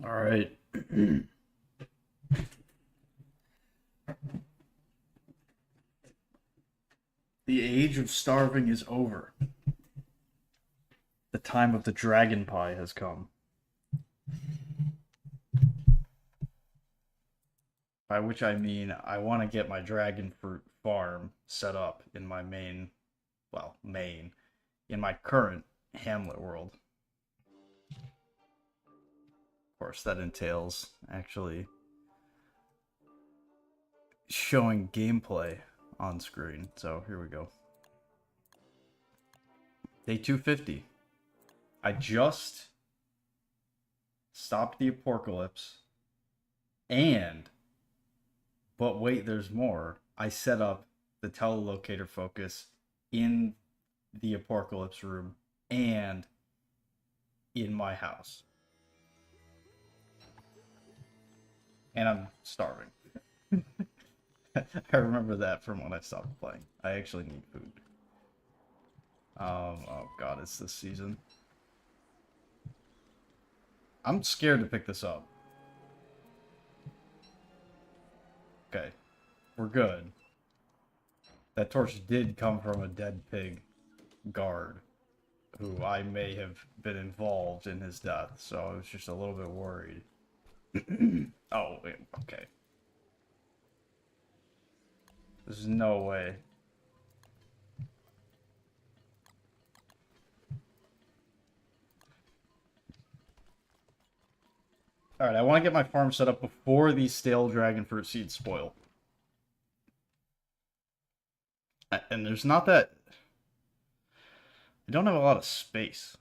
All right. The age of starving is over. The time of the dragon pie has come. By which I mean I want to get my dragon fruit farm set up in my in my current Hamlet world. Of course, that entails actually showing gameplay on screen. So here we go. Day 250. I just stopped the apocalypse and but wait, there's more. I set up the telelocator focus in the apocalypse room and in my house. And I'm starving. I remember that from when I stopped playing. I actually need food. Oh god, it's this season. I'm scared to pick this up. Okay, we're good. That torch did come from a dead pig guard, who I may have been involved in his death, so I was just a little bit worried. Oh, wait, okay. There's no way. Alright, I want to get my farm set up before these stale dragon fruit seeds spoil. And there's not that... I don't have a lot of space.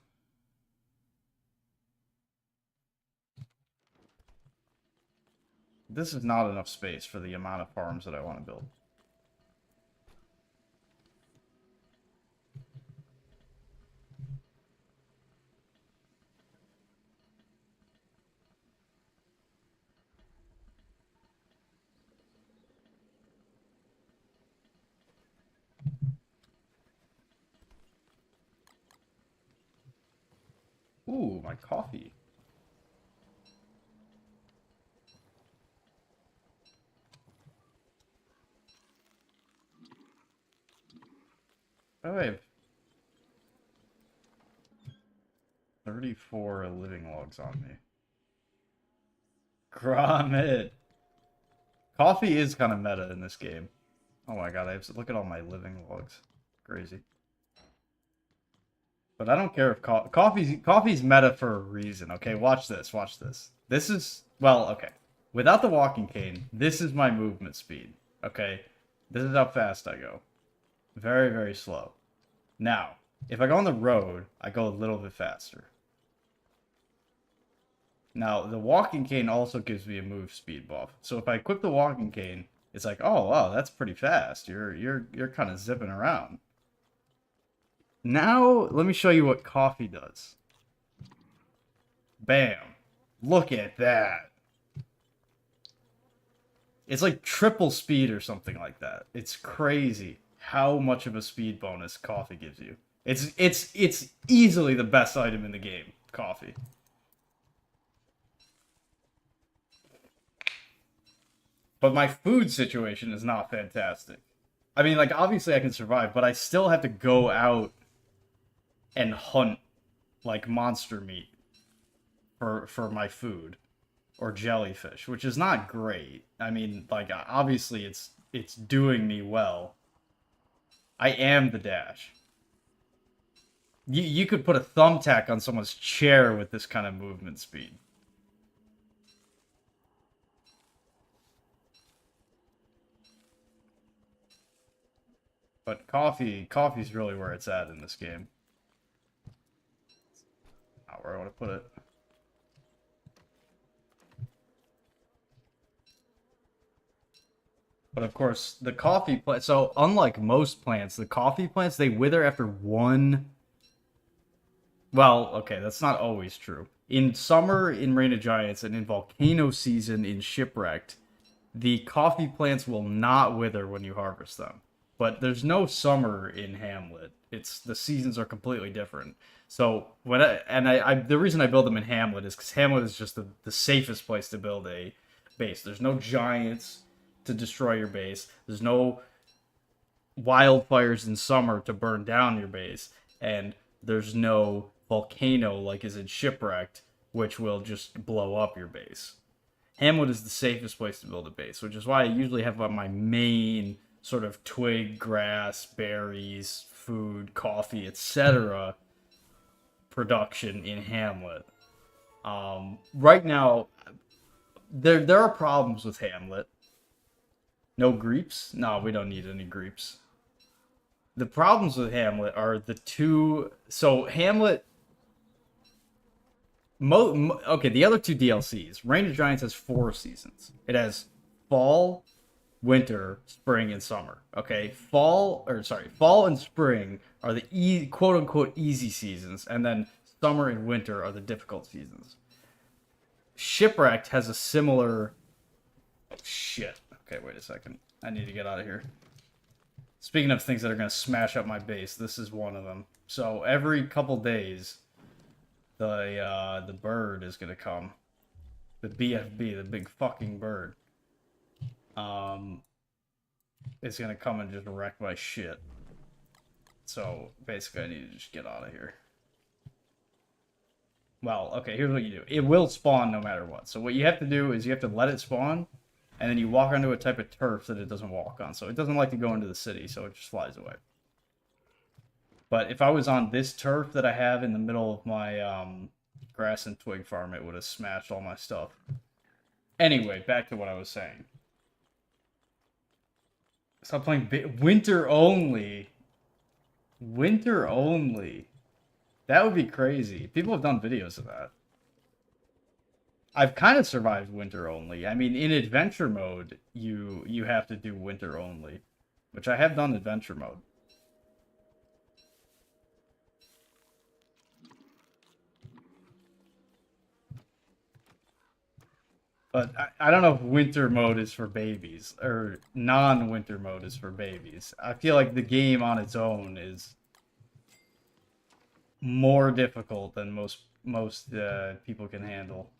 This is not enough space for the amount of farms that I want to build. Ooh, my coffee. Oh, I have 34 living logs on me. Gromit! Coffee is kind of meta in this game. Oh my god, I have to look at all my living logs. Crazy. But I don't care if coffee's meta for a reason, okay? Watch this, watch this. This is, well, okay. Without the walking cane, this is my movement speed, okay? This is how fast I go. Very, very slow. Now, if I go on the road, I go a little bit faster. Now, the walking cane also gives me a move speed buff. So if I equip the walking cane, it's like, oh wow, that's pretty fast. You're kind of zipping around. Now, let me show you what coffee does. Bam. Look at that. It's like triple speed or something like that. It's crazy how much of a speed bonus coffee gives you. It's easily the best item in the game, coffee. But my food situation is not fantastic. I mean, like, obviously I can survive, but I still have to go out and hunt, like, monster meat for my food. Or jellyfish, which is not great. I mean, like, obviously it's doing me well. I am the dash. You could put a thumbtack on someone's chair with this kind of movement speed. But coffee's really where it's at in this game. Not where I want to put it. But of course, the coffee plant. So unlike most plants, the coffee plants they wither after one. Well, okay, that's not always true. In summer in Reign of Giants and in volcano season in Shipwrecked, the coffee plants will not wither when you harvest them. But there's no summer in Hamlet. It's the seasons are completely different. So the reason I build them in Hamlet is because Hamlet is just the safest place to build a base. There's no giants to destroy your base. There's no wildfires in summer to burn down your base, and there's no volcano like is in Shipwrecked, which will just blow up your base. Hamlet is the safest place to build a base, which is why I usually have my main sort of twig, grass, berries, food, coffee, etc. production in Hamlet. Right now, there are problems with Hamlet. No creeps? No, we don't need any creeps. The problems with Hamlet are the two. So Hamlet. Okay, the other two DLCs. Reign of Giants has 4 seasons. It has fall, winter, spring, and summer. Okay, fall and spring are the quote unquote easy seasons, and then summer and winter are the difficult seasons. Shipwrecked has a similar. Oh, shit. Okay, wait a second. I need to get out of here. Speaking of things that are going to smash up my base, this is one of them. So every couple days, the bird is going to come. The BFB, the big fucking bird. It's going to come and just wreck my shit. So basically I need to just get out of here. Well, okay, here's what you do. It will spawn no matter what. So what you have to do is you have to let it spawn, and then you walk onto a type of turf that it doesn't walk on. So it doesn't like to go into the city, so it just flies away. But if I was on this turf that I have in the middle of my grass and twig farm, it would have smashed all my stuff. Anyway, back to what I was saying. Stop playing winter only. Winter only. That would be crazy. People have done videos of that. I've kind of survived winter only. I mean, in adventure mode, you have to do winter only, which I have done adventure mode. But I don't know if winter mode is for babies, or non-winter mode is for babies. I feel like the game on its own is more difficult than most people can handle.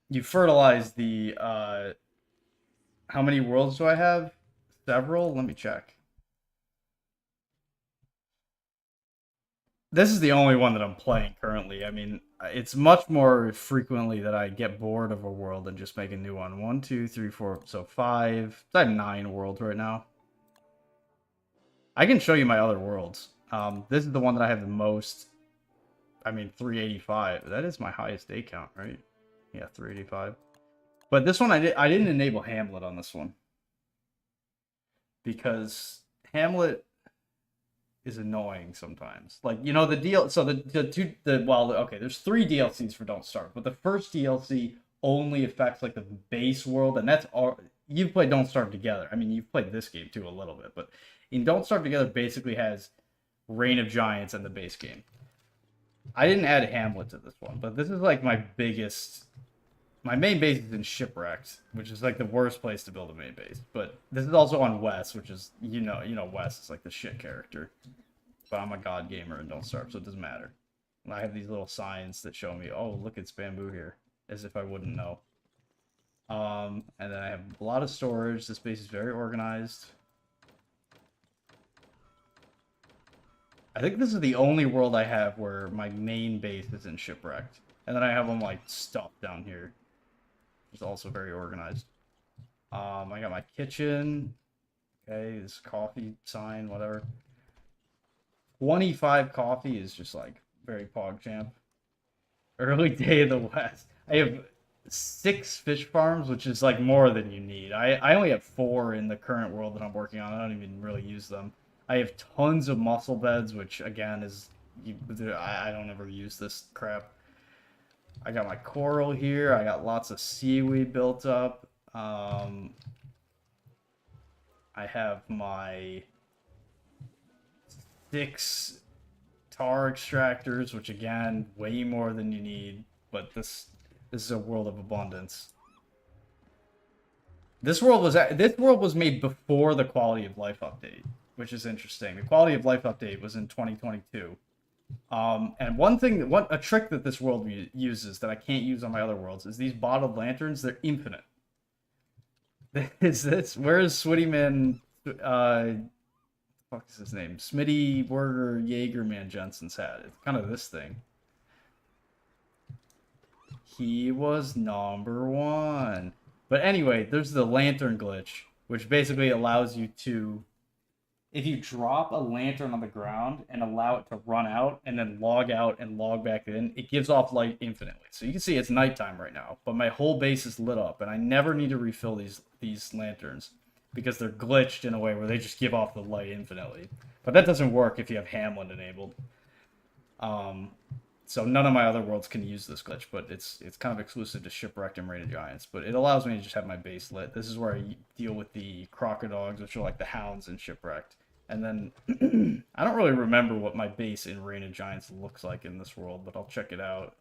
You fertilize the how many worlds do I have? Several? Let me check. This is the only one that I'm playing currently. I mean, it's much more frequently that I get bored of a world and just make a new one. 1, 2, 3, 4, so 5. I have 9 worlds right now. I can show you my other worlds. This is the one that I have the most. I mean, 385. That is my highest day count, right? Yeah, 385. But this one, I didn't enable Hamlet on this one. Because Hamlet is annoying sometimes. Like, you know, there's 3 DLCs for Don't Starve, but the first DLC only affects like the base world, and that's all. You've played Don't Starve Together. I mean, you've played this game too a little bit, but in Don't Starve Together basically has Reign of Giants and the base game. I didn't add Hamlet to this one, but this is like my biggest. My main base is in Shipwrecked, which is like the worst place to build a main base. But this is also on Wes, which is you know Wes is like the shit character. But I'm a god gamer and Don't Starve, so it doesn't matter. And I have these little signs that show me, oh look, it's bamboo here, as if I wouldn't know. And then I have a lot of storage. This base is very organized. I think this is the only world I have where my main base is in Shipwrecked. And then I have them like stuffed down here. It's also very organized. I got my kitchen. Okay, this coffee sign, whatever. 25 coffee is just like very PogChamp. Early day of the West. I have 6 fish farms, which is like more than you need. I only have 4 in the current world that I'm working on. I don't even really use them. I have tons of mussel beds, which again is I don't ever use this crap. I got my coral here. I got lots of seaweed built up. I have my 6 tar extractors, which again, way more than you need. But this is a world of abundance. This world was made before the quality of life update, which is interesting. The quality of life update was in 2022. And a trick that this world uses that I can't use on my other worlds is these bottled lanterns. They're infinite. Is this where is Swittyman? Fuck is his name? Smitty Werger Jaegerman Jensen's hat. It's kind of this thing. He was number one. But anyway, there's the lantern glitch, which basically allows you to, if you drop a lantern on the ground and allow it to run out and then log out and log back in, it gives off light infinitely. So you can see it's nighttime right now, but my whole base is lit up and I never need to refill these lanterns because they're glitched in a way where they just give off the light infinitely. But that doesn't work if you have Hamlin enabled. So none of my other worlds can use this glitch, but it's kind of exclusive to Shipwrecked and Raid of Giants. But it allows me to just have my base lit. This is where I deal with the Crocodogs, which are like the hounds in Shipwrecked. And then I don't really remember what my base in Raid of Giants looks like in this world, but I'll check it out.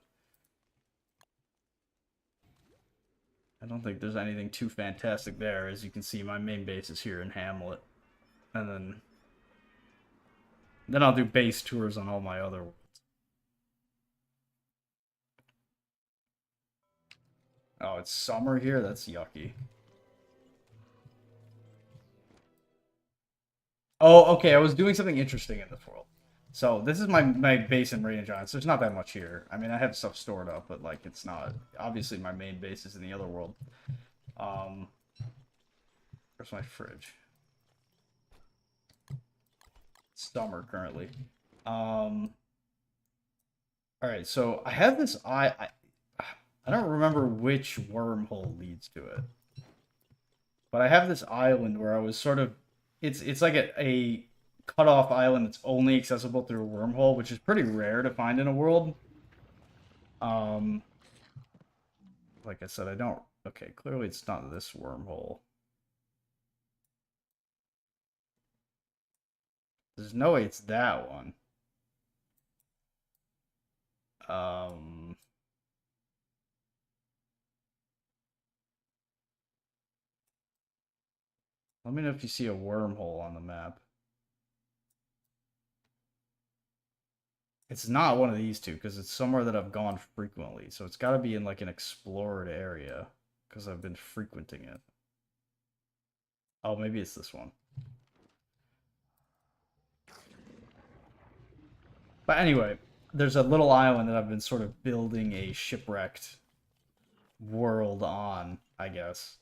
I don't think there's anything too fantastic there. As you can see, my main base is here in Hamlet. And then I'll do base tours on all my other worlds. Oh, it's summer here? That's yucky. Oh, okay, I was doing something interesting in this world. So this is my base in Radiant Giants. There's not that much here. I mean, I have stuff stored up, but like it's not. Obviously, my main base is in the other world. Um, where's my fridge? It's summer currently. All right, so I have this I don't remember which wormhole leads to it. But I have this island where I was sort of it's like a cut off island that's only accessible through a wormhole, which is pretty rare to find in a world. Um like I said, I don't okay, clearly it's not this wormhole. There's no way it's that one. Um Let me know if you see a wormhole on the map. It's not one of these two because it's somewhere that I've gone frequently. So it's got to be in like an explored area because I've been frequenting it. Oh, maybe it's this one. But anyway, there's a little island that I've been sort of building a shipwrecked world on, I guess.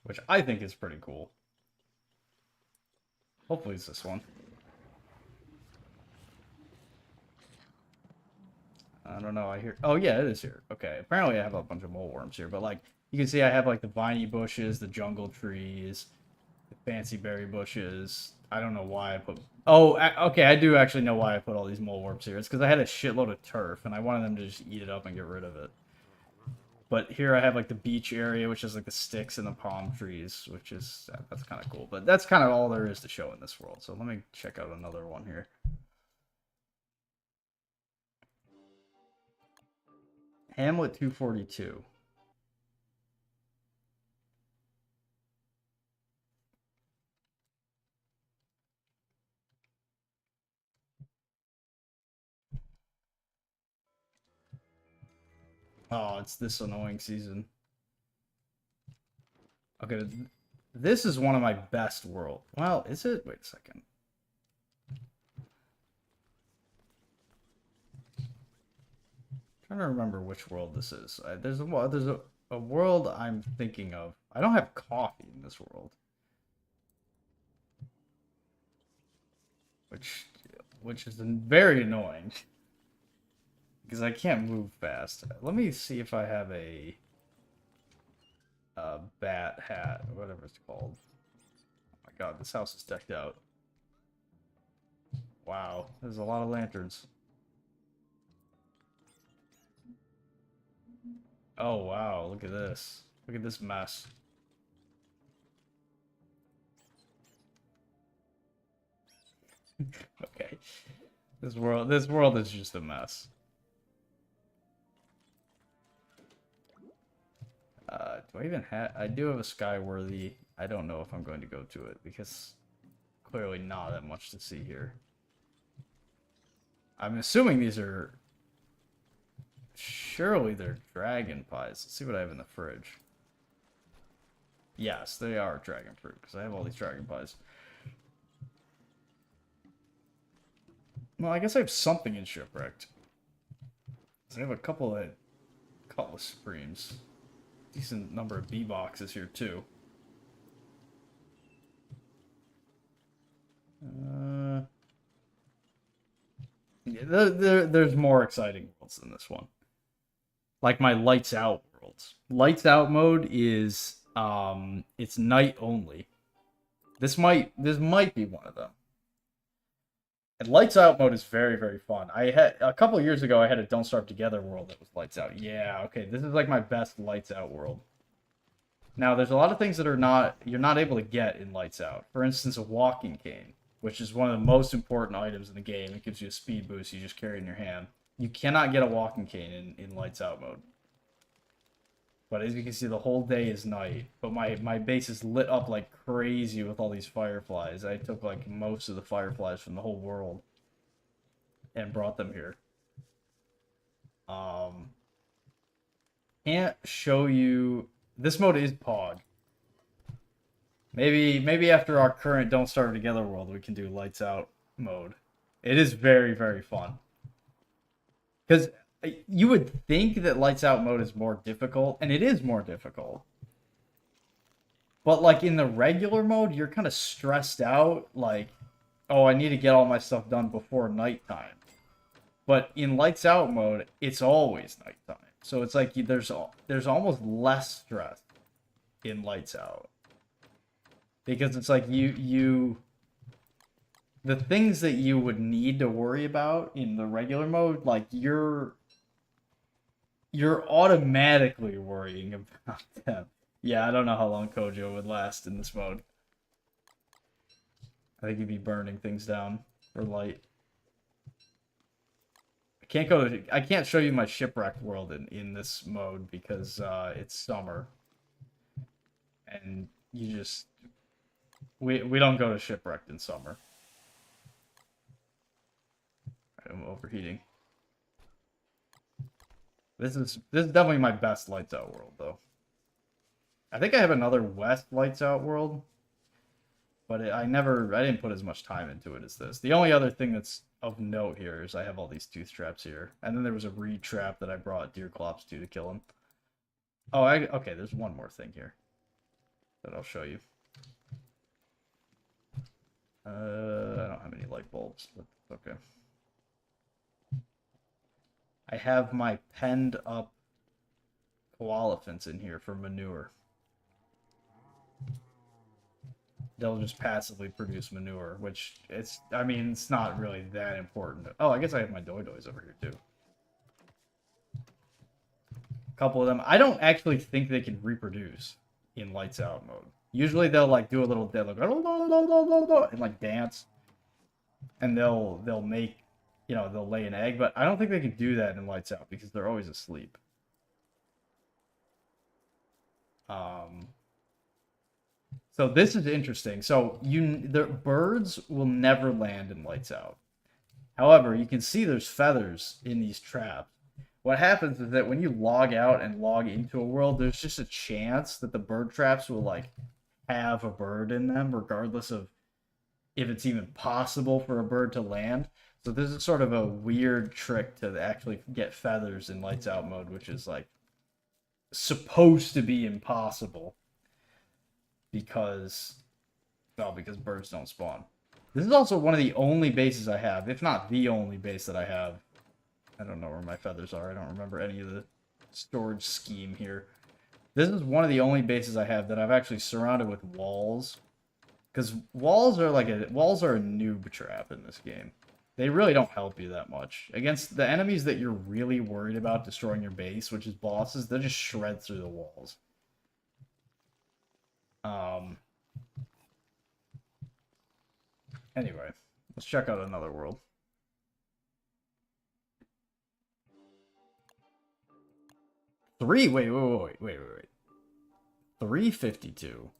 Which I think is pretty cool. Hopefully it's this one. I don't know, I hear... Oh, yeah, it is here. Okay, apparently I have a bunch of mole worms here, but, like, you can see I have, like, the viney bushes, the jungle trees, the fancy berry bushes. I don't know why I put... Oh, okay, I do actually know why I put all these mole worms here. It's because I had a shitload of turf, and I wanted them to just eat it up and get rid of it. But here I have, like, the beach area, which is, like, the sticks and the palm trees, which is... That's kind of cool. But that's kind of all there is to show in this world. So let me check out another one here. Hamlet 242. Oh, it's this annoying season. Okay, this is one of my best world. Well, is it? Wait a second. I'm trying to remember which world this is. There's a world I'm thinking of. I don't have coffee in this world. Which is very annoying. Because I can't move fast. Let me see if I have a bat hat, or whatever it's called. Oh my god, this house is decked out. Wow, there's a lot of lanterns. Oh wow, look at this. Look at this mess. Okay. This world is just a mess. Do I even have... I do have a Skyworthy. I don't know if I'm going to go to it, because clearly not that much to see here. I'm assuming these are... Surely they're dragon pies. Let's see what I have in the fridge. Yes, they are dragon fruit, because I have all these dragon pies. Well, I guess I have something in Shipwrecked. I have a couple of Cutlass Supremes. Decent number of B boxes here, too. Yeah, there's more exciting worlds than this one. Like my Lights Out worlds. Lights Out mode is it's night only. This might be one of them. And Lights Out mode is very, very fun. I had a couple of years ago I had a Don't Starve Together world that was Lights Out. Yeah, okay, this is like my best Lights Out world. Now there's a lot of things that you're not able to get in Lights Out. For instance, a walking cane, which is one of the most important items in the game. It gives you a speed boost you just carry in your hand. You cannot get a walking cane in Lights Out mode. But as you can see, the whole day is night. But my base is lit up like crazy with all these fireflies. I took like most of the fireflies from the whole world and brought them here. Can't show you... This mode is Pog. Maybe after our current Don't Starve Together world, we can do Lights Out mode. It is very, very fun. Because you would think that Lights Out mode is more difficult, and it is more difficult. But, like, in the regular mode, you're kind of stressed out, like, oh, I need to get all my stuff done before nighttime. But in Lights Out mode, it's always nighttime. So it's like there's almost less stress in Lights Out. Because it's like the things that you would need to worry about in the regular mode, like you're automatically worrying about them. Yeah, I don't know how long Kojo would last in this mode. I think he'd be burning things down for light. I can't show you my Shipwrecked world in this mode because it's summer. And you just... We don't go to Shipwrecked in summer. I'm overheating. This is definitely my best Lights Out world, though. I think I have another West Lights Out world, but I didn't put as much time into it as this. The only other thing that's of note here is I have all these tooth traps here, and then there was a reed trap that I brought Deerclops to kill him. Oh, okay. There's one more thing here that I'll show you. I don't have any light bulbs, but okay. I have my penned up koalefants in here for manure. They'll just passively produce manure, which it's not really that important. Oh, I guess I have my Doidois over here too. A couple of them. I don't actually think they can reproduce in Lights Out mode. Usually they'll like do a little and like dance, and they'll make, they'll lay an egg, but I don't think they can do that in Lights Out because they're always asleep. So this is interesting. So the birds will never land in Lights Out. However, you can see there's feathers in these traps. What happens is that when you log out and log into a world, there's just a chance that the bird traps will like have a bird in them, regardless of if it's even possible for a bird to land. So this is sort of a weird trick to actually get feathers in Lights Out mode, which is like supposed to be impossible because birds don't spawn. This is also one of the only bases I have, if not the only base that I have. I don't know where my feathers are. I don't remember any of the storage scheme here. This is one of the only bases I have that I've actually surrounded with walls. Because walls are a noob trap in this game. They really don't help you that much. Against the enemies that you're really worried about destroying your base, which is bosses, they'll just shred through the walls. Anyway, let's check out another world. Wait. 352.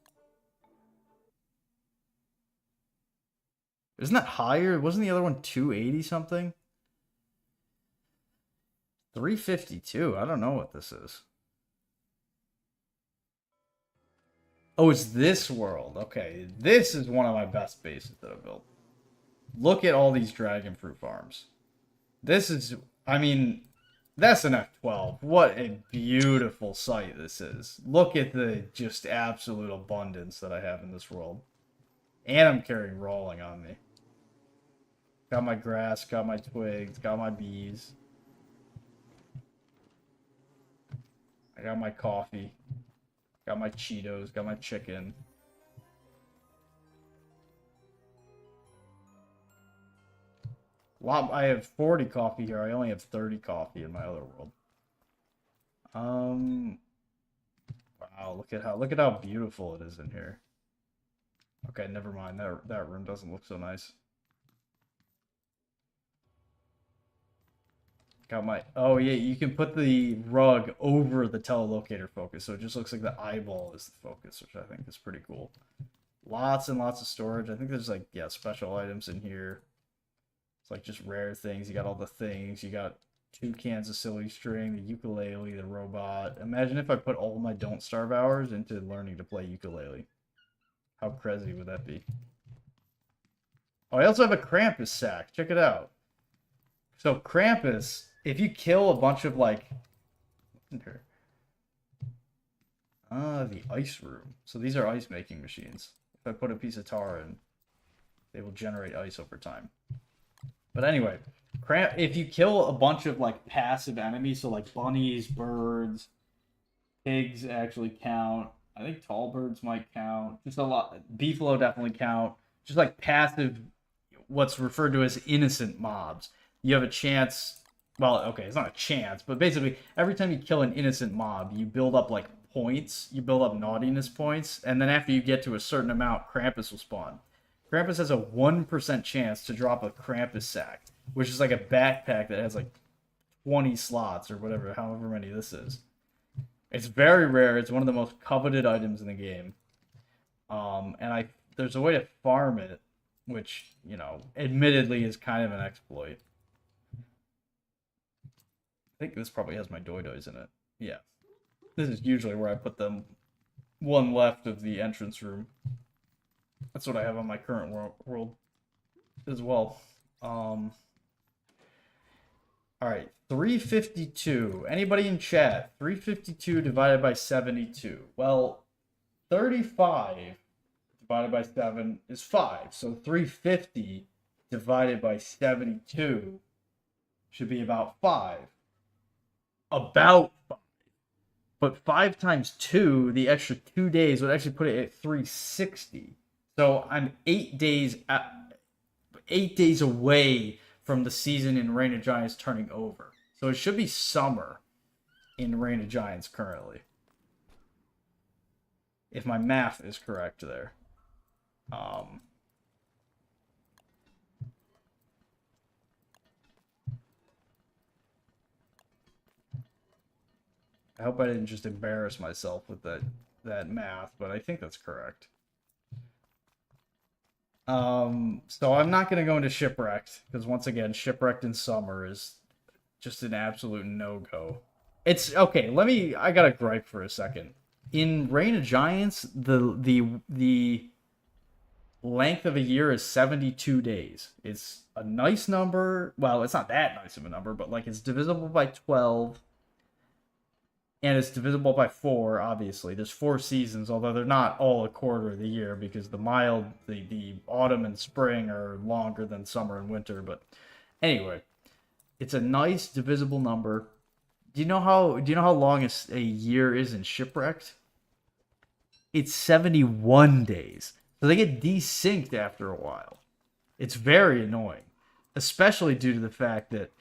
Isn't that higher? Wasn't the other one 280 something? 352. I don't know what this is. Oh, it's this world. Okay, this is one of my best bases that I've built. Look at all these dragon fruit farms. This is, I mean, that's an F12. What a beautiful sight this is. Look at the just absolute abundance that I have in this world. And I'm carrying rolling on me. Got my grass, got my twigs, got my bees. I got my coffee. Got my Cheetos, got my chicken. I have 40 coffee here. I only have 30 coffee in my other world. Wow, look at how beautiful it is in here. Okay, never mind. That room doesn't look so nice. Got my, oh yeah, you can put the rug over the telelocator focus, so it just looks like the eyeball is the focus, which I think is pretty cool. Lots and lots of storage. I think there's like, yeah, special items in here. It's like just rare things. You got all the things. You got 2 cans of silly string, the ukulele, the robot. Imagine if I put all my Don't Starve hours into learning to play ukulele. How crazy would that be? Oh, I also have a Krampus sack. Check it out. So Krampus, if you kill a bunch of like, the ice room. So these are ice making machines. If I put a piece of tar in, they will generate ice over time. But anyway, if you kill a bunch of like passive enemies, so like bunnies, birds, pigs actually count. I think tall birds might count. Just a lot. Beefalo definitely count. Just like passive, what's referred to as innocent mobs. You have a chance. Well, okay, it's not a chance, but basically every time you kill an innocent mob, you build up like points. You build up naughtiness points, and then after you get to a certain amount, Krampus will spawn. Krampus has a 1% chance to drop a Krampus sack, which is like a backpack that has like 20 slots or whatever, however many this is. It's very rare. It's one of the most coveted items in the game. And there's a way to farm it, which, you know, admittedly is kind of an exploit. I think this probably has my Doidois in it. Yeah. This is usually where I put them. One left of the entrance room. That's what I have on my current world as well. Alright, 352. Anybody in chat? 352 divided by 72. Well, 35 divided by 7 is 5. So 350 divided by 72 should be about 5. About 5. But 5 times 2, the extra 2 days would actually put it at 360. So I'm 8 days away from the season in Reign of Giants turning over. So it should be summer in Reign of Giants currently. If my math is correct there. I hope I didn't just embarrass myself with that math, but I think that's correct. So I'm not going to go into Shipwrecked, because once again, Shipwrecked in summer is just an absolute no-go. It's, okay, I gotta gripe for a second. In Reign of Giants, the length of a year is 72 days. It's a nice number. Well, it's not that nice of a number, but like it's divisible by 12. And it's divisible by 4, obviously. There's 4 seasons, although they're not all a quarter of the year because the autumn and spring are longer than summer and winter. But anyway, it's a nice divisible number. Do you know how long a year is in Shipwrecked? It's 71 days. So they get desynced after a while. It's very annoying, especially due to the fact that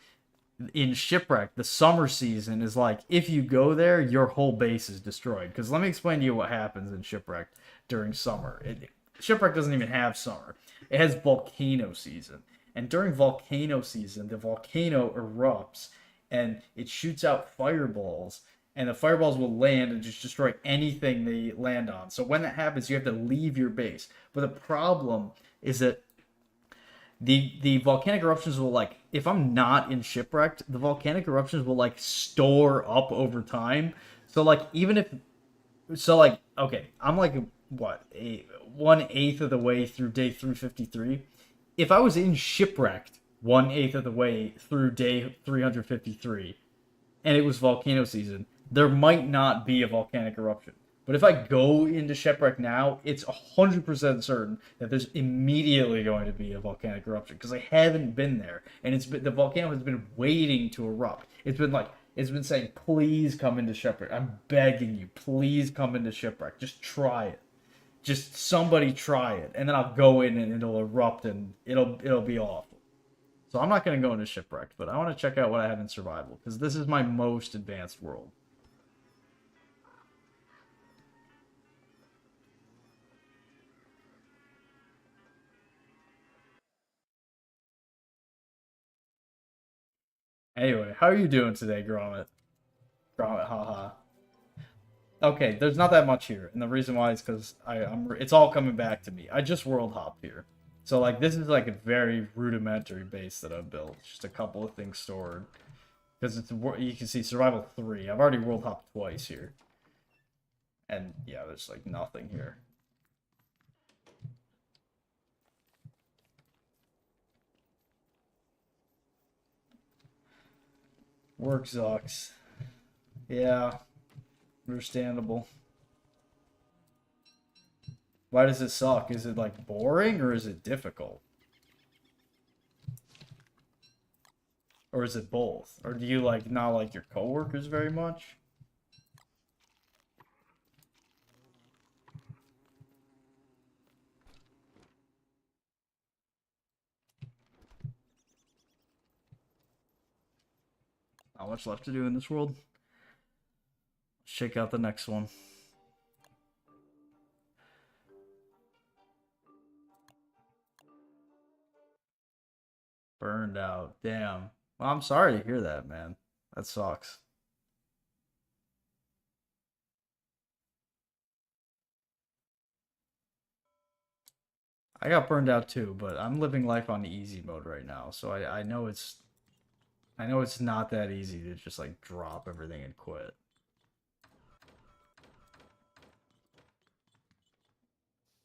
in Shipwreck, the summer season is like, if you go there, your whole base is destroyed. Because let me explain to you what happens in Shipwreck during summer. Shipwreck doesn't even have summer. It has volcano season. And during volcano season, the volcano erupts and it shoots out fireballs. and the fireballs will land and just destroy anything they land on. So when that happens, you have to leave your base. But the problem is that the volcanic eruptions will, like, if I'm not in shipwrecked, the volcanic eruptions will like store up over time. So like even if so like okay, I'm like what, a 1/8 of the way through day 353. If I was in shipwrecked 1/8 of the way through day 353 and it was volcano season, there might not be a volcanic eruption. But if I go into shipwreck now, it's 100% certain that there's immediately going to be a volcanic eruption because I haven't been there, and the volcano has been waiting to erupt. It's been saying, please come into shipwreck. I'm begging you, please come into shipwreck. Just try it. Just somebody try it, and then I'll go in and it'll erupt and it'll be awful. So I'm not gonna go into shipwrecked, but I want to check out what I have in survival because this is my most advanced world. Anyway, how are you doing today, Gromit? Gromit, haha. Okay, there's not that much here, and the reason why is because it's all coming back to me. I just world hopped here, so like this is like a very rudimentary base that I've built. Just a couple of things stored, because you can see survival 3. I've already world hopped twice here, and yeah, there's like nothing here. Work sucks. Yeah, understandable. Why does it suck? Is it like boring or is it difficult? Or is it both? Or do you like not like your coworkers very much? Not much left to do in this world. Check out the next one. Burned out. Damn. Well, I'm sorry to hear that, man. That sucks. I got burned out too, but I'm living life on easy mode right now, so I know it's not that easy to just like drop everything and quit.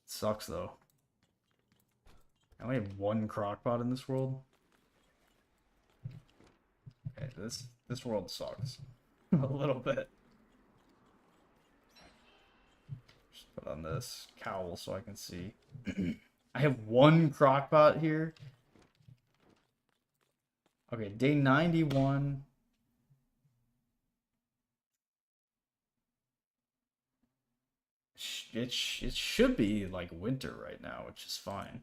It sucks though. I only have one crockpot in this world. Okay, this world sucks. A little bit. Just put on this cowl so I can see. I have one crockpot here. Okay, day 91. It should be like winter right now, which is fine.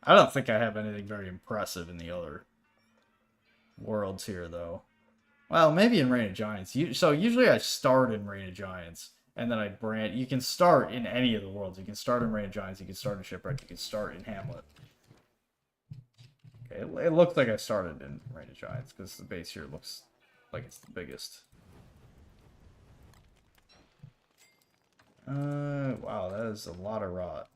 I don't think I have anything very impressive in the other worlds here, though. Well, maybe in Reign of Giants. So usually I start in Reign of Giants, and then I branch. You can start in any of the worlds. You can start in Reign of Giants. You can start in Shipwreck. You can start in Hamlet. Okay, it looks like I started in Reign of Giants because the base here looks like it's the biggest. Wow, that is a lot of rot.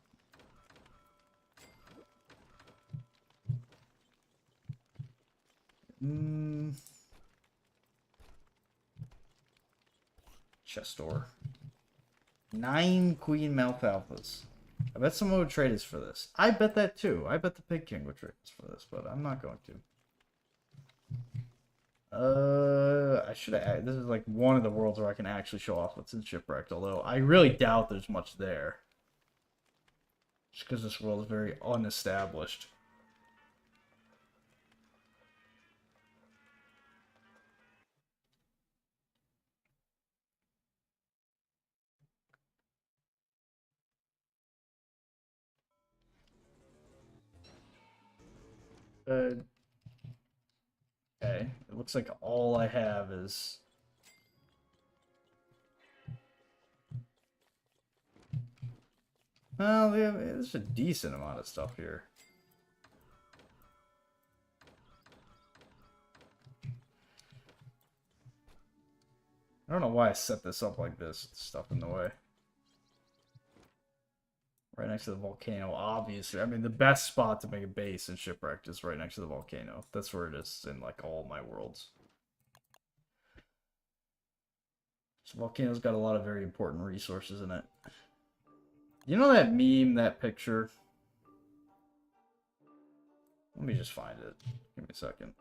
Chest door. 9 Queen Malphas. I bet someone would trade us for this. I bet that too. I bet the Pig King would trade us for this, but I'm not going to. I should have. This is like one of the worlds where I can actually show off what's in Shipwrecked, although I really doubt there's much there. Just because this world is very unestablished. Okay. It looks like all I have is... Well, there's a decent amount of stuff here. I don't know why I set this up like this. Stuff in the way. Right next to the volcano, obviously. I mean, the best spot to make a base in Shipwrecked is right next to the volcano. That's where it is in, like, all my worlds. So volcano's got a lot of very important resources in it. You know that meme, that picture? Let me just find it. Give me a second.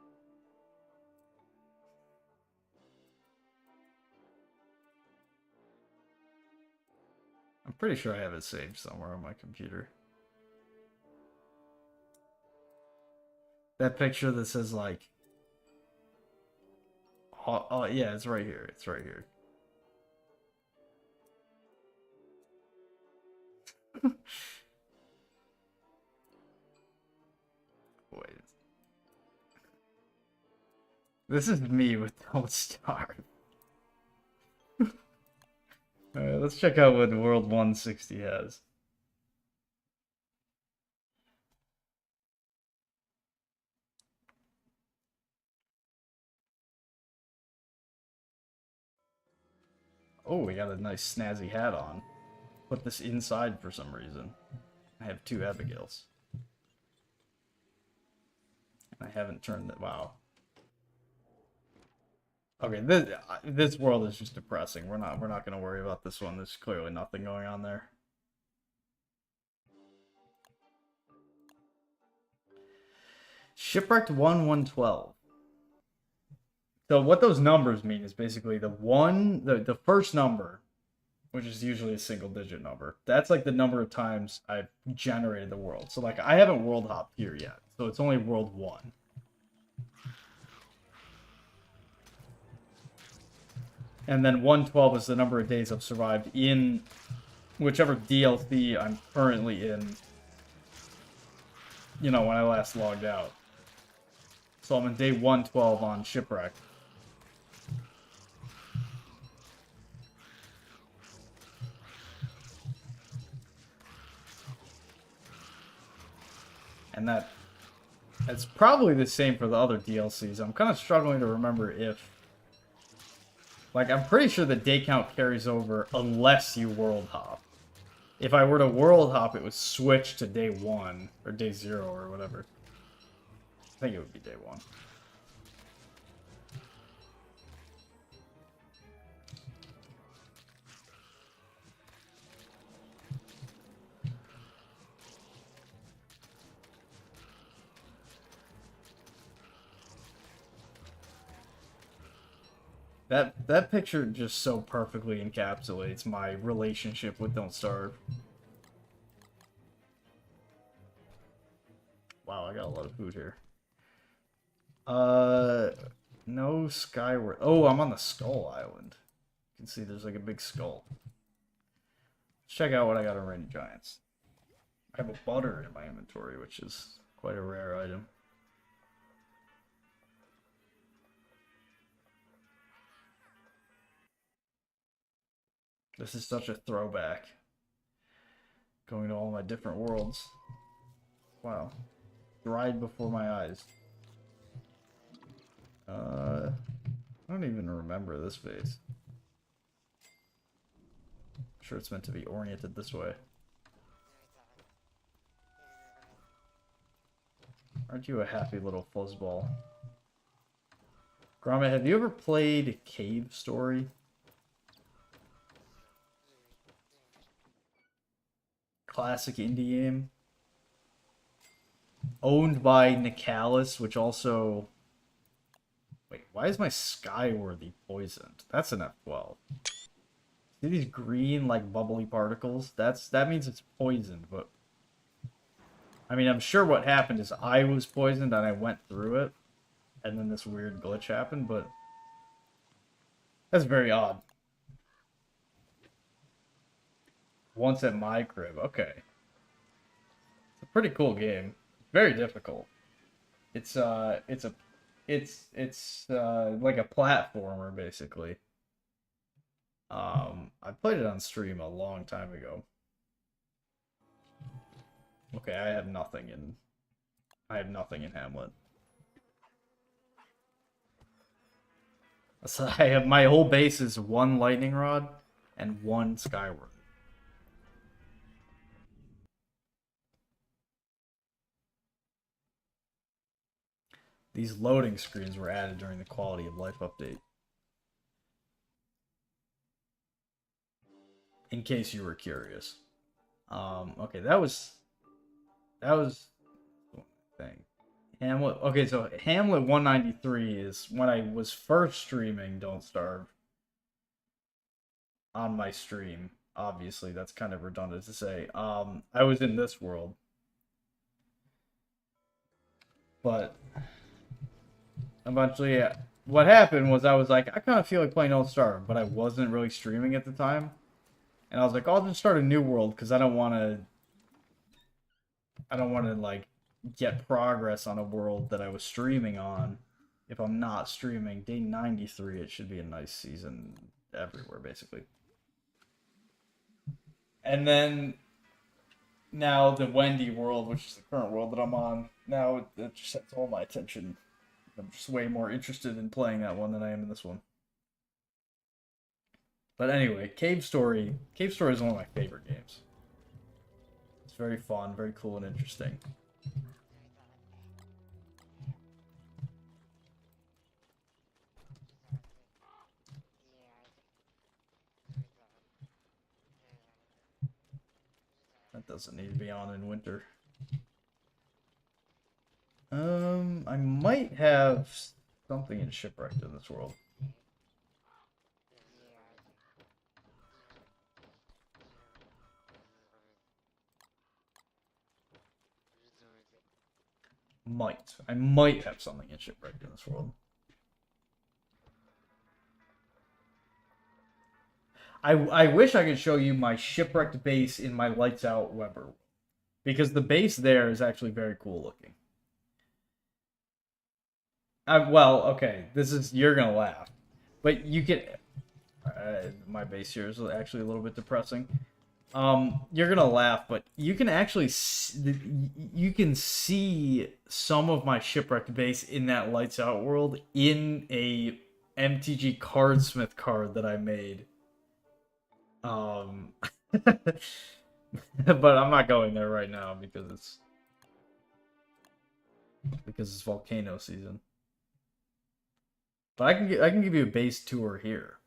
I'm pretty sure I have it saved somewhere on my computer. That picture that says, like... Oh, yeah, it's right here. It's right here. Wait. This is me with Don't Starve. Alright, let's check out what World 160 has. Oh, we got a nice snazzy hat on. Put this inside for some reason. I have 2 Abigails. I haven't turned it. Wow. Okay, this world is just depressing. We're not gonna worry about this one. There's clearly nothing going on there. Shipwrecked 1-112. So what those numbers mean is basically the first number, which is usually a single digit number. That's like the number of times I've generated the world. So like I haven't world hopped here yet. So it's only world 1. And then 112 is the number of days I've survived in whichever DLC I'm currently in. You know, when I last logged out. So I'm in day 112 on Shipwreck. And that's probably the same for the other DLCs. I'm kind of struggling to remember if... Like, I'm pretty sure the day count carries over unless you world hop. If I were to world hop, it would switch to day 1, or day 0, or whatever. I think it would be day 1. That picture just so perfectly encapsulates my relationship with Don't Starve. Wow, I got a lot of food here. No Skyward. Oh, I'm on the Skull Island. You can see there's like a big skull. Let's check out what I got on Rainy Giants. I have a butter in my inventory, which is quite a rare item. This is such a throwback. Going to all my different worlds. Wow. Dried before my eyes. I don't even remember this phase. I'm sure it's meant to be oriented this way. Aren't you a happy little fuzzball? Gromit, have you ever played Cave Story? Classic indie game. Owned by Nicalis, which also... Wait, why is my Skyworthy poisoned? That's an F12. See these green, like, bubbly particles? That means it's poisoned, but... I mean, I'm sure what happened is I was poisoned and I went through it. And then this weird glitch happened, but... That's very odd. Once at my crib, okay. It's a pretty cool game. Very difficult. It's like a platformer basically. I played it on stream a long time ago. Okay, I have nothing in Hamlet. So I have my whole base is one lightning rod and one skyward. These loading screens were added during the quality of life update. In case you were curious. Okay, that was thing. Hamlet. Okay, so Hamlet 193 is when I was first streaming Don't Starve on my stream. Obviously, that's kind of redundant to say. I was in this world. But eventually, what happened was I was like, I kind of feel like playing Don't Starve, but I wasn't really streaming at the time. And I was like, I'll just start a new world because I don't want to like get progress on a world that I was streaming on. If I'm not streaming day 93, it should be a nice season everywhere, basically. And then now the Wendy world, which is the current world that I'm on, now it just has all my attention. I'm just way more interested in playing that one than I am in this one. But anyway, Cave Story is one of my favorite games. It's very fun, very cool, and interesting. That doesn't need to be on in winter. I might have something in Shipwrecked in this world. I might have something in Shipwrecked in this world. I wish I could show you my Shipwrecked base in my Lights Out Weber, because the base there is actually very cool looking. Well, okay, you're gonna laugh, but you can. My base here is actually a little bit depressing. You're gonna laugh, but you can actually you can see some of my Shipwrecked base in that Lights Out world in a MTG Cardsmith card that I made. But I'm not going there right now because it's volcano season. But I can give you a base tour here.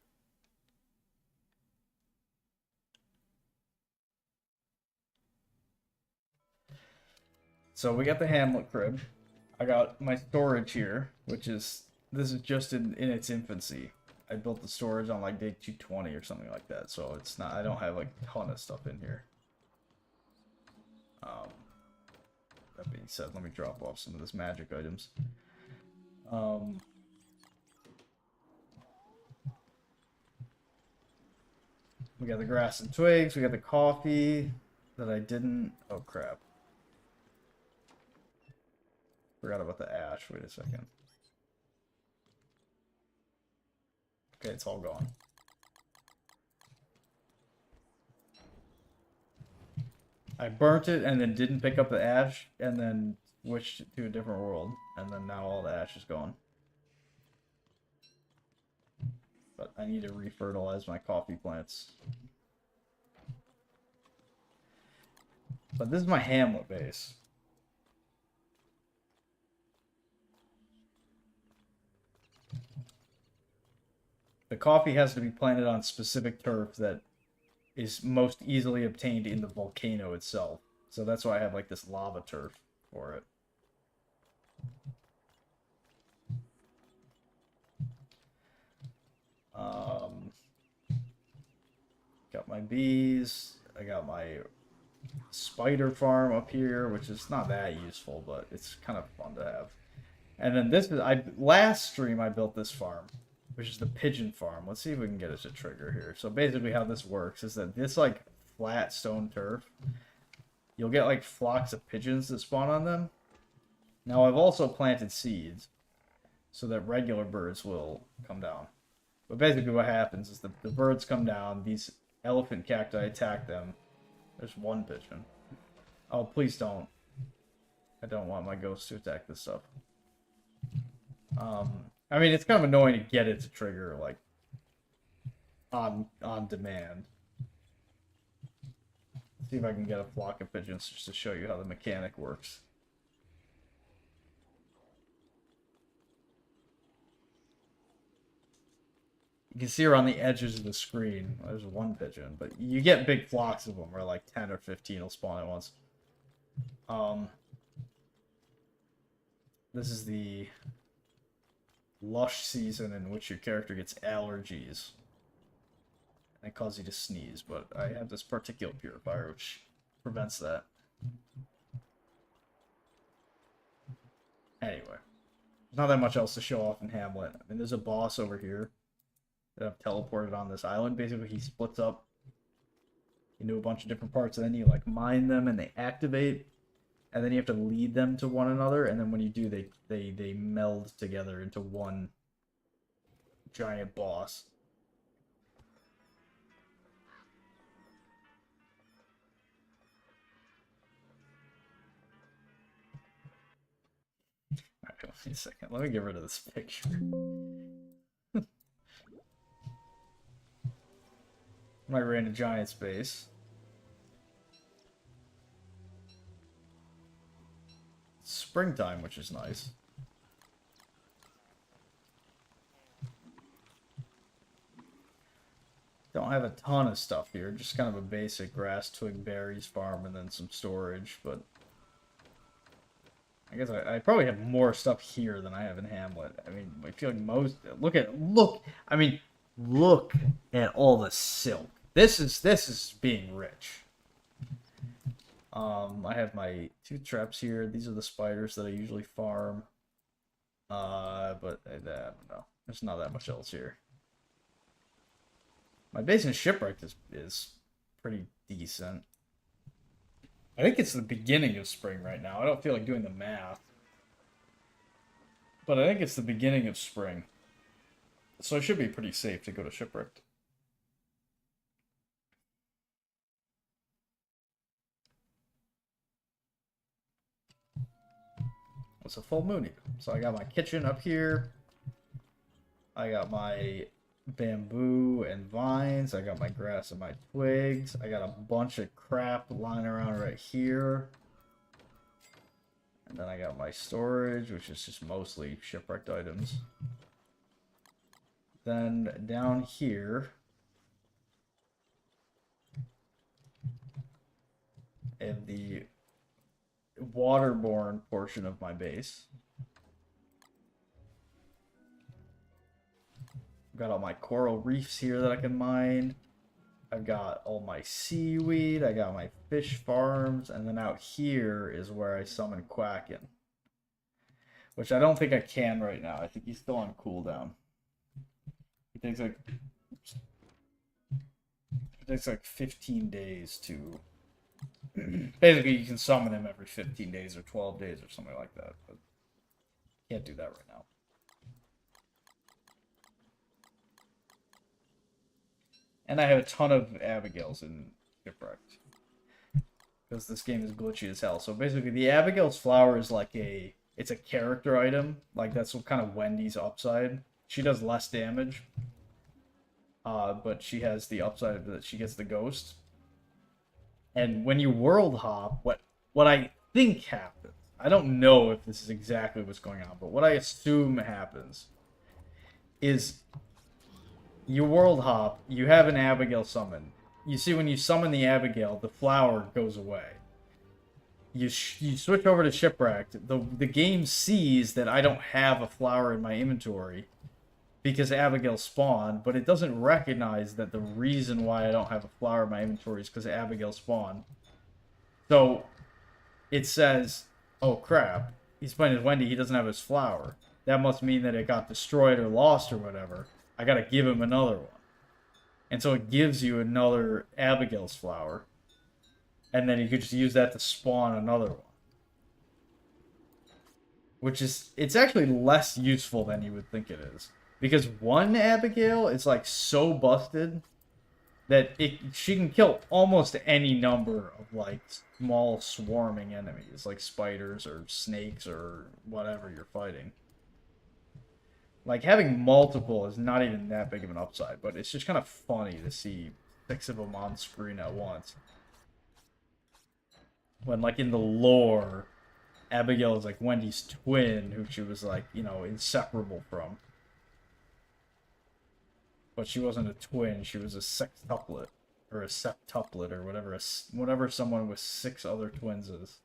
So we got the Hamlet crib. I got my storage here, this is just in its infancy. I built the storage on like day 220 or something like that, so it's not. I don't have like a ton of stuff in here. That being said, let me drop off some of this magic items. We got the grass and twigs. We got the coffee that I didn't. Oh crap! Forgot about the ash. Wait a second. Okay, it's all gone. I burnt it and then didn't pick up the ash and then switched to a different world. And then now all the ash is gone. But I need to refertilize my coffee plants. But this is my Hamlet base. The coffee has to be planted on specific turf that is most easily obtained in the volcano itself. So that's why I have like this lava turf for it. Got my bees. I got my spider farm up here, which is not that useful, but it's kind of fun to have. And then last stream I built this farm, which is the pigeon farm. Let's see if we can get it to trigger here. So basically how this works is that this like flat stone turf, you'll get like flocks of pigeons that spawn on them. Now I've also planted seeds so that regular birds will come down. But basically what happens is the birds come down, these elephant cacti attack them. There's one pigeon. Oh, please don't. I don't want my ghost to attack this stuff. I mean, it's kind of annoying to get it to trigger, like, on demand. Let's see if I can get a flock of pigeons just to show you how the mechanic works. You can see her on the edges of the screen. There's one pigeon, but you get big flocks of them, where like 10 or 15 will spawn at once. This is the lush season in which your character gets allergies. And it causes you to sneeze, but I have this particulate purifier which prevents that. Anyway, not that much else to show off in Hamlet. I mean, there's a boss over here that I've teleported on this island. Basically, he splits up into a bunch of different parts, and then you like mine them, and they activate, and then you have to lead them to one another, and then when you do, they meld together into one giant boss. Alright, wait a second. Let me get rid of this picture. I ran a giant space. It's springtime, which is nice. Don't have a ton of stuff here, just kind of a basic grass, twig, berries farm, and then some storage, but I guess I probably have more stuff here than I have in Hamlet. I mean, I feel like most... Look at all the silk. This is being rich. I have my 2 traps here. These are the spiders that I usually farm. But I don't know. There's not that much else here. My base in Shipwrecked is pretty decent. I think it's the beginning of spring right now. I don't feel like doing the math. But I think it's the beginning of spring. So it should be pretty safe to go to Shipwrecked. It's a full moon here. So I got my kitchen up here. I got my bamboo and vines. I got my grass and my twigs. I got a bunch of crap lying around right here. And then I got my storage, which is just mostly shipwrecked items. Then down here, I have the waterborne portion of my base. I've got all my coral reefs here that I can mine. I've got all my seaweed. I got my fish farms. And then out here is where I summon Quacken. Which I don't think I can right now. I think he's still on cooldown. It takes like 15 days to... Basically, you can summon him every 15 days or 12 days or something like that. But can't do that right now. And I have a ton of Abigails in Shipwrecked. Because this game is glitchy as hell. So basically, the Abigail's flower is like it's a character item. Like, that's what kind of Wendy's upside. She does less damage. But she has the upside that she gets the ghost. And when you world hop, what I think happens, I don't know if this is exactly what's going on, but what I assume happens is you world hop, you have an Abigail summon. You see, when you summon the Abigail, the flower goes away. You switch over to Shipwrecked. The game sees that I don't have a flower in my inventory because Abigail spawned, but it doesn't recognize that the reason why I don't have a flower in my inventory is because Abigail spawned. So it says, oh crap, he's playing as Wendy, he doesn't have his flower. That must mean that it got destroyed or lost or whatever. I gotta give him another one. And so it gives you another Abigail's flower. And then you could just use that to spawn another one. Which is, it's actually less useful than you would think it is. Because one Abigail is like so busted that she can kill almost any number of like small swarming enemies, like spiders or snakes or whatever you're fighting. Like, having multiple is not even that big of an upside, but it's just kind of funny to see 6 of them on screen at once. When, like, in the lore, Abigail is, like, Wendy's twin, who she was, like, you know, inseparable from. But she wasn't a twin, she was a sextuplet. Or a septuplet, or whatever someone with 6 other twins is.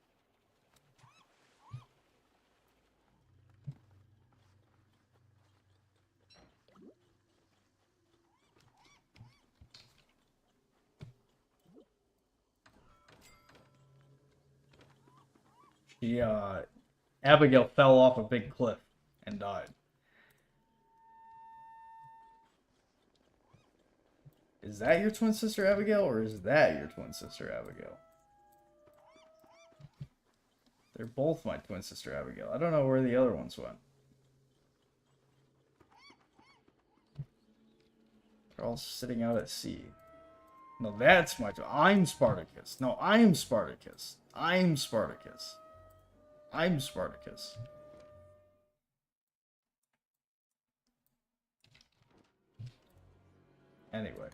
She, Abigail fell off a big cliff and died. Is that your twin sister Abigail, or is that your twin sister Abigail? They're both my twin sister Abigail. I don't know where the other ones went. They're all sitting out at sea. No, that's my... I'm Spartacus. No, I'm Spartacus. I'm Spartacus. I'm Spartacus. Anyway.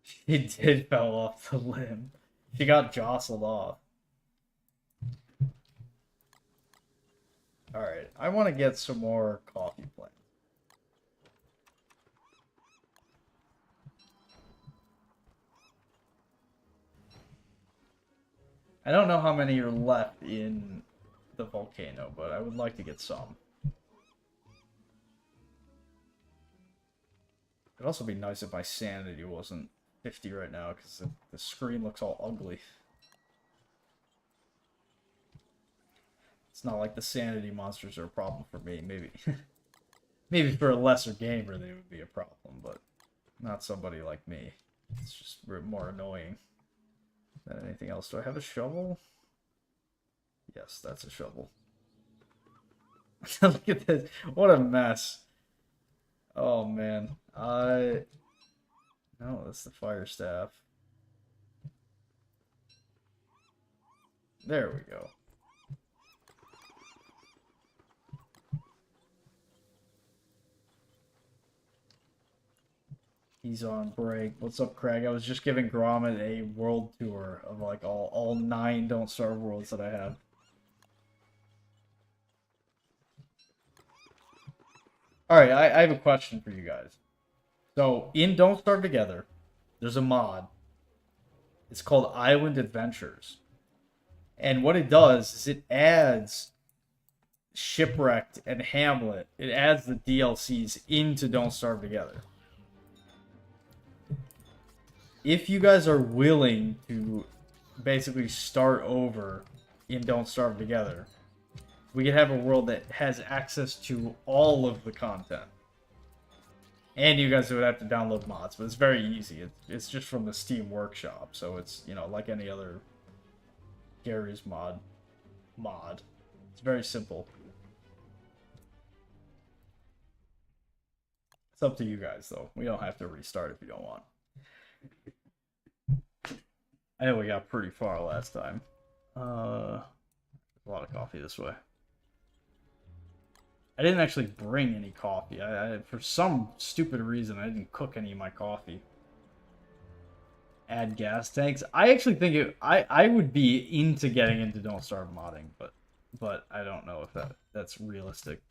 She did fell off the limb. She got jostled off. Alright, I want to get some more coffee plants. I don't know how many are left in the volcano, but I would like to get some. It'd also be nice if my sanity wasn't 50 right now, because the screen looks all ugly. It's not like the sanity monsters are a problem for me. Maybe maybe for a lesser gamer they would be a problem, but not somebody like me. It's just more annoying than anything else. Do I have a shovel? Yes, that's a shovel. Look at this. What a mess. Oh, man. No, that's the fire staff. There we go. He's on break. What's up, Craig? I was just giving Gromit a world tour of like all 9 Don't Starve worlds that I have. Alright, I have a question for you guys. So, in Don't Starve Together, there's a mod. It's called Island Adventures. And what it does is it adds Shipwrecked and Hamlet. It adds the DLCs into Don't Starve Together. If you guys are willing to basically start over in Don't Starve Together, we could have a world that has access to all of the content. And you guys would have to download mods, but it's very easy. It's just from the Steam Workshop, so it's, you know, like any other Garry's mod. It's very simple. It's up to you guys, though. We don't have to restart if you don't want. I know we got pretty far last time. A lot of coffee this way. I didn't actually bring any coffee. For some stupid reason, I didn't cook any of my coffee. Add gas tanks. I actually think I would be into getting into Don't Starve modding, but I don't know if that's realistic.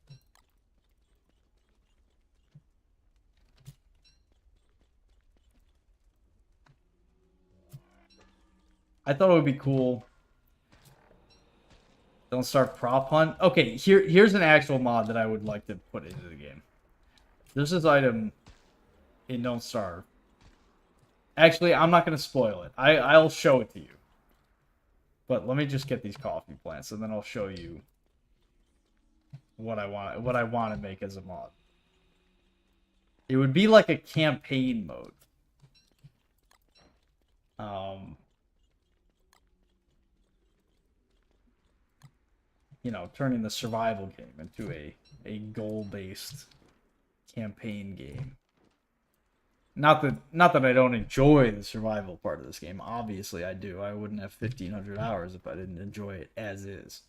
I thought it would be cool. Don't Starve prop hunt. Okay, here's an actual mod that I would like to put into the game. There's this item in Don't Starve. Actually, I'm not going to spoil it. I'll show it to you. But let me just get these coffee plants, and then I'll show you what I want to make as a mod. It would be like a campaign mode. You know, turning the survival game into a goal-based campaign game. Not that I don't enjoy the survival part of this game. Obviously, I do. I wouldn't have 1,500 hours if I didn't enjoy it as is.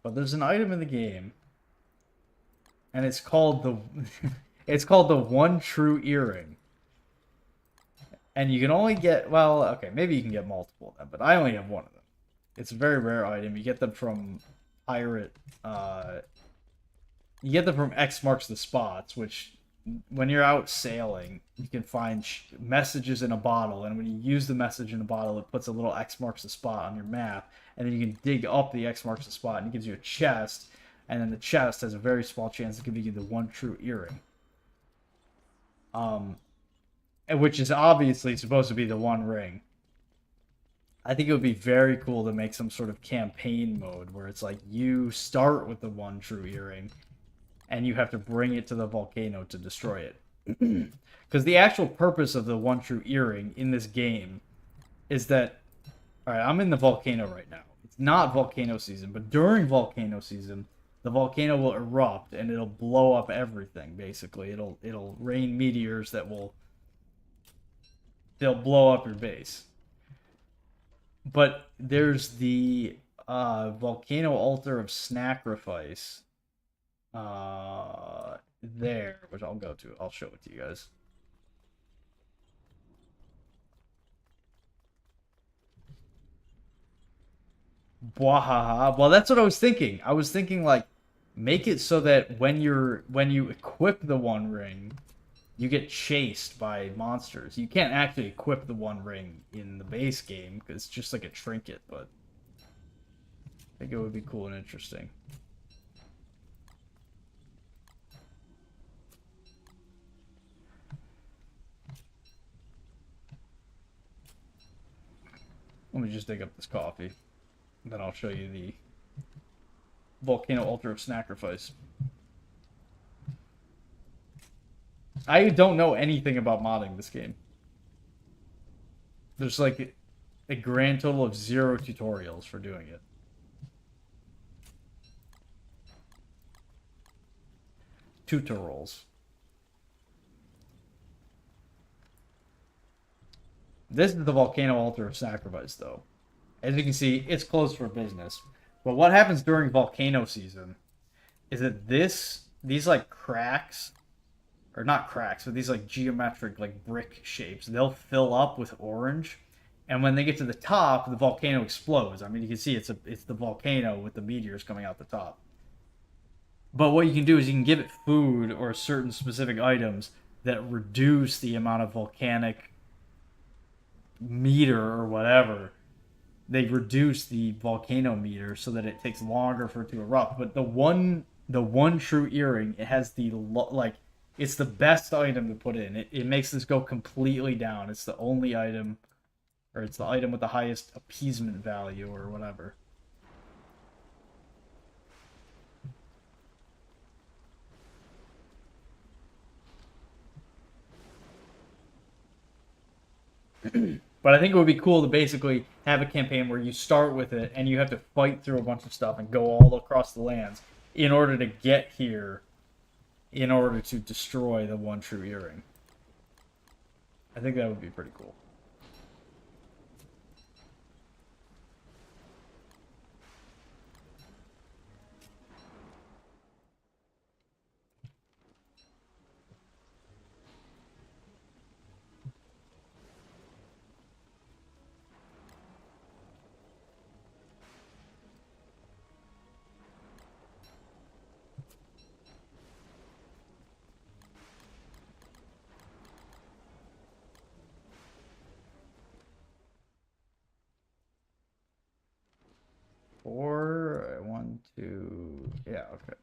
but there's an item in the game, and it's called the it's called the One True Earring. And you can only get, well, okay, maybe you can get multiple of them, but I only have one of them. It's a very rare item. You get them from pirate. You get them from X marks the spots, which when you're out sailing, you can find messages in a bottle, and when you use the message in a bottle, it puts a little X marks the spot on your map, and then you can dig up the X marks the spot, and it gives you a chest, and then the chest has a very small chance of giving you the One True Earring. Which is obviously supposed to be the One Ring. I think it would be very cool to make some sort of campaign mode where it's like you start with the One True Earring and you have to bring it to the volcano to destroy it. Because the actual purpose of the One True Earring in this game is that, alright, I'm in the volcano right now. It's not volcano season, but during volcano season, the volcano will erupt and it'll blow up everything, basically. It'll rain meteors that they'll blow up your base. But there's the volcano altar of sacrifice there, which I'll go to. I'll show it to you guys. Bwahaha. Well, that's what I was thinking. I was thinking like make it so that when you equip the One Ring, you get chased by monsters. You can't actually equip the One Ring in the base game because it's just like a trinket, but I think it would be cool and interesting. Let me just dig up this coffee. Then I'll show you the volcano altar of sacrifice. I don't know anything about modding this game. There's like a grand total of 0 tutorials for doing it. Tutorials. This is the volcano altar of sacrifice, though. As you can see, it's closed for business. But what happens during volcano season is that these like cracks, or not cracks, but these like geometric like brick shapes, they'll fill up with orange, and when they get to the top, the volcano explodes. I mean, you can see it's the volcano with the meteors coming out the top. But what you can do is you can give it food or certain specific items that reduce the amount of volcanic meter or whatever. They reduce the volcano meter so that it takes longer for it to erupt. But the one True Earring, it has the like, it's the best item to put in. It makes this go completely down. It's the only item, or it's the item with the highest appeasement value or whatever. But I think it would be cool to basically have a campaign where you start with it and you have to fight through a bunch of stuff and go all across the lands in order to get here, in order to destroy the One True Earring. I think that would be pretty cool. Four, one, two, yeah, okay.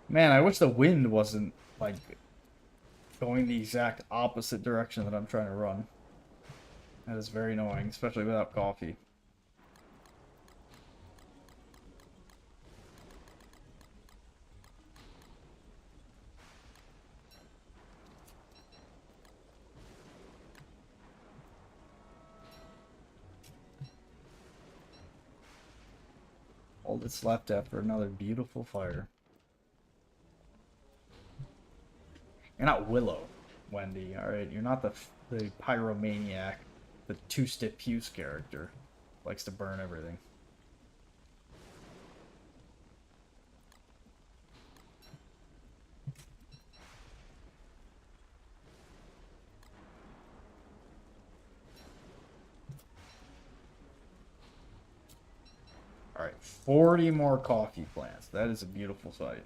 Man, I wish the wind wasn't, like, going the exact opposite direction that I'm trying to run. That is very annoying, especially without coffee. All that's left after another beautiful fire. You're not Willow, Wendy, alright? You're not the pyromaniac, the Two-Step Puce character. Likes to burn everything. Alright, 40 more coffee plants. That is a beautiful sight.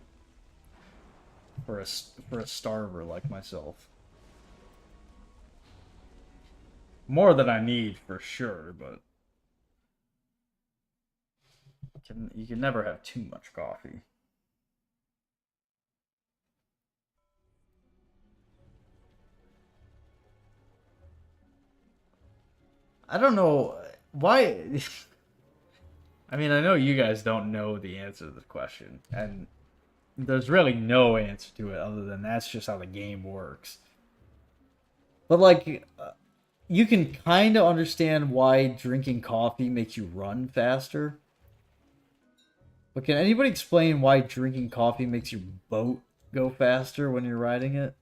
For a starver like myself. More than I need, for sure, but... You can never have too much coffee. I don't know why. I mean, I know you guys don't know the answer to this question, and there's really no answer to it other than that's just how the game works. But like, you can kind of understand why drinking coffee makes you run faster. But can anybody explain why drinking coffee makes your boat go faster when you're riding it?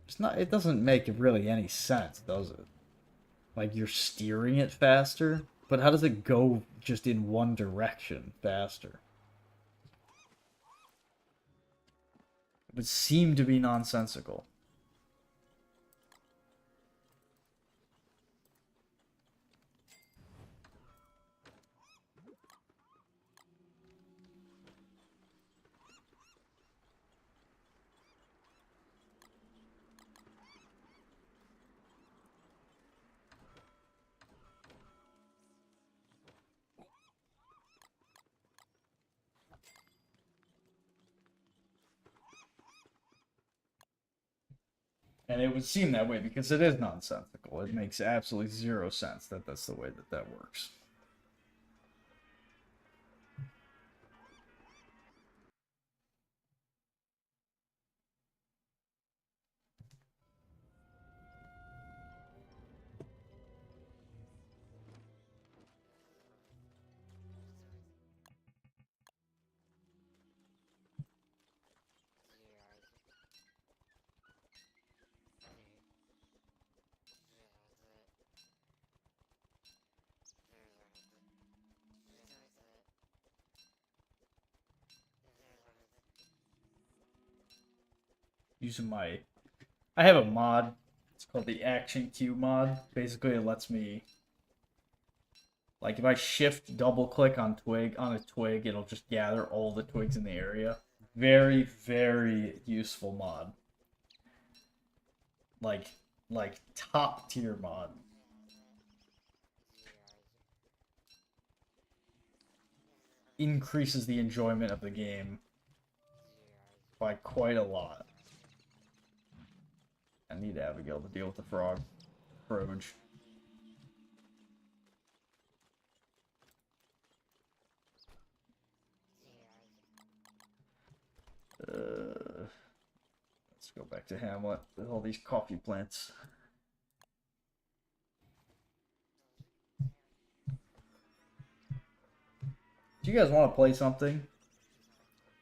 It's not. It doesn't make really any sense, does it? Like you're steering it faster, but how does it go just in one direction faster? It would seem to be nonsensical. And it would seem that way because it is nonsensical. It makes absolutely zero sense that that's the way that that works. Using my... I have a mod. It's called the Action Cube mod. Basically, it lets me... Like, if I shift double click on a twig, it'll just gather all the twigs in the area. Very, very useful mod. Like top tier mod. Increases the enjoyment of the game by quite a lot. I need Abigail to deal with the frog. Froge. Let's go back to Hamlet with all these coffee plants. Do you guys want to play something?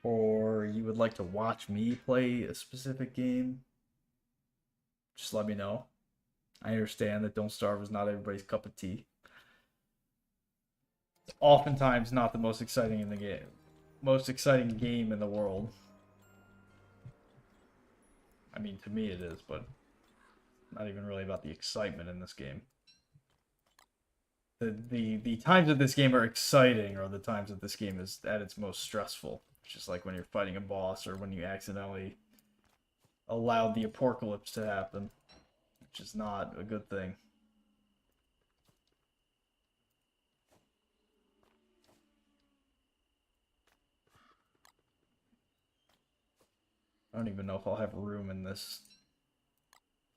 Or you would like to watch me play a specific game? Just let me know. I understand that Don't Starve is not everybody's cup of tea. It's oftentimes not the most exciting in the game. Most exciting game in the world. I mean, to me it is, but not even really about the excitement in this game. The times that this game are exciting are the times that this game is at its most stressful. It's just like when you're fighting a boss or when you accidentally allowed the apocalypse to happen, which is not a good thing. I don't even know if I'll have room in this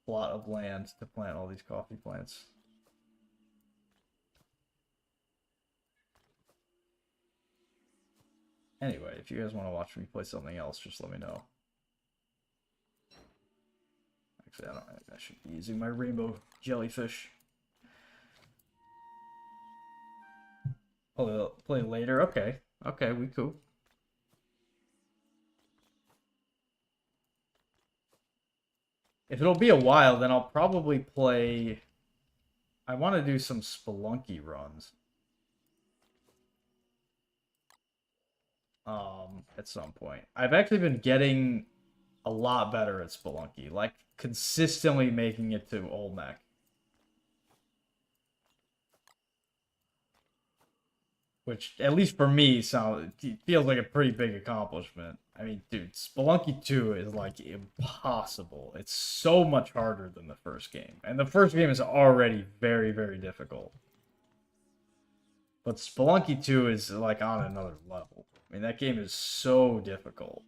plot of land to plant all these coffee plants. Anyway, if you guys want to watch me play something else, just let me know. Actually, I should be using my rainbow jellyfish. Play later? Okay. Okay, we cool. If it'll be a while, then I'll probably play... I want to do some Spelunky runs. At some point. I've actually been getting a lot better at Spelunky. Like, consistently making it to Olmec. which at least for me feels like a pretty big accomplishment. I mean, dude, Spelunky 2 is like impossible. It's so much harder than the first game. And the first game is already very, very difficult. But Spelunky 2 is like on another level. I mean, that game is so difficult.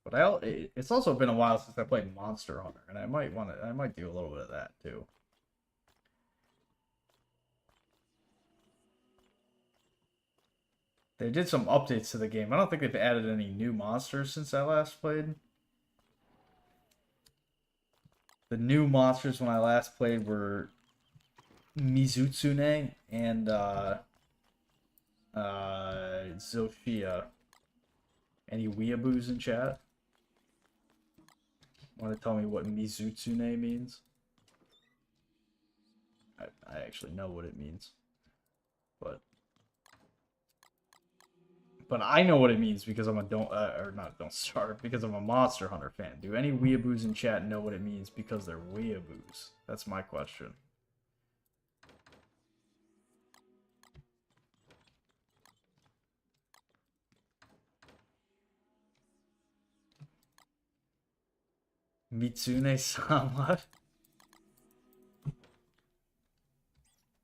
But it's also been a while since I played Monster Hunter, and I might do a little bit of that too. They did some updates to the game. I don't think they've added any new monsters since I last played. The new monsters when I last played were Mizutsune and Zoshia. Any weeaboos in chat? Want to tell me what Mizutsune means? I actually know what it means. But I know what it means because I'm a don't start because I'm a Monster Hunter fan. Do any weeaboos in chat know what it means because they're weeaboos? That's my question. Mitsune-sama?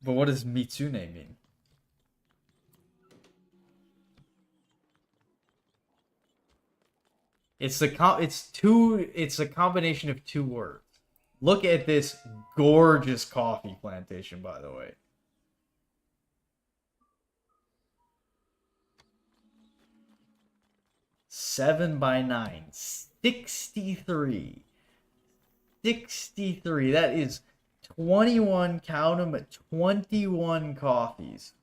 But what does Mitsune mean? It's a combination of two words. Look at this gorgeous coffee plantation, by the way. Seven by 9. 63. 63. That is 21, count them at 21 coffees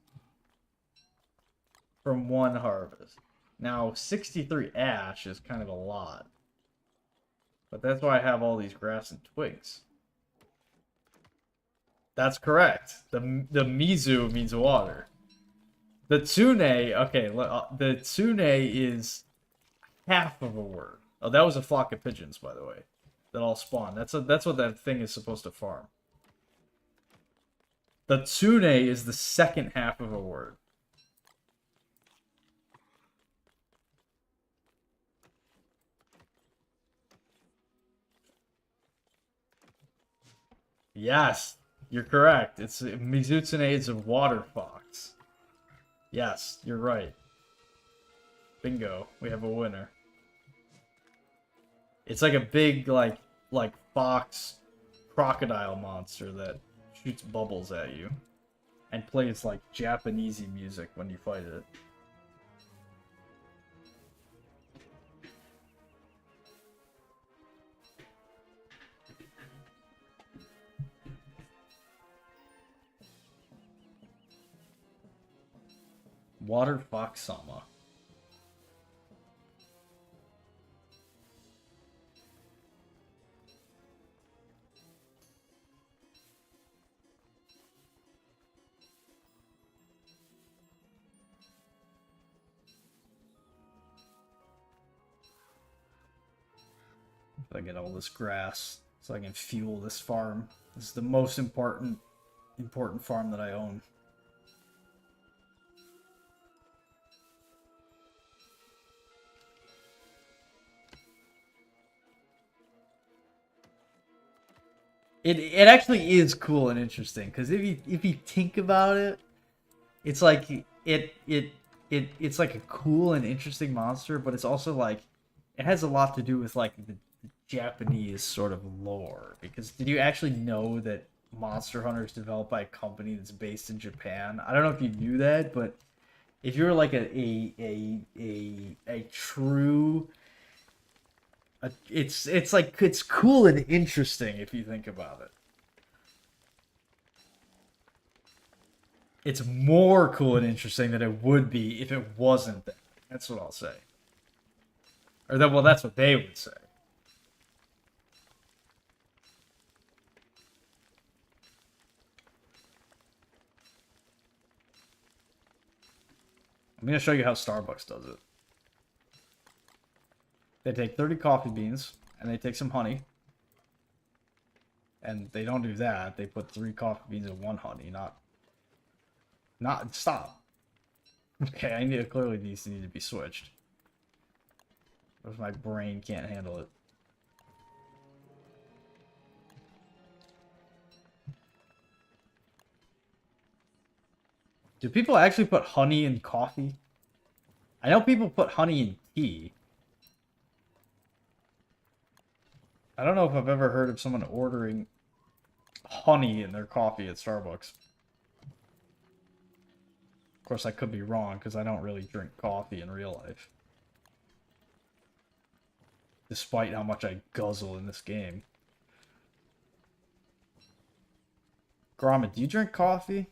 from one harvest. Now, 63 ash is kind of a lot. But that's why I have all these grass and twigs. That's correct. The Mizu means water. The Tsune, okay, the Tsune is half of a word. Oh, that was a flock of pigeons, by the way, that all spawn. That's what that thing is supposed to farm. The Tsune is the second half of a word. Yes, you're correct. It's Mizutsune is a water fox. Yes, you're right. Bingo. We have a winner. It's like a big like fox crocodile monster that shoots bubbles at you and plays like Japanesey music when you fight it. Water Fox Sama. I get all this grass so I can fuel this farm. This is the most important farm that I own. It actually is cool and interesting because if you think about it, it's like it's like a cool and interesting monster, but it's also like it has a lot to do with like the Japanese sort of lore. Because did you actually know that Monster Hunter is developed by a company that's based in Japan? I don't know if you knew that, but if you're like a true it's like it's cool and interesting if you think about it. It's more cool and interesting than it would be if it wasn't that. That's what I'll say. Or that well, that's what they would say. I'm gonna show you how Starbucks does it. They take 30 coffee beans and they take some honey. And they don't do that. They put 3 coffee beans and 1 honey, not stop. Okay, I need clearly these need to be switched. Or if my brain can't handle it. Do people actually put honey in coffee? I know people put honey in tea. I don't know if I've ever heard of someone ordering honey in their coffee at Starbucks. Of course, I could be wrong because I don't really drink coffee in real life. Despite how much I guzzle in this game. Gromit, do you drink coffee?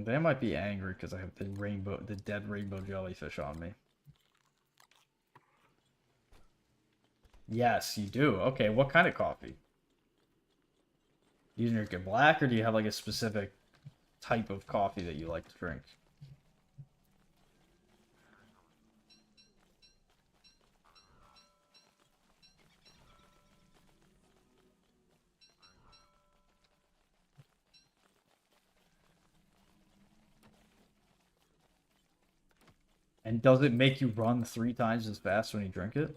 They might be angry because I have the dead rainbow jellyfish on me. Yes, you do. Okay, what kind of coffee? Do you drink it black, or do you have like a specific type of coffee that you like to drink? And does it make you run 3 times as fast when you drink it?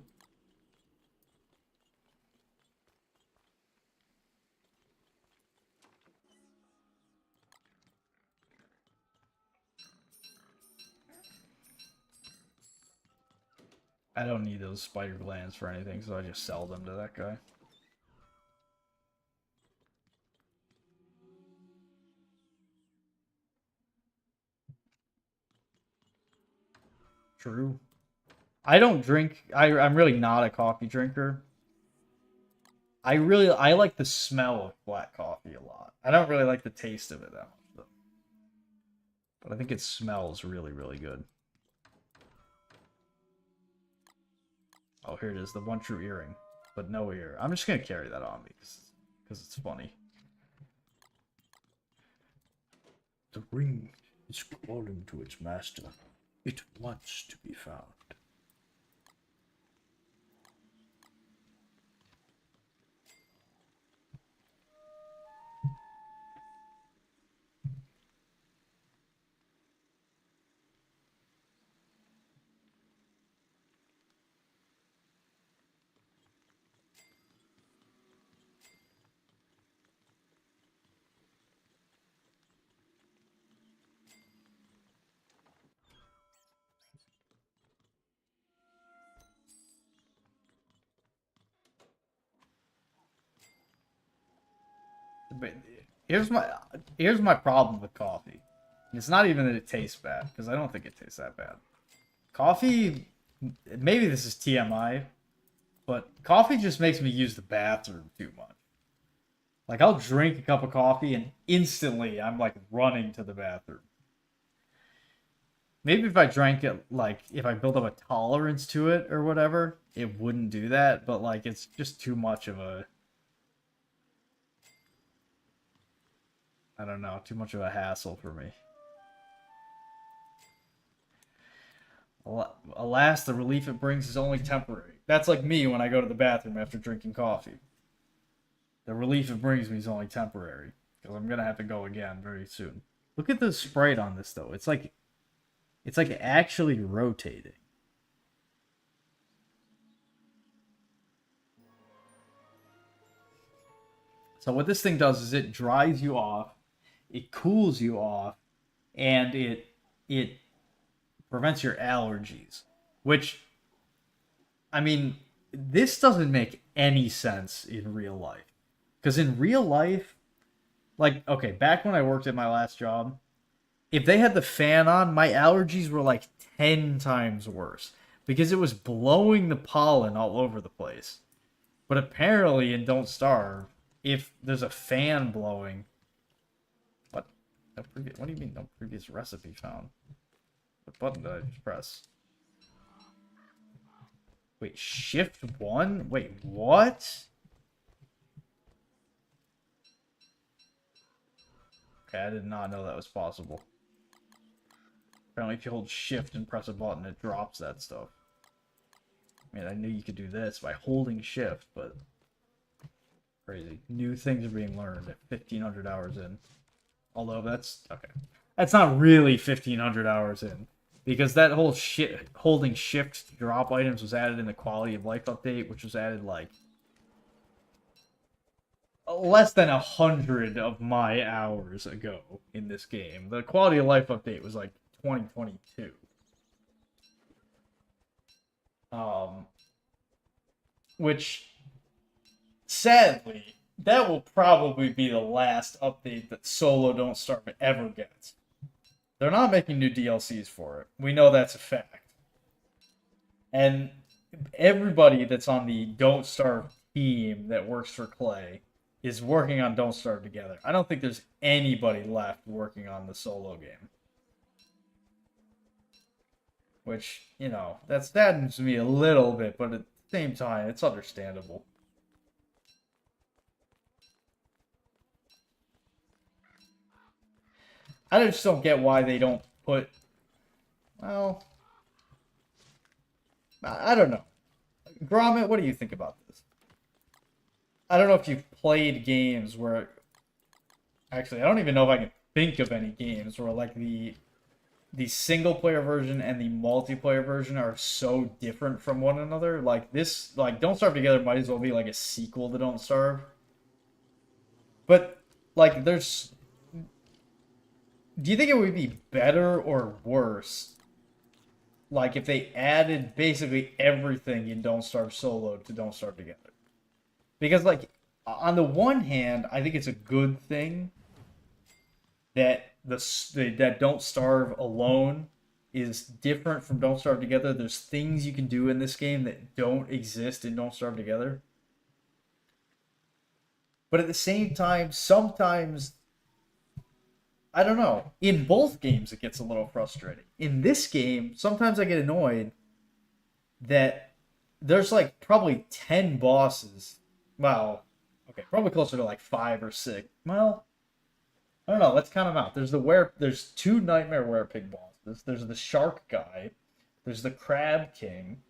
I don't need those spider glands for anything, so I just sell them to that guy. True. I don't drink... I'm really not a coffee drinker. I like the smell of black coffee a lot. I don't really like the taste of it that much, though. But I think it smells really, really good. Oh, here it is. The one true earring. But no ear. I'm just going to carry that on me because it's funny. The ring is calling to its master. It wants to be found. But here's my problem with coffee. It's not even that it tastes bad, because I don't think it tastes that bad. Coffee, maybe this is TMI, but coffee just makes me use the bathroom too much. Like, I'll drink a cup of coffee and instantly I'm like running to the bathroom. Maybe if I drank it, like, if I built up a tolerance to it or whatever, it wouldn't do that, but like, it's just too much of a... I don't know, too much of a hassle for me. Alas, the relief it brings is only temporary. That's like me when I go to the bathroom after drinking coffee. The relief it brings me is only temporary, because I'm gonna have to go again very soon. Look at the sprite on this though. It's like actually rotating. So what this thing does is it dries you off, it cools you off, and it prevents your allergies. Which, I mean, this doesn't make any sense in real life. Because in real life, like, okay, back when I worked at my last job, if they had the fan on, my allergies were like 10 times worse. Because it was blowing the pollen all over the place. But apparently in Don't Starve, if there's a fan blowing... What? What do you mean no previous recipe found? What button did I just press? Wait, shift 1? Wait, what? Okay, I did not know that was possible. Apparently if you hold shift and press a button, it drops that stuff. I mean, I knew you could do this by holding shift, but... Crazy. New things are being learned at 1,500 hours in. Although that's... Okay. That's not really 1,500 hours in. Because that whole shit holding shift to drop items was added in the quality of life update, which was added like less than 100 of my hours ago in this game. The quality of life update was like 2022. Which sadly, that will probably be the last update that Solo Don't Starve ever gets. They're not making new DLCs for it. We know that's a fact. And everybody that's on the Don't Starve team that works for Clay is working on Don't Starve together. I don't think there's anybody left working on the solo game. Which, you know, that saddens me a little bit, but at the same time, it's understandable. I just don't get why they don't put... Well... I don't know. Gromit, what do you think about this? I don't know if you've played games where... Actually, I don't even know if I can think of any games where, like, the single-player version and the multiplayer version are so different from one another. Like, this... Like, Don't Starve Together might as well be, like, a sequel to Don't Starve. But, like, there's... Do you think it would be better or worse, like, if they added basically everything in Don't Starve Solo to Don't Starve Together? Because, like, on the one hand, I think it's a good thing that that Don't Starve alone is different from Don't Starve Together. There's things you can do in this game that don't exist in Don't Starve Together. But at the same time, sometimes... I don't know. In both games, it gets a little frustrating. In this game, sometimes I get annoyed that there's like probably 10 bosses. Well, okay, probably closer to like 5 or 6. Well, I don't know. Let's count them out. There's 2 Nightmare Werepig bosses. There's the Shark guy. There's the Crab King.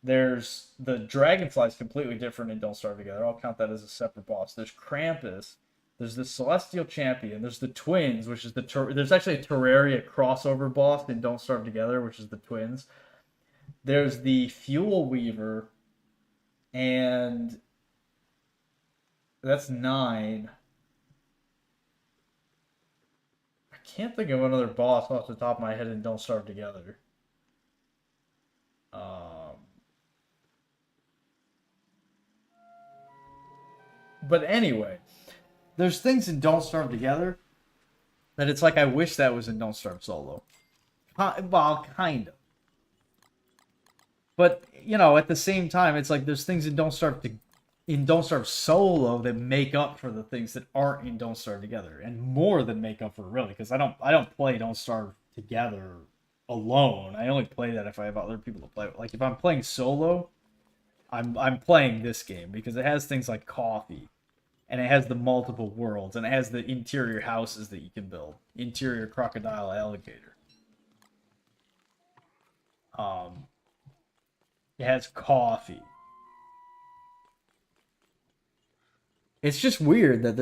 There's the Dragonfly's completely different in Don't Starve Together. I'll count that as a separate boss. There's Krampus. There's the Celestial Champion. There's the Twins, which is there's actually a Terraria crossover boss in Don't Starve Together, which is the Twins. There's the Fuel Weaver, and that's 9. I can't think of another boss off the top of my head in Don't Starve Together. But anyway, there's things in Don't Starve Together that it's like I wish that was in Don't Starve Solo. Well, kind of. But, you know, at the same time, it's like there's things in Don't Starve Solo that make up for the things that aren't in Don't Starve Together, and more than make up for it, really, because I don't play Don't Starve Together alone. I only play that if I have other people to play with. Like if I'm playing solo, I'm playing this game because it has things like coffee, and it has the multiple worlds, and it has the interior houses that you can build, interior crocodile alligator. It has coffee. It's just weird that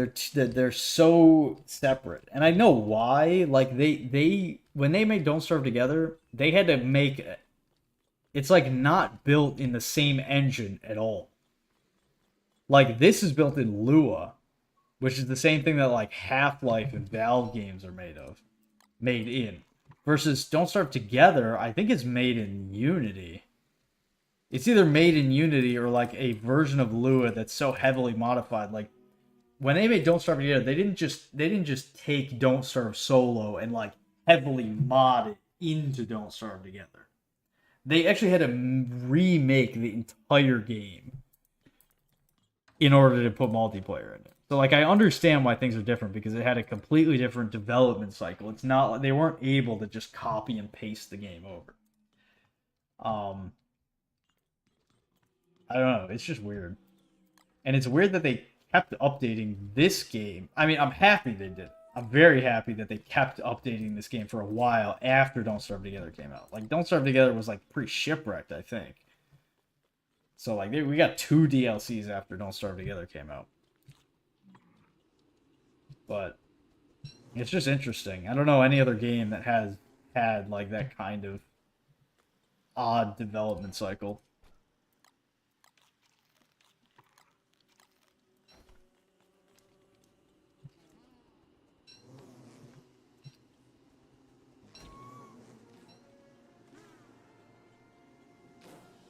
they're so separate, and I know why. Like they when they made Don't Starve Together, they had to make it's like not built in the same engine at all. Like this is built in Lua, which is the same thing that like Half-Life and Valve games are made in. Versus Don't Starve Together, I think it's made in Unity. It's either made in Unity or like a version of Lua that's so heavily modified. Like when they made Don't Starve Together, they didn't just take Don't Starve Solo and like heavily mod it into Don't Starve Together. They actually had to remake the entire game in order to put multiplayer in it. So like I understand why things are different because it had a completely different development cycle. It's not like they weren't able to just copy and paste the game over. I don't know. It's just weird. And it's weird that they kept updating this game. I mean, I'm happy they did. I'm very happy that they kept updating this game for a while after Don't Starve Together came out. Like, Don't Starve Together was, like, pretty shipwrecked, I think. So, like, we got 2 DLCs after Don't Starve Together came out. But it's just interesting. I don't know any other game that has had, like, that kind of odd development cycle.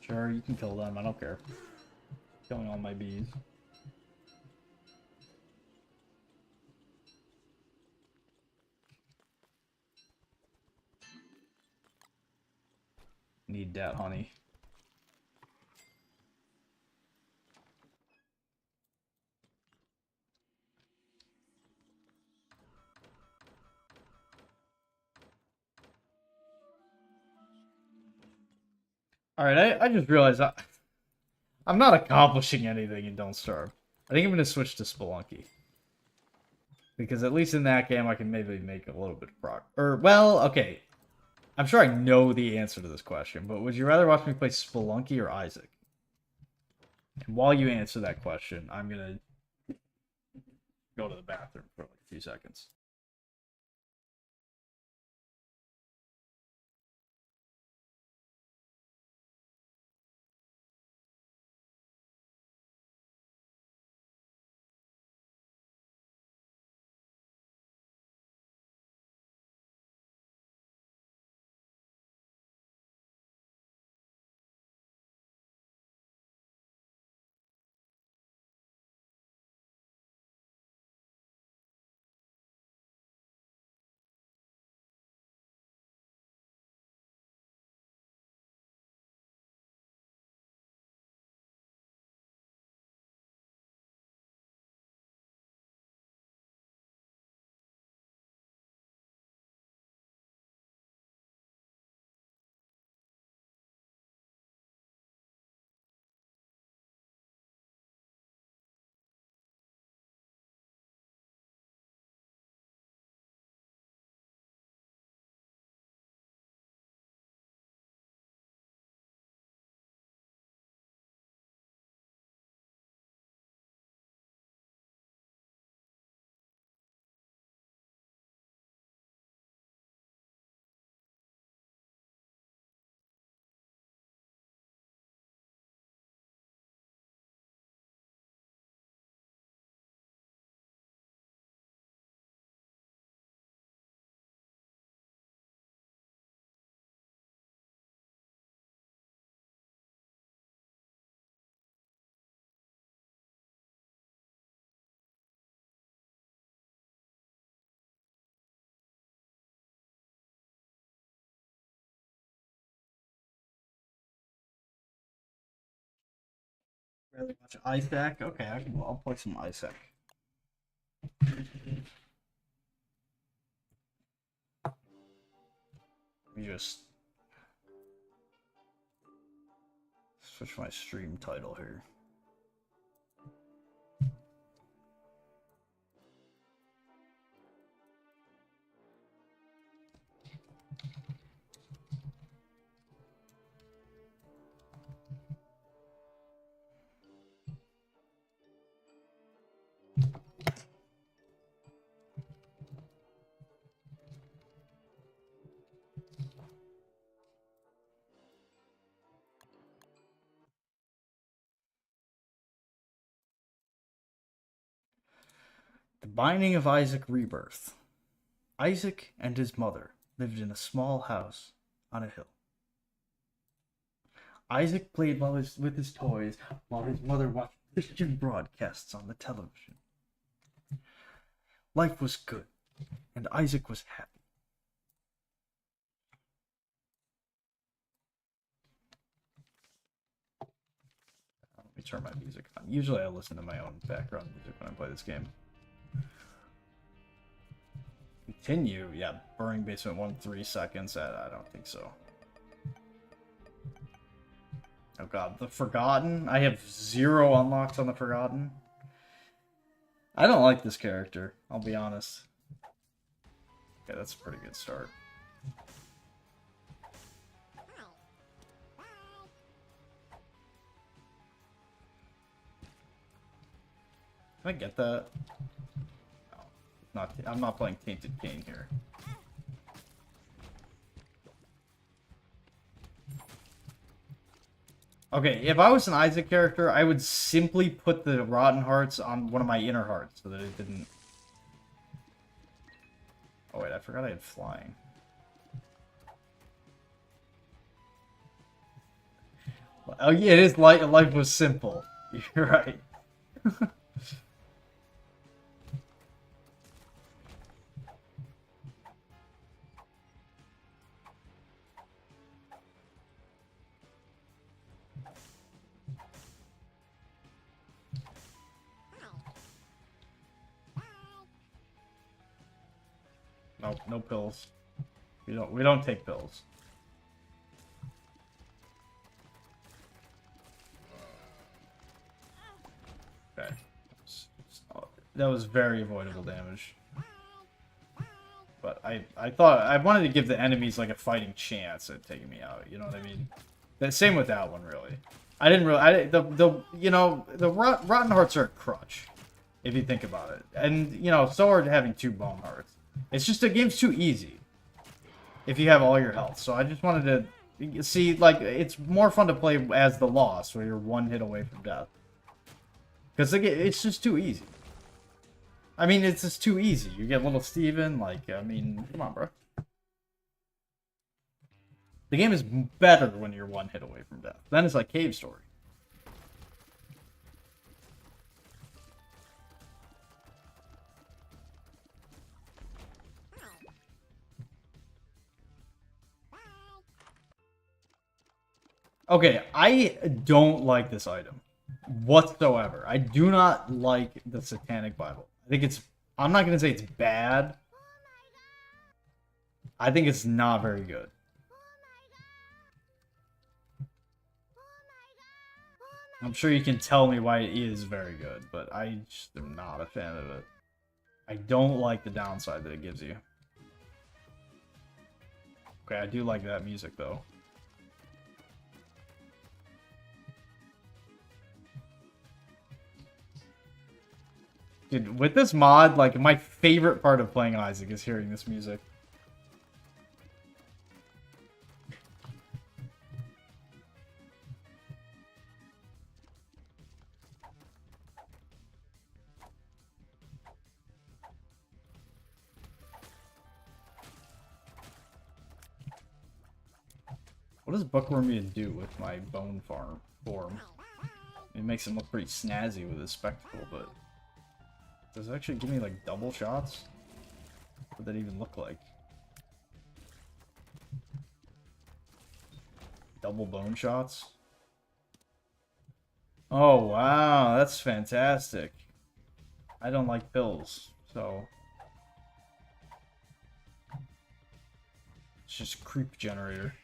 Sure, you can kill them. I don't care. Killing all my bees. Need that honey. Alright, I just realized I'm not accomplishing anything in Don't Starve. I think I'm going to switch to Spelunky. Because at least in that game, I can maybe make a little bit of progress. Or, well, okay. I'm sure I know the answer to this question, but would you rather watch me play Spelunky or Isaac? And while you answer that question, I'm going to go to the bathroom for like a few seconds. Rather watch Isaac? Okay, I'll play some Isaac. Let me just switch my stream title here. The Binding of Isaac Rebirth. Isaac and his mother lived in a small house on a hill. Isaac played with his toys while his mother watched Christian broadcasts on the television. Life was good, and Isaac was happy. Let me turn my music on. Usually I listen to my own background music when I play this game. Continue? Yeah, Burning Basement 1, 3 seconds. I don't think so. Oh god, the Forgotten? I have 0 unlocks on the Forgotten. I don't like this character, I'll be honest. Okay, that's a pretty good start. Can I get that? No, I'm not playing Tainted Cain here. Okay, if I was an Isaac character, I would simply put the Rotten Hearts on one of my inner hearts so that it didn't... Oh wait, I forgot I had flying. Oh yeah, it is life was simple. You're right. Nope, no pills. We don't take pills. Okay. That was very avoidable damage. But I thought I wanted to give the enemies like a fighting chance at taking me out, you know what I mean? The same with that one really. I didn't really the you know, the Rotten Hearts are a crutch if you think about it. And you know, so are having 2 Bone Hearts. It's just the game's too easy if you have all your health. So I just wanted to see, like, it's more fun to play as the Lost, where you're 1 hit away from death. Because it's just too easy. I mean, it's just too easy. You get little Steven, like, I mean, come on, bro. The game is better when you're 1 hit away from death. Then it's like Cave Story. Okay, I don't like this item whatsoever. I do not like the Satanic Bible. I think it's... I'm not going to say it's bad. I think it's not very good. I'm sure you can tell me why it is very good, but I just am not a fan of it. I don't like the downside that it gives you. Okay, I do like that music, though. Dude, with this mod, like, my favorite part of playing Isaac is hearing this music. What does Bookwormian do with my bone form? It makes him look pretty snazzy with his spectacle, but... Does it actually give me, like, double shots? What would that even look like? Double bone shots? Oh, wow, that's fantastic. I don't like pills, so... It's just creep generator.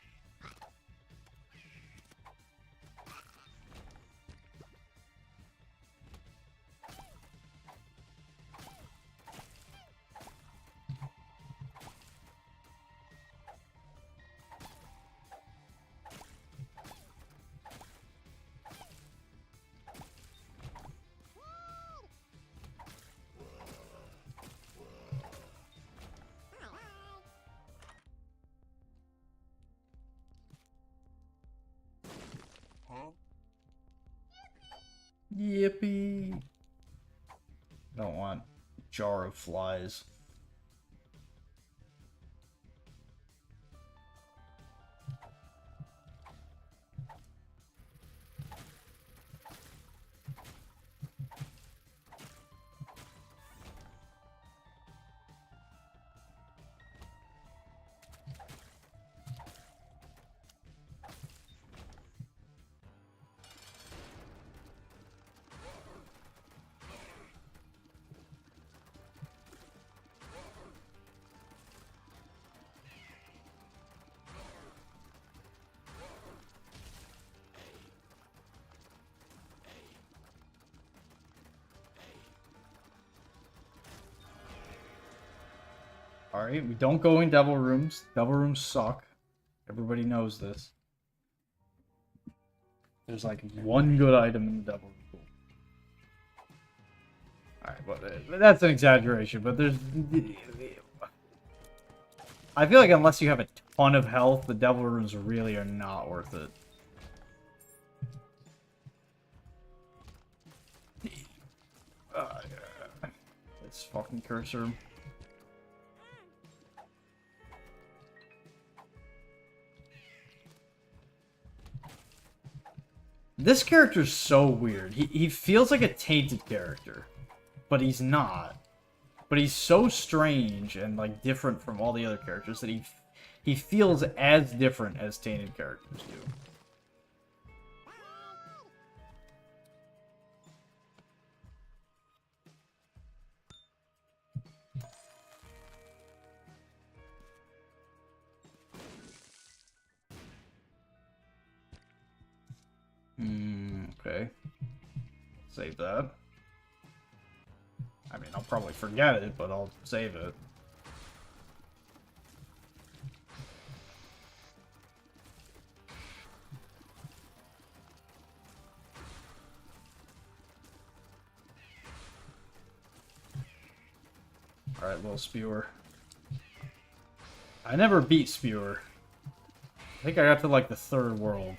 Yippee! I don't want jar of flies. Alright, we don't go in devil rooms. Devil rooms suck. Everybody knows this. There's like one good item in the devil room. Alright, well, that's an exaggeration, but there's... I feel like unless you have a ton of health, the devil rooms really are not worth it. This fucking cursor. This character's so weird. He feels like a tainted character, but he's not. But he's so strange and like different from all the other characters that he feels as different as tainted characters do. Okay. Save that. I mean, I'll probably forget it, but I'll save it. Alright, little Spewer. I never beat Spewer. I think I got to like the 3rd world.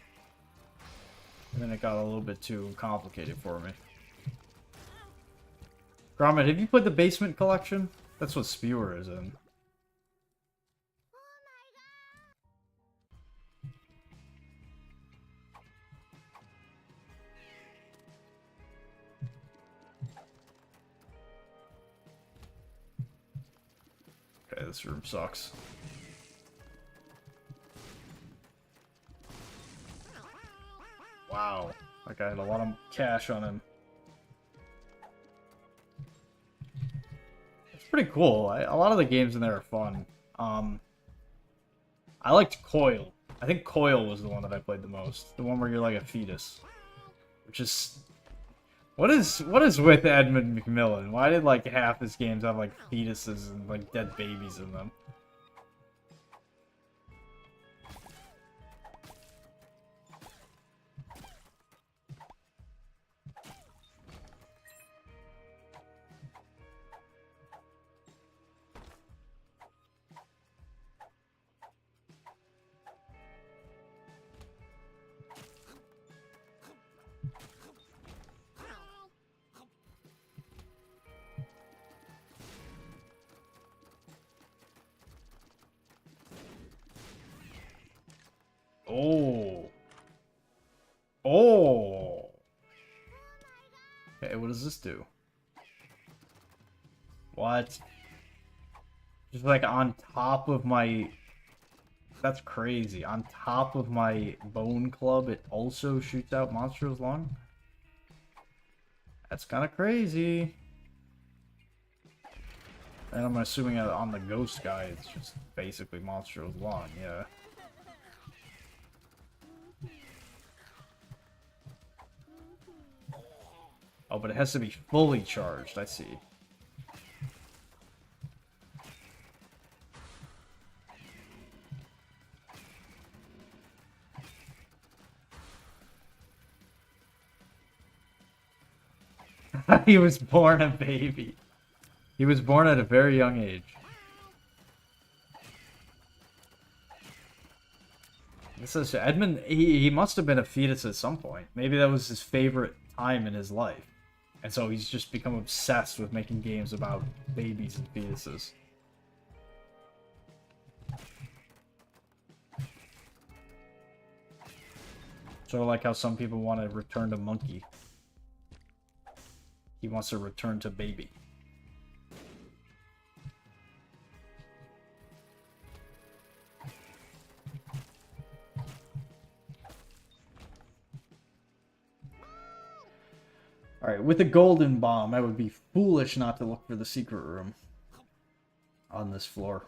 And then it got a little bit too complicated for me. Gromit, have you played the Basement Collection? That's what Spewer is in. Okay, this room sucks. Wow, that guy had a lot of cash on him. It's pretty cool. A lot of the games in there are fun. I liked Coil. I think Coil was the one that I played the most. The one where you're like a fetus. Which is... What is with Edmund McMillen? Why did like half his games have like fetuses and like dead babies in them? Oh. Oh. Okay, what does this do? What? Just like on top of my... That's crazy. On top of my Bone Club, it also shoots out Monstrous Lung? That's kind of crazy. And I'm assuming on the Ghost guy, it's just basically Monstrous Lung, yeah. Oh, but it has to be fully charged, I see. He was born a baby. He was born at a very young age. This is Edmund. He must have been a fetus at some point. Maybe that was his favorite time in his life. And so he's just become obsessed with making games about babies and fetuses. Sort of like how some people want to return to monkey. He wants to return to baby. Alright, with a golden bomb, I would be foolish not to look for the secret room on this floor.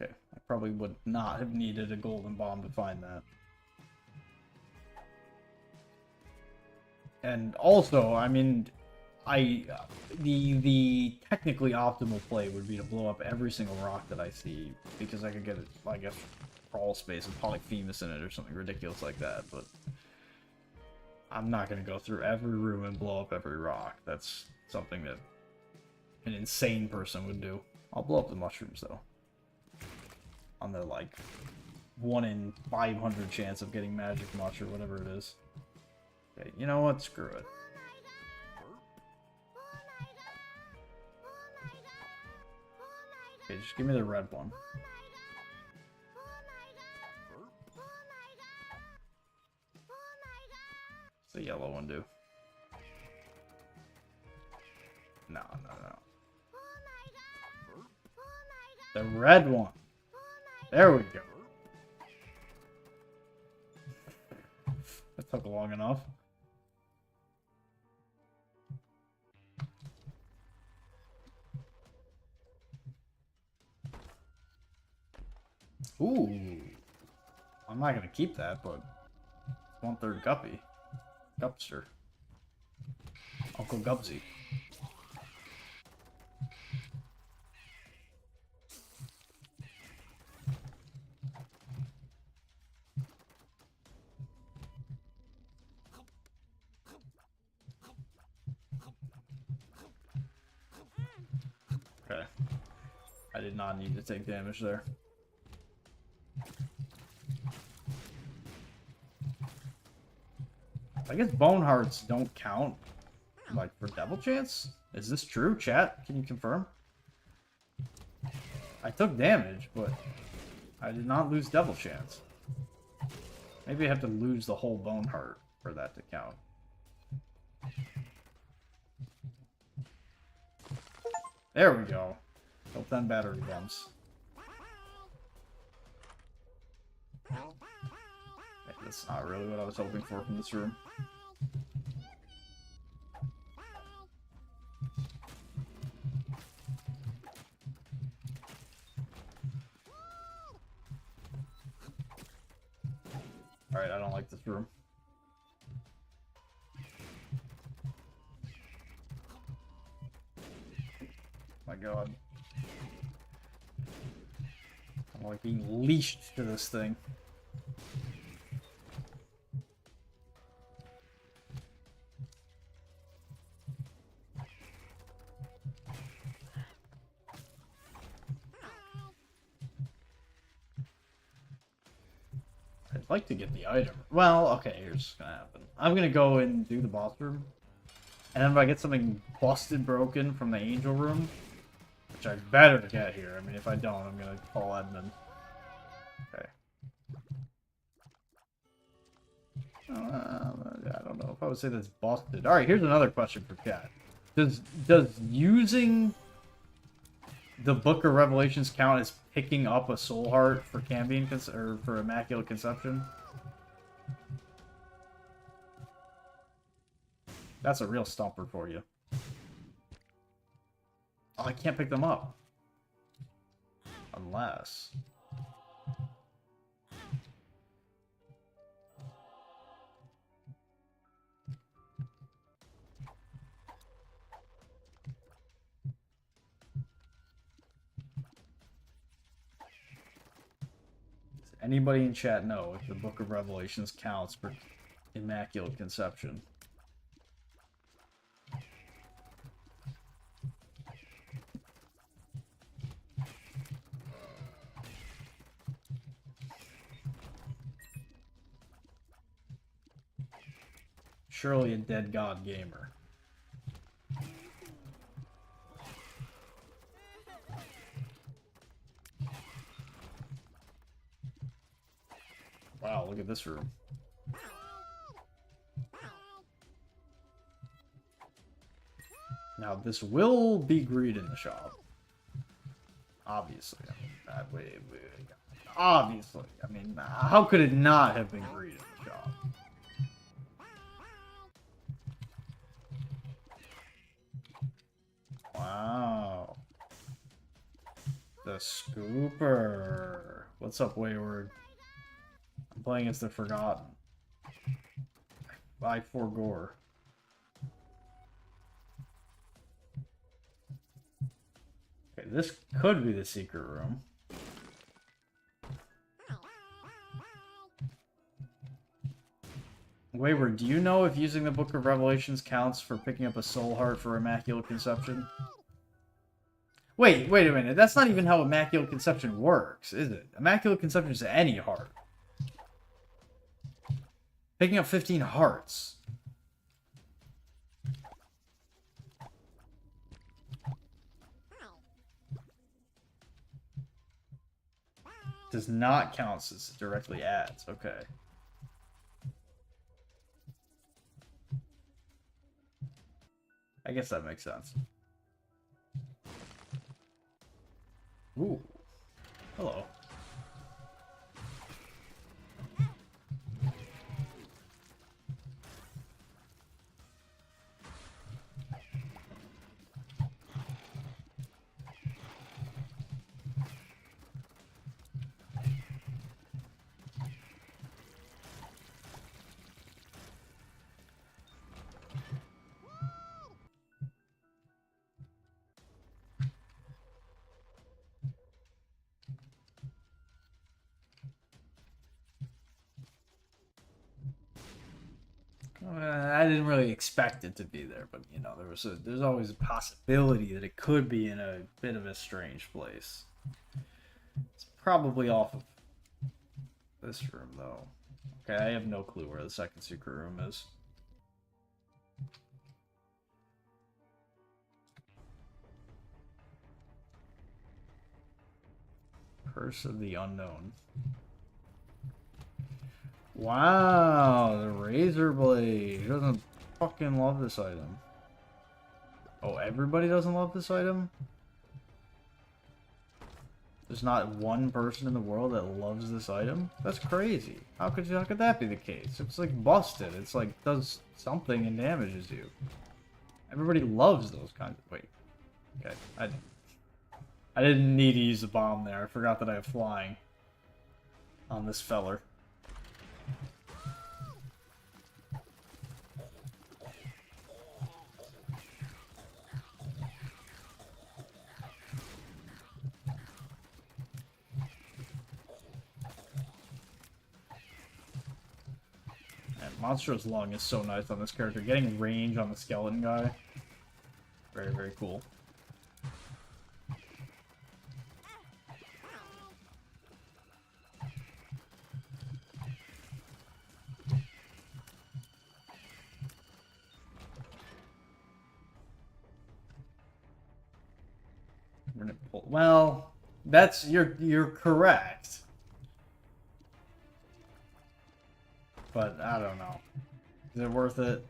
Okay, I probably would not have needed a golden bomb to find that. And also, I mean, the technically optimal play would be to blow up every single rock that I see, because I could get, I guess, crawl space with Polyphemus in it or something ridiculous like that, but I'm not going to go through every room and blow up every rock. That's something that an insane person would do. I'll blow up the mushrooms, though. On the, like, 1 in 500 chance of getting magic mush or whatever it is. Okay, you know what? Screw it. Okay, just give me the red one. What's the yellow one do? No. The red one. There we go. That took long enough. Ooh. I'm not gonna keep that, but it's 1/3 Guppy. Gupster. Uncle Gubsy. Okay. I did not need to take damage there. I guess bone hearts don't count, like, for devil chance? Is this true, chat? Can you confirm? I took damage, but I did not lose devil chance. Maybe I have to lose the whole bone heart for that to count. There we go. Built 10 battery bombs. That's not really what I was hoping for from this room. Alright, I don't like this room. My god. I'm like being leashed to this thing. I'd like to get the item. Well, okay, here's what's gonna happen. I'm gonna go and do the boss room. And then if I get something busted broken from the angel room, which I better get here. I mean, if I don't, I'm gonna call admin. Okay. I don't know if I would say that's busted. Alright, here's another question for chat. Does using the Book of Revelations count as picking up a soul heart for Cambion or for Immaculate Conception? That's a real stumper for you. Oh, I can't pick them up. Unless... Does anybody in chat know if the Book of Revelations counts for Immaculate Conception? Surely a dead god gamer. Wow, look at this room. Now, this will be greed in the shop. Obviously. I mean, wait. Obviously. I mean, how could it not have been greed in the shop? Wow. The Scooper. What's up, Wayward? I'm playing as the Forgotten. By Forgore. this could be the secret room. Wayward, do you know if using the Book of Revelations counts for picking up a soul heart for Immaculate Conception? Wait a minute. That's not even how Immaculate Conception works, is it? Immaculate Conception is any heart. Picking up 15 hearts. Does not count since it directly adds. Okay. I guess that makes sense. Ooh. Hello. I didn't really expect it to be there, but you know, there's always a possibility that it could be in a bit of a strange place. It's probably off of this room, though. Okay, I have no clue where the second secret room is. Curse of the Unknown. Wow, the razor blade. Who doesn't fucking love this item? Oh, everybody doesn't love this item? There's not one person in the world that loves this item? That's crazy. How could that be the case? It's like busted. It's like does something and damages you. Everybody loves those kinds of... Wait. Okay. I didn't need to use the bomb there. I forgot that I have flying on this feller. Monstro's Lung is so nice on this character. Getting range on the skeleton guy. Very, very cool. We're gonna pull... Well, that's... You're correct. But I don't know. Is it worth it?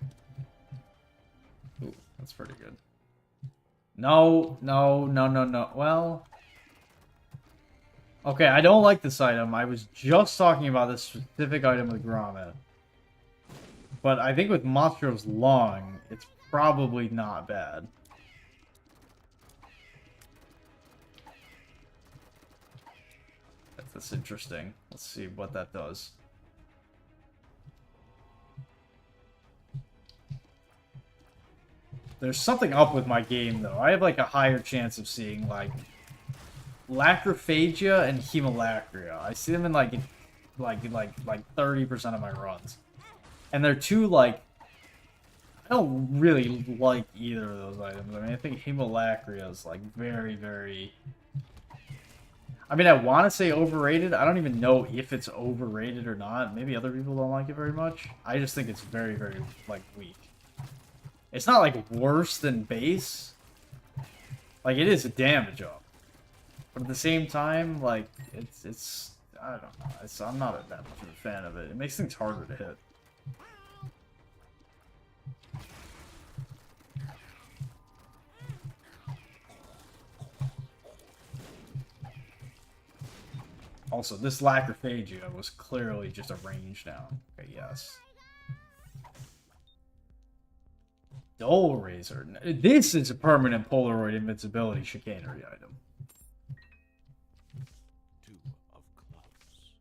Ooh, that's pretty good. No. Well... Okay, I don't like this item. I was just talking about this specific item with Grommet. But I think with Monstro's Lung, it's probably not bad. That's interesting. Let's see what that does. There's something up with my game, though. I have, like, a higher chance of seeing, like, Lacrophagia and Hemolacria. I see them in, like 30% of my runs. And they're two, like... I don't really like either of those items. I mean, I think Hemolacria is, like, very, very... I mean, I want to say overrated. I don't even know if it's overrated or not. Maybe other people don't like it very much. I just think it's very, very, like, weak. It's not, like, worse than base. Like, it is a damage up. But at the same time, like, it's I don't know. I'm not that much of a fan of it. It makes things harder to hit. Also, this Lacrophagia was clearly just a range down. Okay, yes. Dull Razor. This is a permanent Polaroid invincibility chicanery item. Two of clubs.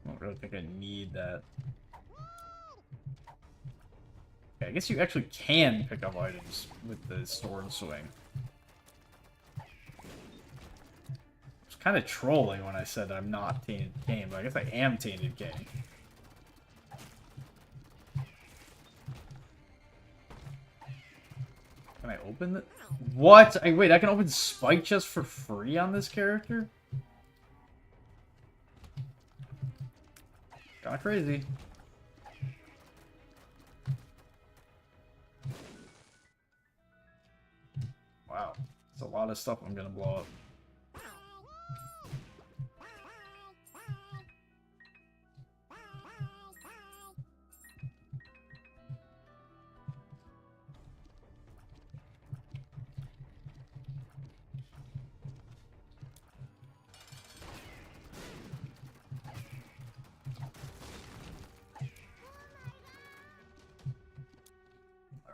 I don't really think I need that. Okay, I guess you actually can pick up items with the sword swing. I was kind of trolling when I said I'm not Tainted Cain, but I guess I am Tainted Cain. Can I open it? What? Wait, I can open Spike Chest for free on this character? Kinda crazy. Wow. That's a lot of stuff I'm gonna blow up.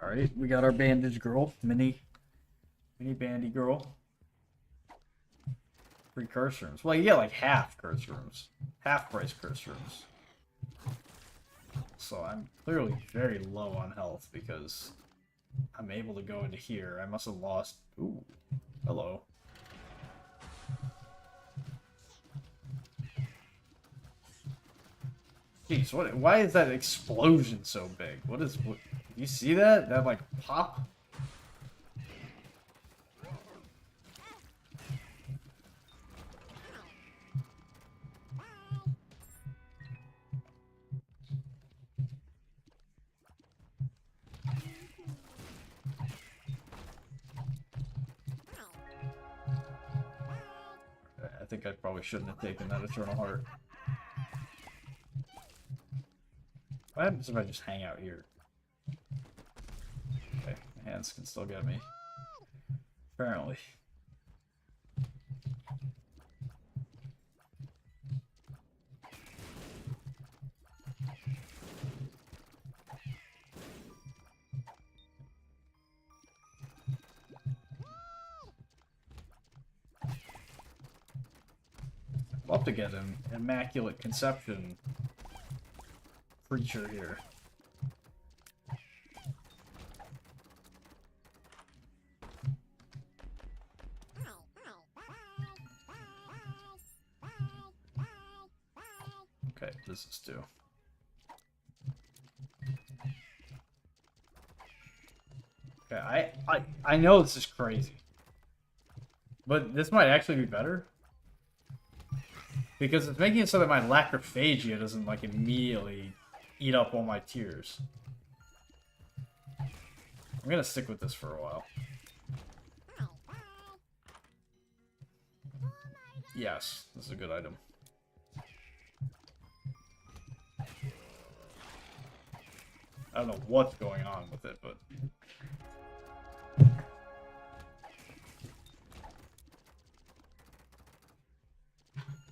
Alright, we got our bandage girl, mini bandy girl. Free curse rooms. Well, you get like half curse rooms. Half price curse rooms. So I'm clearly very low on health because I'm able to go into here. I must have lost... Ooh. Hello. Jeez, what? Why is that explosion so big? What? You see that? That like pop? I think I probably shouldn't have taken that Eternal Heart. What happens if I just hang out here? Okay, my hands can still get me. Apparently. I'd love to get an Immaculate Conception creature here. Okay, this is two. Okay, I know this is crazy, but this might actually be better because it's making it so that my Lacrophagia doesn't like immediately eat up all my tears. I'm gonna stick with this for a while. Yes, this is a good item. I don't know what's going on with it, but...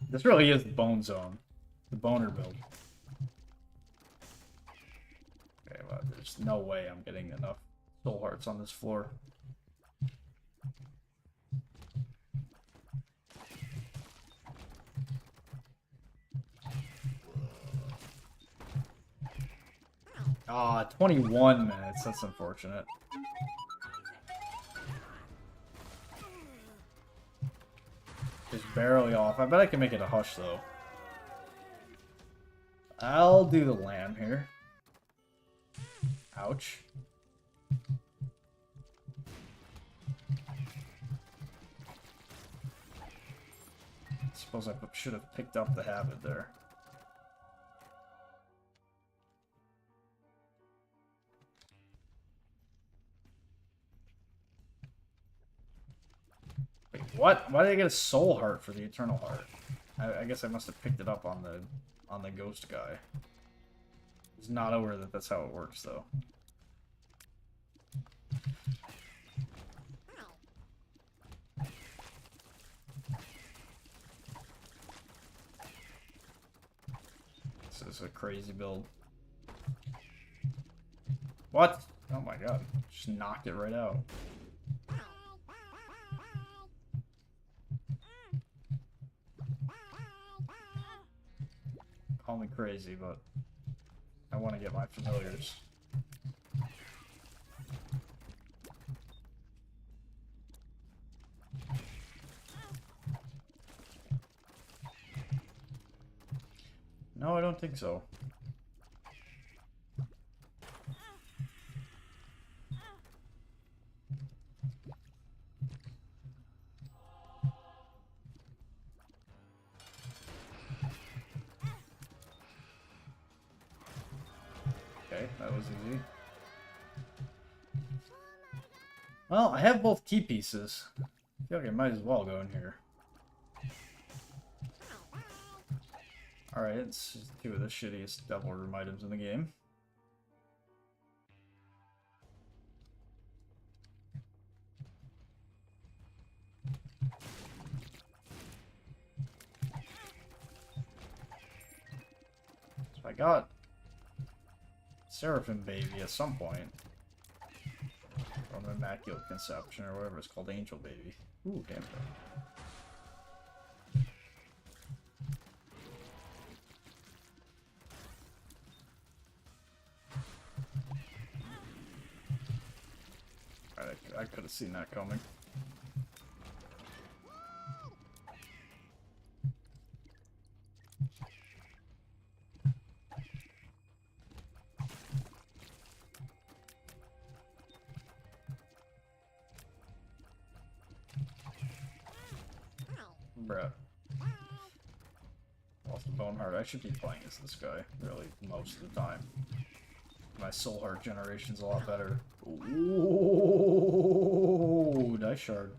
This really is the Bone Zone. The Boner build. Okay, well, there's no way I'm getting enough soul hearts on this floor. Ah, 21 minutes. That's unfortunate. Just barely off. I bet I can make it a hush, though. I'll do the lamb here. Ouch. Suppose I should have picked up the habit there. Wait, what? Why did I get a soul heart for the Eternal Heart? I guess I must have picked it up on the ghost guy. He's not aware that that's how it works, though. This is a crazy build. What? Oh my god. Just knocked it right out. Call me crazy, but I want to get my familiars. No, I don't think so. Okay, that was easy. Well, I have both key pieces. I feel like I might as well go in here. Alright, it's two of the shittiest Devil Room items in the game. So I got Seraphim Baby at some point. From Immaculate Conception or whatever it's called, Angel Baby. Ooh, damn it. I could have seen that coming. Bruh. Lost the Bone Heart. I should be playing as this guy, really, most of the time. My Soul Heart generation's a lot better. Ooh, Dice Shard.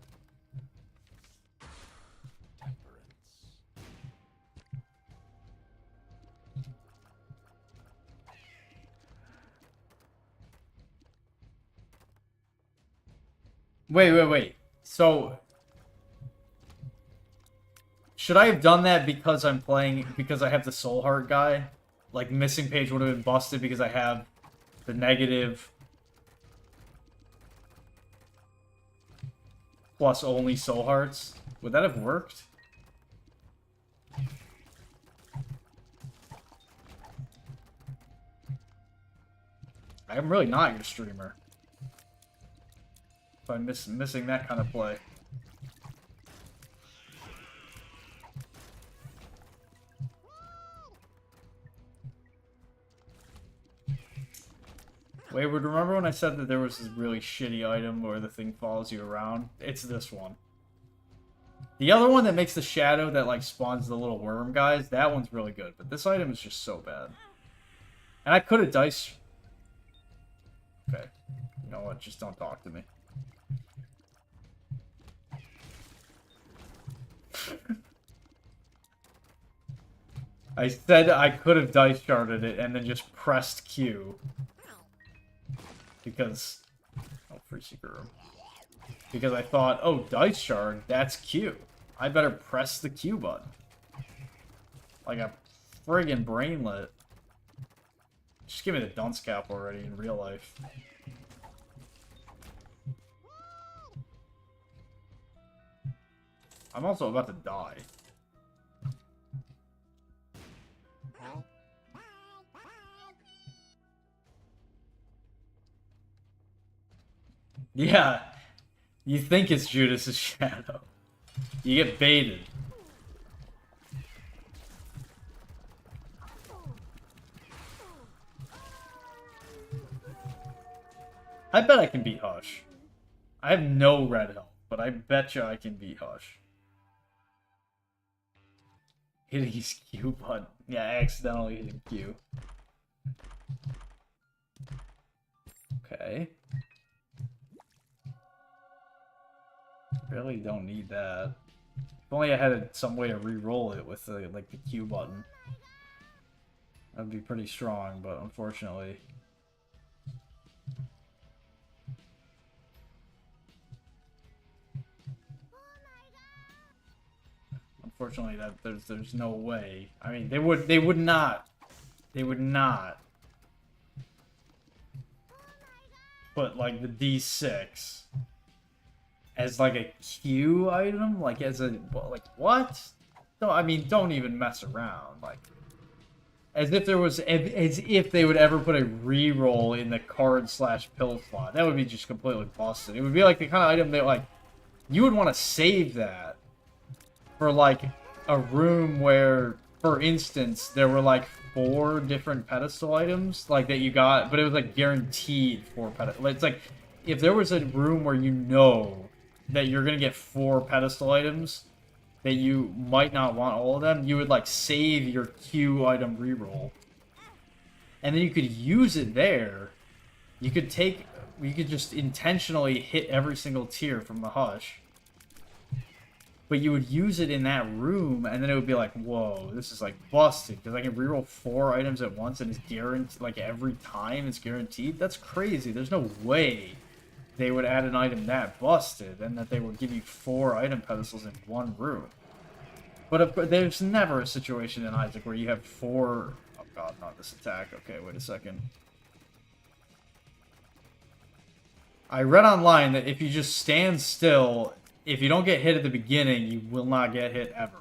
Wait. So, should I have done that because I'm playing, because I have the Soul Heart guy? Like, Missing Page would have been busted because I have the negative plus only Soul Hearts. Would that have worked? I'm really not your streamer. If I'm missing that kind of play. Wayward, remember when I said that there was this really shitty item where the thing follows you around? It's this one. The other one that makes the shadow that like spawns the little worm guys, that one's really good. But this item is just so bad. And I could have dice... Okay. You know what? Just don't talk to me. I said I could have dice sharded it and then just pressed Q. Because... Oh, free secret room. Because I thought, oh, dice shard, that's Q. I better press the Q button. Like a friggin' brainlet. Just give me the dunce cap already in real life. I'm also about to die. Yeah, you think it's Judas's shadow. You get baited. I bet I can beat Hush. I have no red health, but I bet you I can beat Hush. Hitting his Q button. Yeah, accidentally hitting Q. Okay. Really don't need that. If only I had some way to re-roll it with the, like the Q button. That'd be pretty strong, but unfortunately... Unfortunately, that there's no way. I mean, they would not put like the D6 as like a Q item, like as a like what? No, I mean, don't even mess around. Like as if there was as if they would ever put a reroll in the card/pill slot. That would be just completely busted. It would be like the kind of item that like you would want to save that for like a room where for instance, there were like 4 different pedestal items like that you got, but it was like guaranteed 4 pedestal. It's like if there was a room where you know that you're gonna get 4 pedestal items that you might not want all of them, you would like save your Q item reroll, and then you could use it there. You could just intentionally hit every single tier from the Hush. But you would use it in that room, and then it would be like, whoa, this is like busted, because I can reroll 4 items at once, and it's guaranteed, like every time it's guaranteed? That's crazy. There's no way they would add an item that busted, and that they would give you 4 item pedestals in one room. But of course, there's never a situation in Isaac where you have 4... Oh god, not this attack. Okay, wait a second. I read online that if you just stand still, if you don't get hit at the beginning, you will not get hit ever.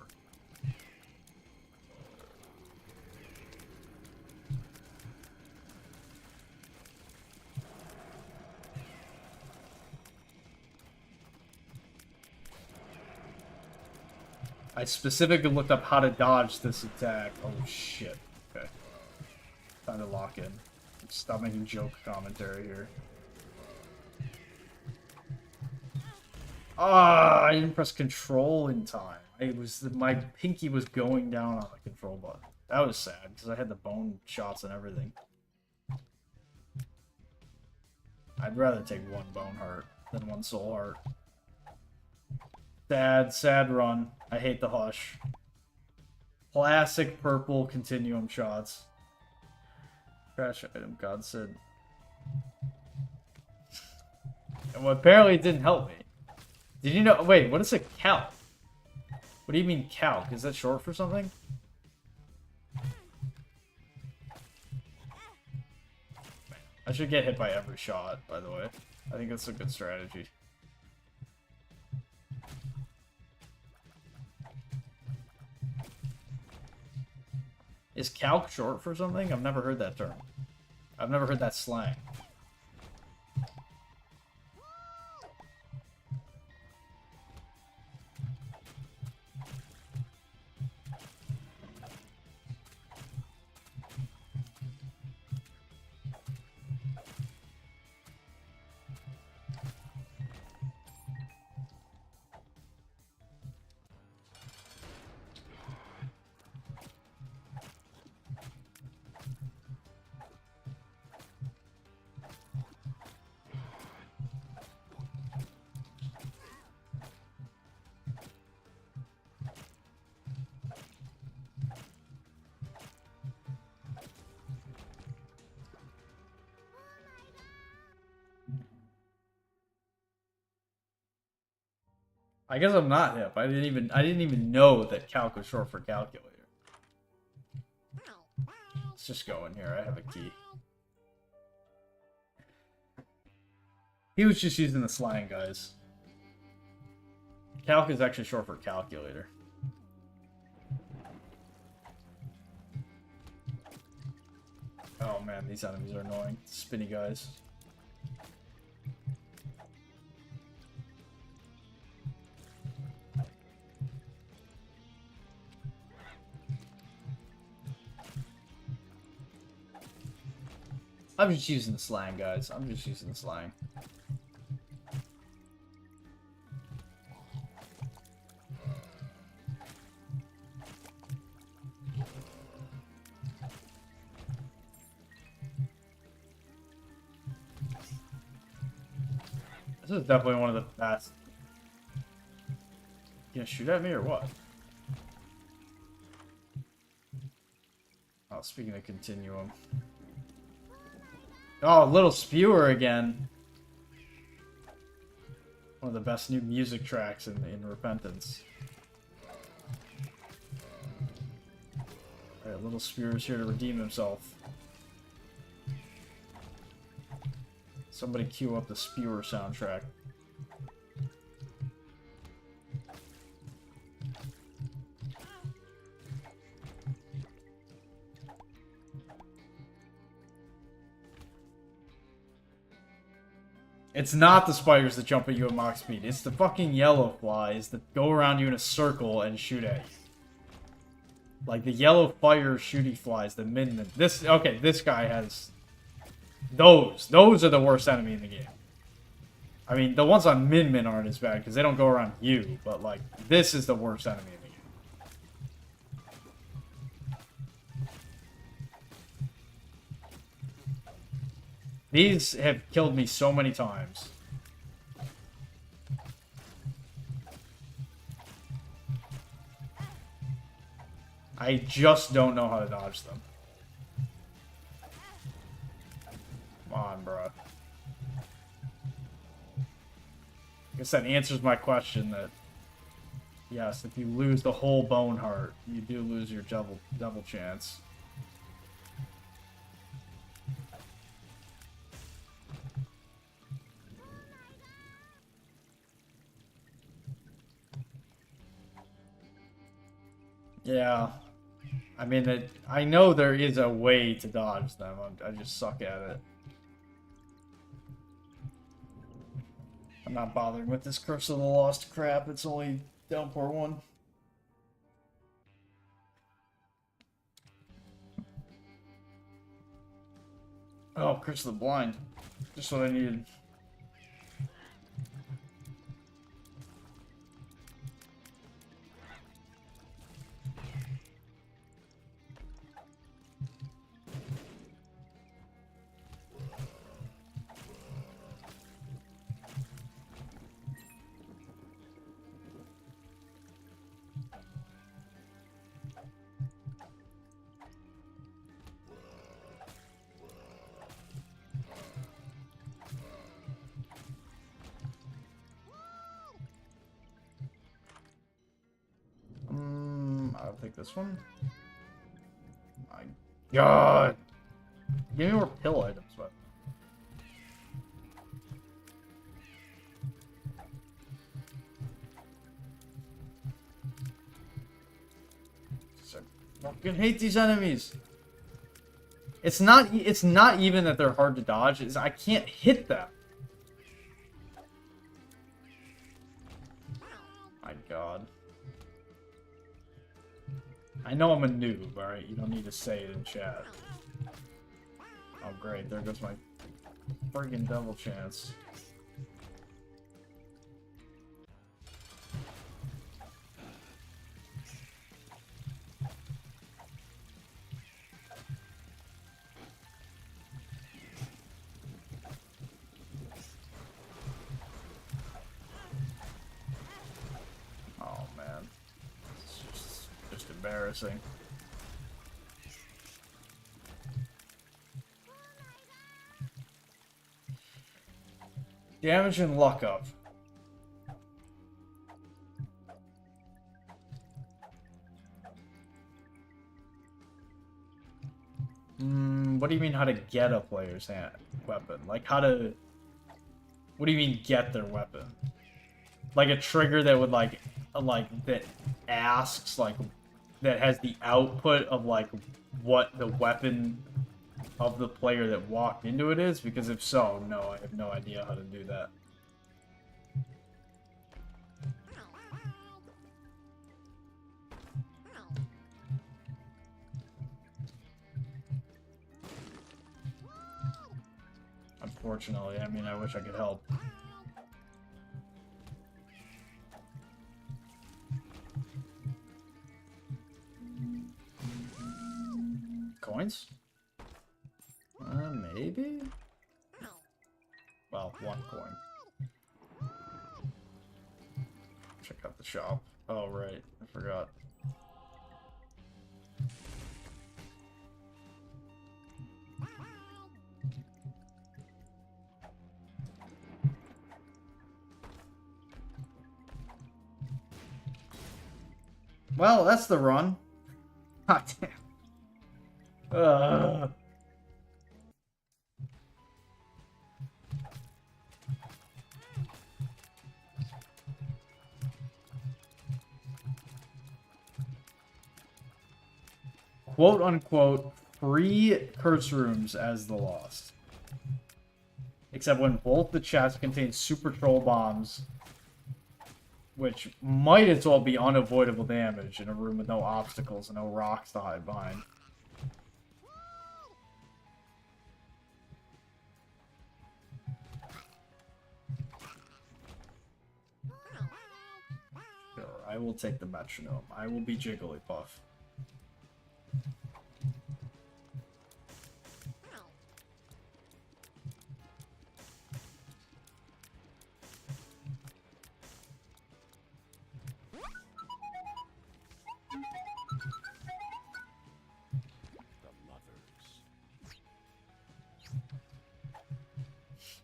I specifically looked up how to dodge this attack. Oh shit. Okay. Time to lock in. Stop making joke commentary here. Ah, I didn't press control in time. My pinky was going down on the control button. That was sad because I had the bone shots and everything. I'd rather take 1 bone heart than 1 soul heart. Sad run. I hate the Hush. Classic purple continuum shots. Crash item, God said. Well, apparently it didn't help me. Did you know? Wait, what is a calc? What do you mean calc? Is that short for something? I should get hit by every shot, by the way. I think that's a good strategy. Is calc short for something? I've never heard that term. I've never heard that slang. I guess I'm not hip. I didn't even know that calc was short for calculator. Let's just go in here. I have a key. He was just using the slang, guys. Calc is actually short for calculator. Oh man, these enemies are annoying. Spinny guys. I'm just using the slang, guys. I'm just using the slang. This is definitely one of the best. You gonna shoot at me or what? Oh, speaking of continuum. Oh, Little Spewer again. One of the best new music tracks in Repentance. Alright, Little Spewer's here to redeem himself. Somebody cue up the Spewer soundtrack. It's not the spiders that jump at you at Mach speed. It's the fucking yellow flies that go around you in a circle and shoot at you. Like the yellow fire shooty flies, the Min. This okay, this guy has those. Those are the worst enemy in the game. I mean, the ones on Min aren't as bad because they don't go around you, but like this is the worst enemy in the game. These have killed me so many times. I just don't know how to dodge them. Come on, bro. I guess that answers my question that, yes, if you lose the whole bone heart, you do lose your double chance. Yeah. I mean, I know there is a way to dodge them. I just suck at it. I'm not bothering with this Curse of the Lost crap. It's only Downpour 1. Oh, Curse of the Blind. Just what I needed. I'll take this one. My God. Give me more pill items, but. I fucking hate these enemies. It's not even that they're hard to dodge, it's I can't hit them. My God. I know I'm a noob, alright? You don't need to say it in chat. Oh great, there goes my friggin' double chance. Oh man. It's just embarrassing. Damage and luck up. What do you mean how to get a player's weapon? Like how to... What do you mean get their weapon? Like a trigger that would like that asks like that has the output of like what the weapon of the player that walked into it is? Because if so, no, I have no idea how to do that. Unfortunately, I mean, I wish I could help. Coins? Maybe? Well, one coin. Check out the shop. Oh, right. I forgot. Well, that's the run. God damn. Quote unquote free curse rooms as the Lost. Except when both the chests contain super troll bombs which might as well be unavoidable damage in a room with no obstacles and no rocks to hide behind. Sure, I will take the metronome. I will be Jigglypuff.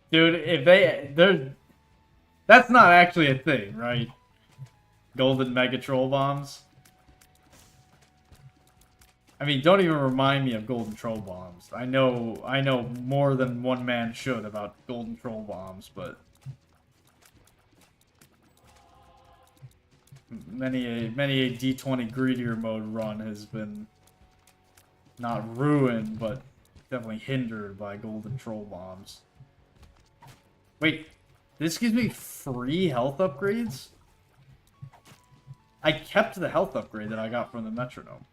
Dude, if they're... That's not actually a thing, right? Golden Mega Troll Bombs. I mean, don't even remind me of Golden Troll Bombs. I know more than one man should about Golden Troll Bombs, but... Many a D20 greedier mode run has been not ruined, but definitely hindered by Golden Troll Bombs. Wait, this gives me free health upgrades? I kept the health upgrade that I got from the metronome.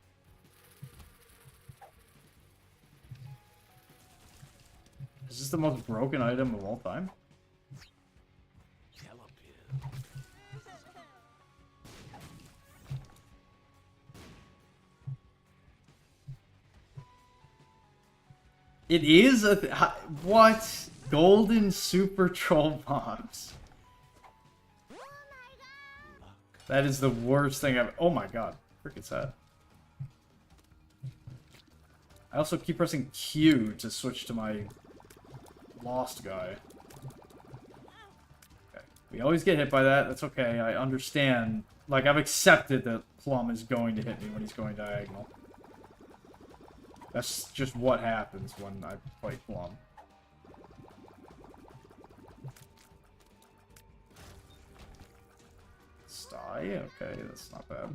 Is this the most broken item of all time? It is a what? Golden Super Troll Bombs. That is the worst thing I've... Oh my god. Frick, it's that. I also keep pressing Q to switch to my lost guy. Okay. We always get hit by that. That's okay. I understand. Like, I've accepted that Plum is going to hit me when he's going diagonal. That's just what happens when I fight Plum. Sty? Okay, that's not bad.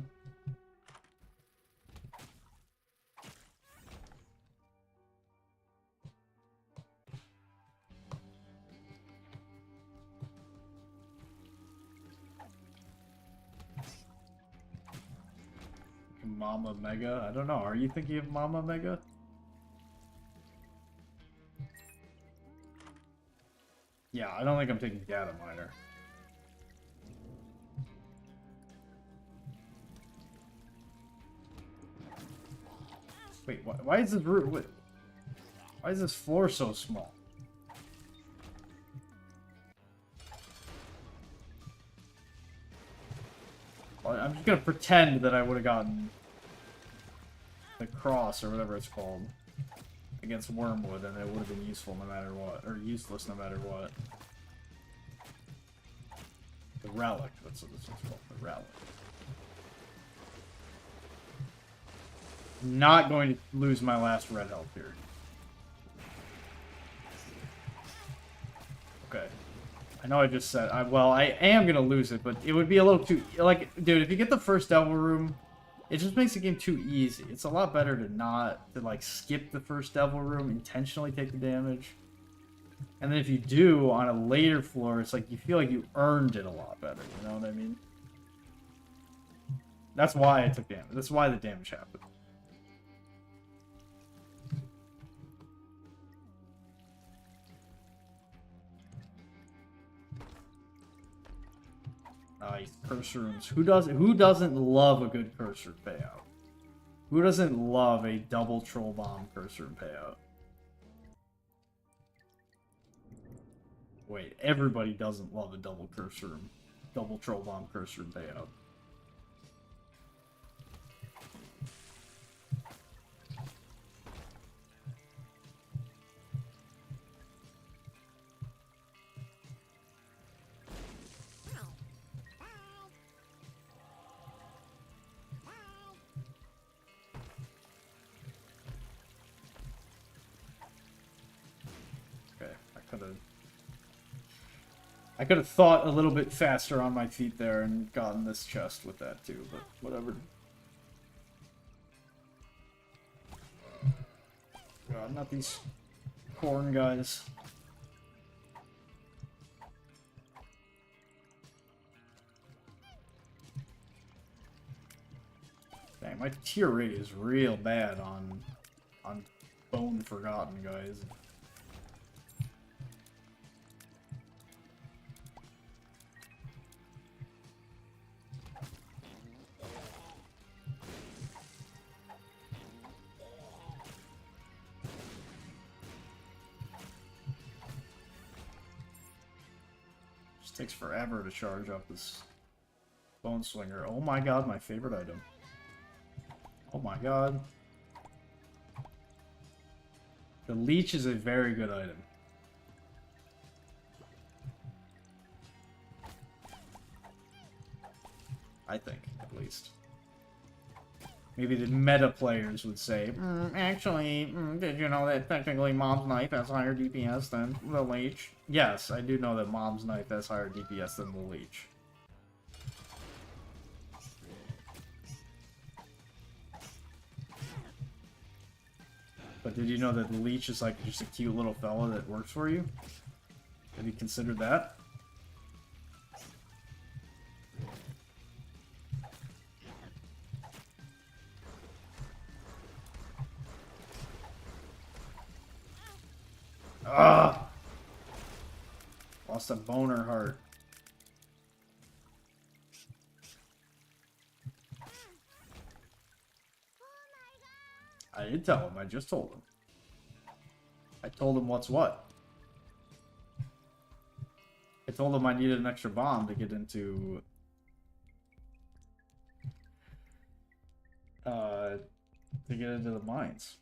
Mama Mega? I don't know. Are you thinking of Mama Mega? Yeah, I don't think I'm taking Data Miner. Wait, why is this room? Why is this floor so small? Well, I'm just gonna pretend that I would have gotten the cross or whatever it's called against Wormwood, and it would have been useful no matter what, or useless no matter what. The relic. That's what this one's called. The relic. Not going to lose my last red health here. Okay. I know I just said... well, I am going to lose it, but it would be a little too... Like, dude, if you get the first Devil Room, it just makes the game too easy. It's a lot better to not... To, like, skip the first Devil Room, intentionally take the damage. And then if you do, on a later floor, it's like you feel like you earned it a lot better. You know what I mean? That's why I took damage. That's why the damage happened. Nice. Curse rooms. Who doesn't love a good curse room payout? Who doesn't love a double troll bomb curse room payout? Wait, everybody doesn't love a double troll bomb curse room payout. I could have thought a little bit faster on my feet there and gotten this chest with that too, but whatever. God, not these corn guys. my tier rate is real bad on Bone Forgotten, guys. Just takes forever to charge up this Bone Slinger. Oh my god, my favorite item. Oh my god. The Leech is a very good item. I think, at least. Maybe the meta players would say, actually, did you know that technically Mom's Knife has higher DPS than the Leech? Yes, I do know that Mom's Knife has higher DPS than the Leech. But did you know that the Leech is like just a cute little fella that works for you? Have you considered that? Ah! Lost a boner heart. I didn't tell him, I just told him. I told him what's what. I told him I needed an extra bomb to get into... the mines.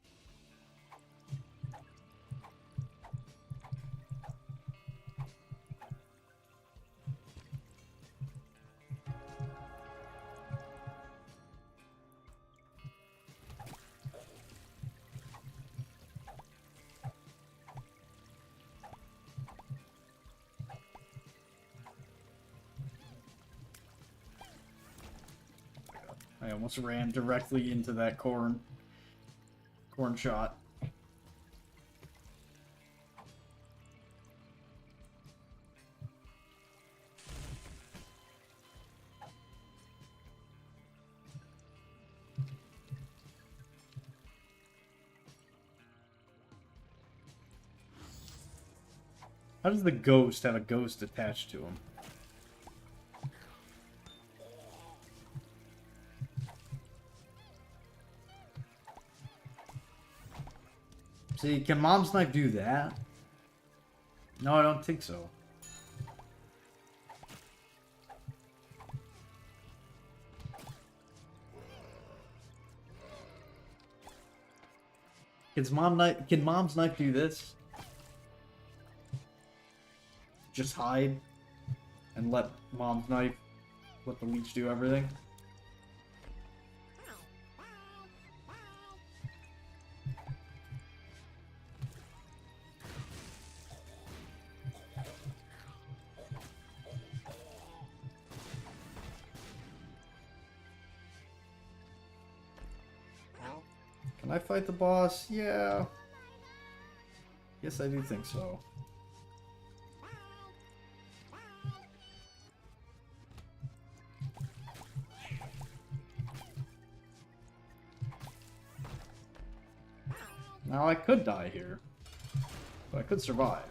I almost ran directly into that corn shot. How does the ghost have a ghost attached to him? See, can Mom's Knife do that? No, I don't think so. Can Mom's Knife do this? Just hide and let Mom's Knife, let the Leech do everything? Can I fight the boss? Yeah. Yes, I do think so. Now I could die here, but I could survive.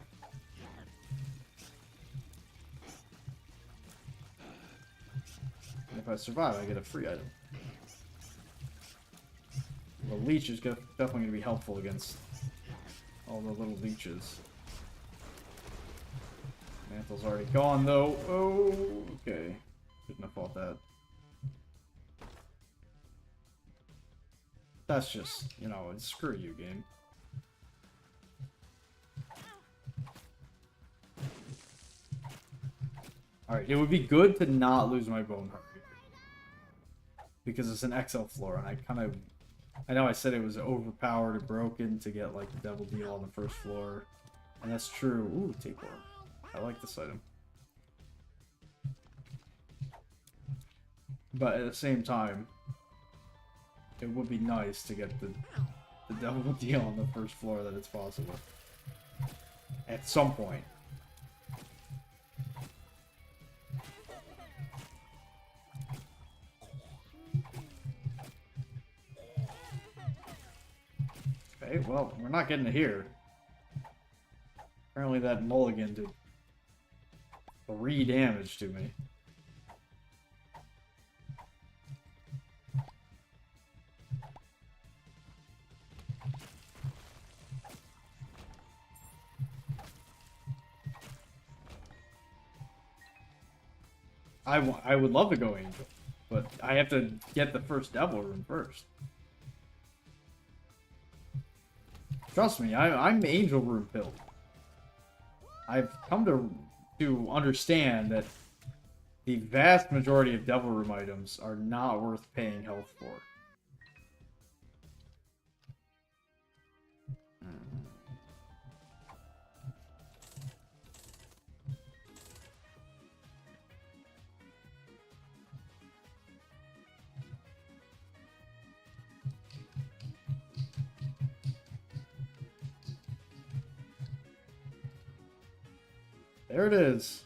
And if I survive, I get a free item. The Leech is definitely going to be helpful against all the little leeches. Mantle's already gone, though. Oh, okay. Couldn't have fought that. That's just, you know, screw you, game. Alright, it would be good to not lose my bone heart. Because it's an XL floor, and I know I said it was overpowered and broken to get, like, the double deal on the first floor. And that's true. Ooh, tapeworm. I like this item. But at the same time, it would be nice to get the double deal on the first floor that it's possible. At some point. Okay, well, we're not getting it here. Apparently that mulligan did 3 damage to me. I would love to go Angel, but I have to get the first Devil Room first. Trust me, I'm Angel Room built. I've come to understand that the vast majority of Devil Room items are not worth paying health for. There it is.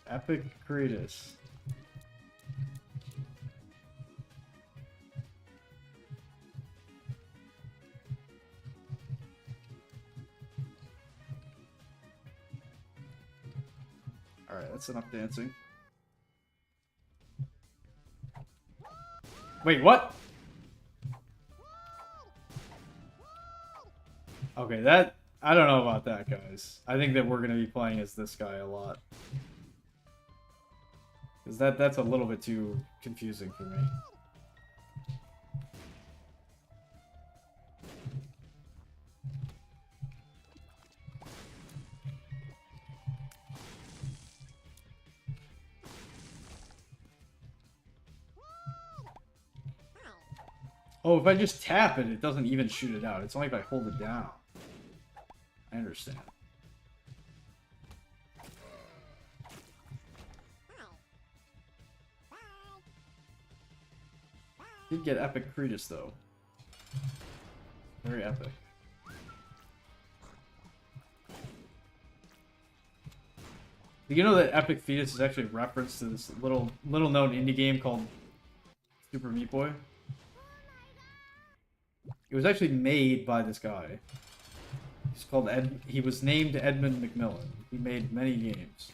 Epic Kratos. Alright, that's enough dancing. Wait, what? Okay, that... I don't know about that, guys. I think that we're going to be playing as this guy a lot. Because that's a little bit too confusing for me. Oh, if I just tap it, it doesn't even shoot it out. It's only if I hold it down. I understand. Did get Epic Kratos, though. Very epic. You know that Epic Fetus is actually a reference to this little known indie game called Super Meat Boy? It was actually made by this guy. He's called he was named Edmund McMillan. He made many games.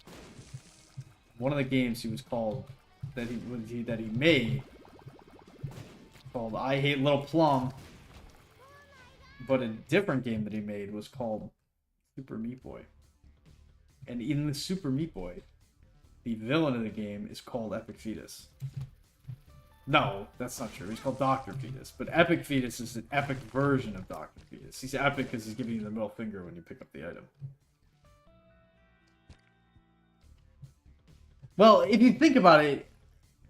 One of the games he was called that he made called I Hate Little Plum. But a different game that he made was called Super Meat Boy. And in the Super Meat Boy, the villain of the game is called Epic Fetus. No, that's not true. He's called Dr. Fetus. But Epic Fetus is an epic version of Dr. Fetus. He's epic because he's giving you the middle finger when you pick up the item. Well, if you think about it,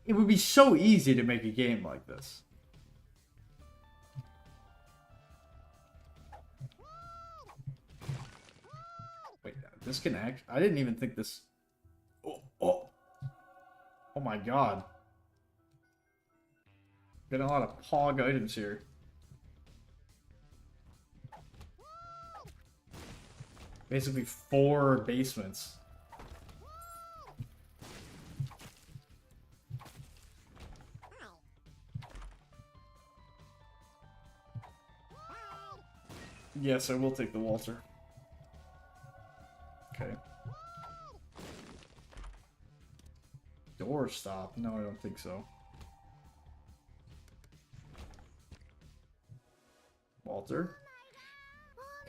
it would be so easy to make a game like this. Wait, this can act... I didn't even think this... Oh my god. Getting a lot of Pog items here. Basically 4 basements. Yes, I will take the Walter. Okay. Door stop? No, I don't think so. Walter.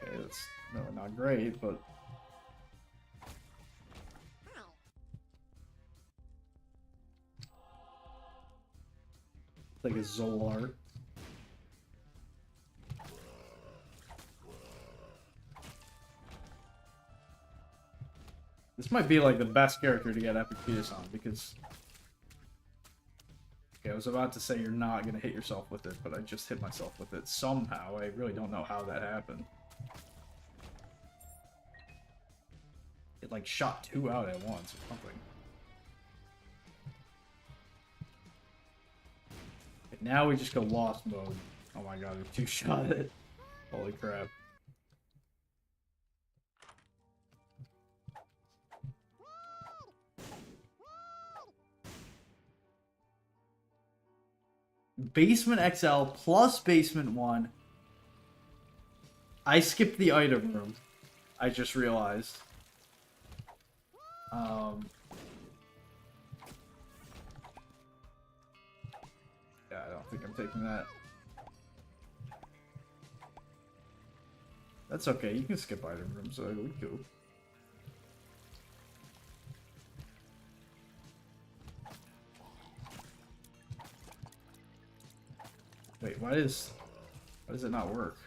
Okay, that's no, not great, but like a Zolar. This might be like the best character to get Epic Fetus on because. Okay, I was about to say you're not going to hit yourself with it, but I just hit myself with it somehow. I really don't know how that happened. It like shot 2 out at once or something. Now we just go lost mode. Oh my god, we two-shot it. Holy crap. Basement XL plus Basement 1. I skipped the item room. I just realized. Yeah, I don't think I'm taking that. That's okay, you can skip item rooms, so we go. Wait, why does it not work?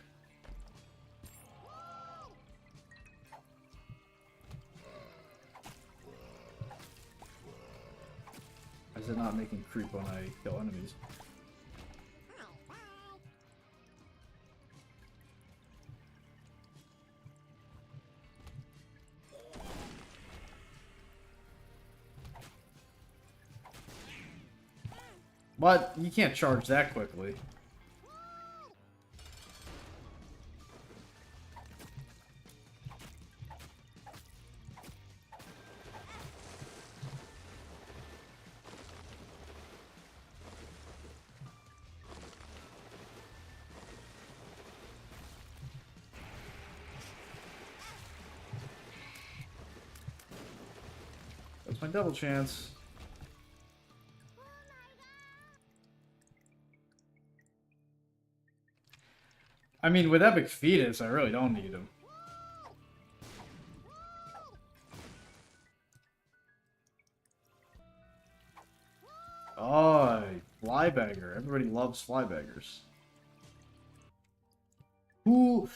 Why is it not making creep when I kill enemies? But you can't charge that quickly. That's my double chance. I mean, with Epic Fetus, I really don't need him. Oh, Flybagger. Everybody loves Flybaggers. Who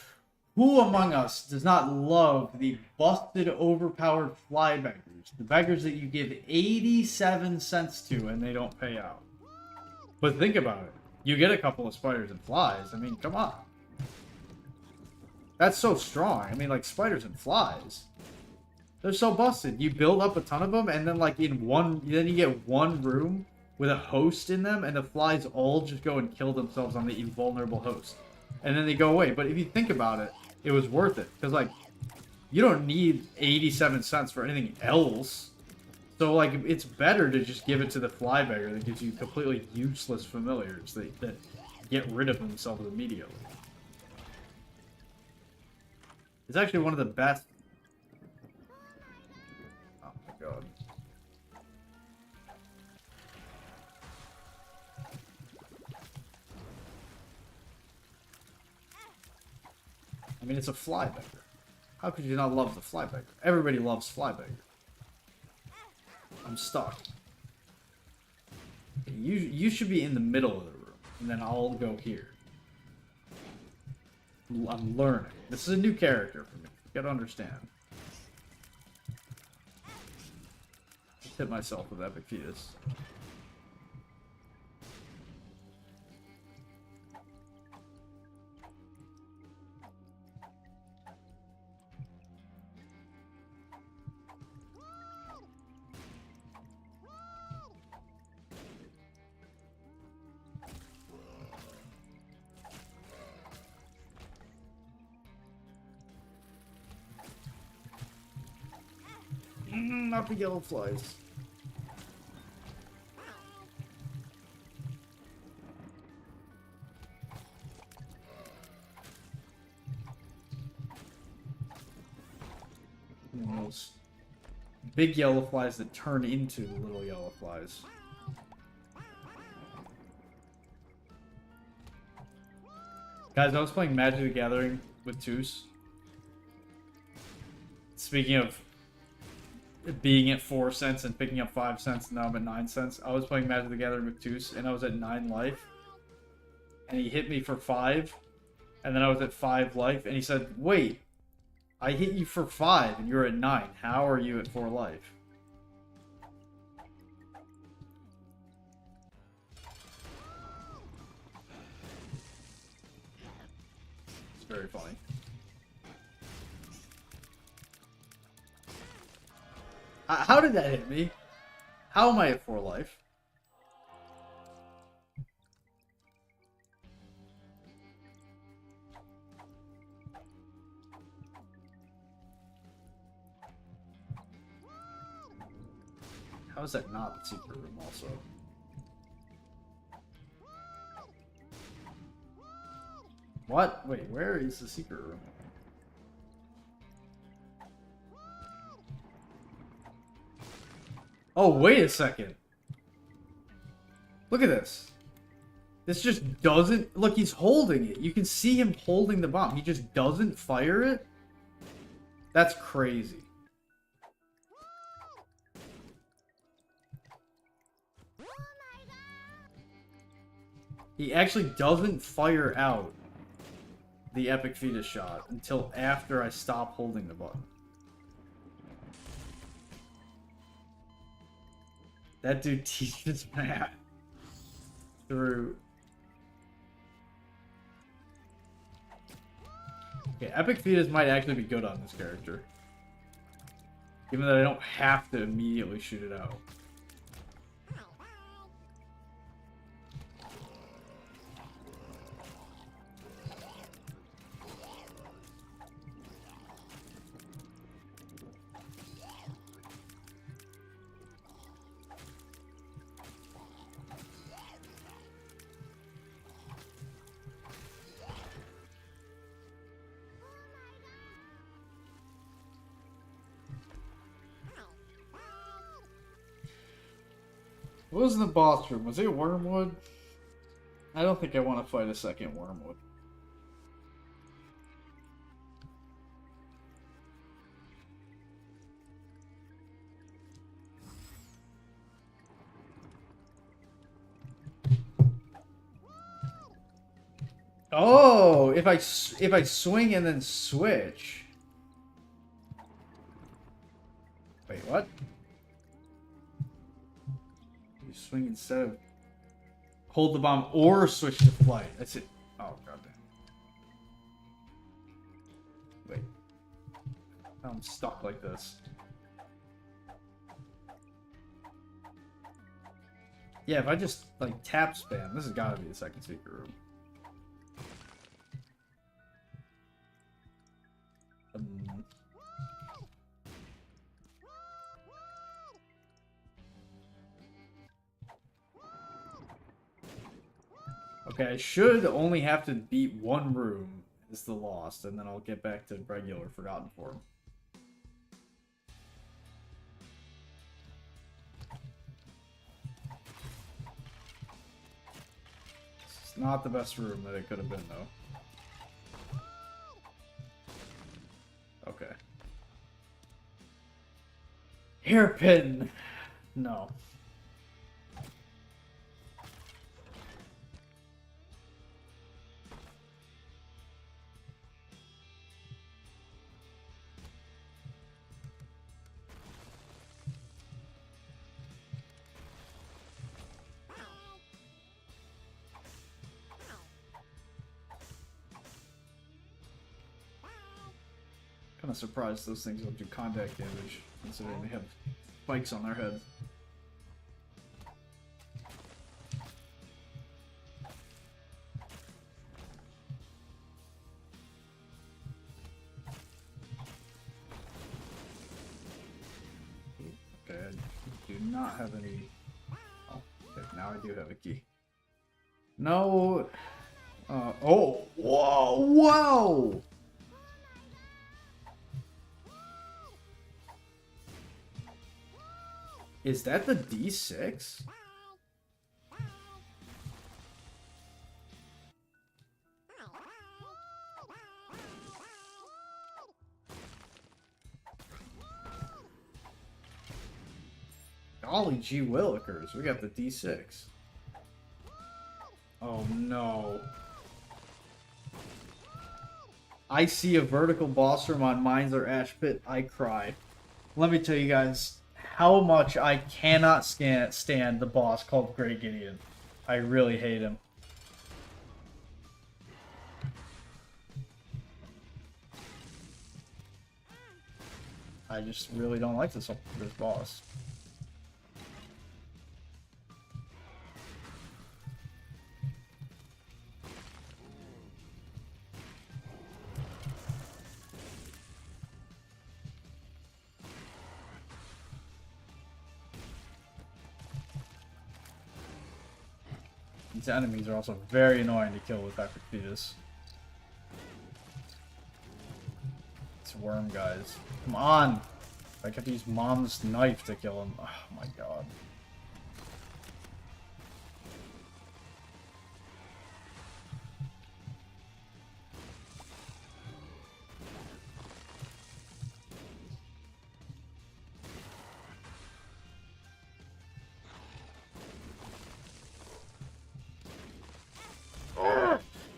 among us does not love the busted, overpowered Flybaggers? The beggars that you give 87 cents to and they don't pay out. But think about it. You get a couple of spiders and flies. I mean, come on. That's so strong. I mean, like, spiders and flies. They're so busted. You build up a ton of them, and then, like, then you get one room with a host in them, and the flies all just go and kill themselves on the invulnerable host. And then they go away. But if you think about it, it was worth it. Because, like, you don't need 87 cents for anything else. So, like, it's better to just give it to the Flybagger that gives you completely useless familiars that get rid of themselves immediately. It's actually one of the best. Oh my god. I mean, it's a Flybagger. How could you not love the Flybagger? Everybody loves Flybagger. I'm stuck. You should be in the middle of the room, and then I'll go here. I'm learning. This is a new character for me. You gotta understand. Just hit myself with Epic Fetus. Not the yellow flies. Those big yellow flies that turn into little yellow flies. Guys, I was playing Magic the Gathering with Toos. Speaking of being at 4 cents and picking up 5 cents, and now I'm at 9 cents. I was playing Magic the Gathering with Toos, and I was at 9 life. And he hit me for 5, and then I was at 5 life, and he said, wait, I hit you for 5, and you're at 9. How are you at 4 life? It's very funny. How did that hit me? How am I at 4 life? How is that not the secret room also? What? Wait, where is the secret room? Oh, wait a second. Look at this. This just doesn't... Look, he's holding it. You can see him holding the bomb. He just doesn't fire it? That's crazy. He actually doesn't fire out the Epic Fetus shot until after I stop holding the button. That dude teaches math through... Okay, Epic Fetus might actually be good on this character. Given that I don't have to immediately shoot it out. What was in the boss room? Was it Wormwood? I don't think I want to fight a second Wormwood. Oh, if I swing and then switch. Wait, what? You swing instead of hold the bomb or switch to flight. That's it. Oh goddamn. Wait. I'm stuck like this. Yeah, if I just like tap spam, this has got to be the second secret room. Okay, I should only have to beat one room as the Lost, and then I'll get back to regular Forgotten Form. It's not the best room that it could have been, though. Okay. Hairpin! No. Kind of surprised those things don't do contact damage, considering they have spikes on their heads. Okay, I do not have any... Oh, okay, now I do have a key. No... oh! Whoa! Whoa! Is that the D6? Golly gee willikers, we got the D6. Oh no. I see a vertical boss room on Mines or Ash Pit, I cry. Let me tell you guys how much I cannot stand the boss called Grey Gideon. I really hate him. I just really don't like this boss. These enemies are also very annoying to kill with Dr. Fetus. It's worm guys. Come on! I have to use Mom's knife to kill him. Oh my god.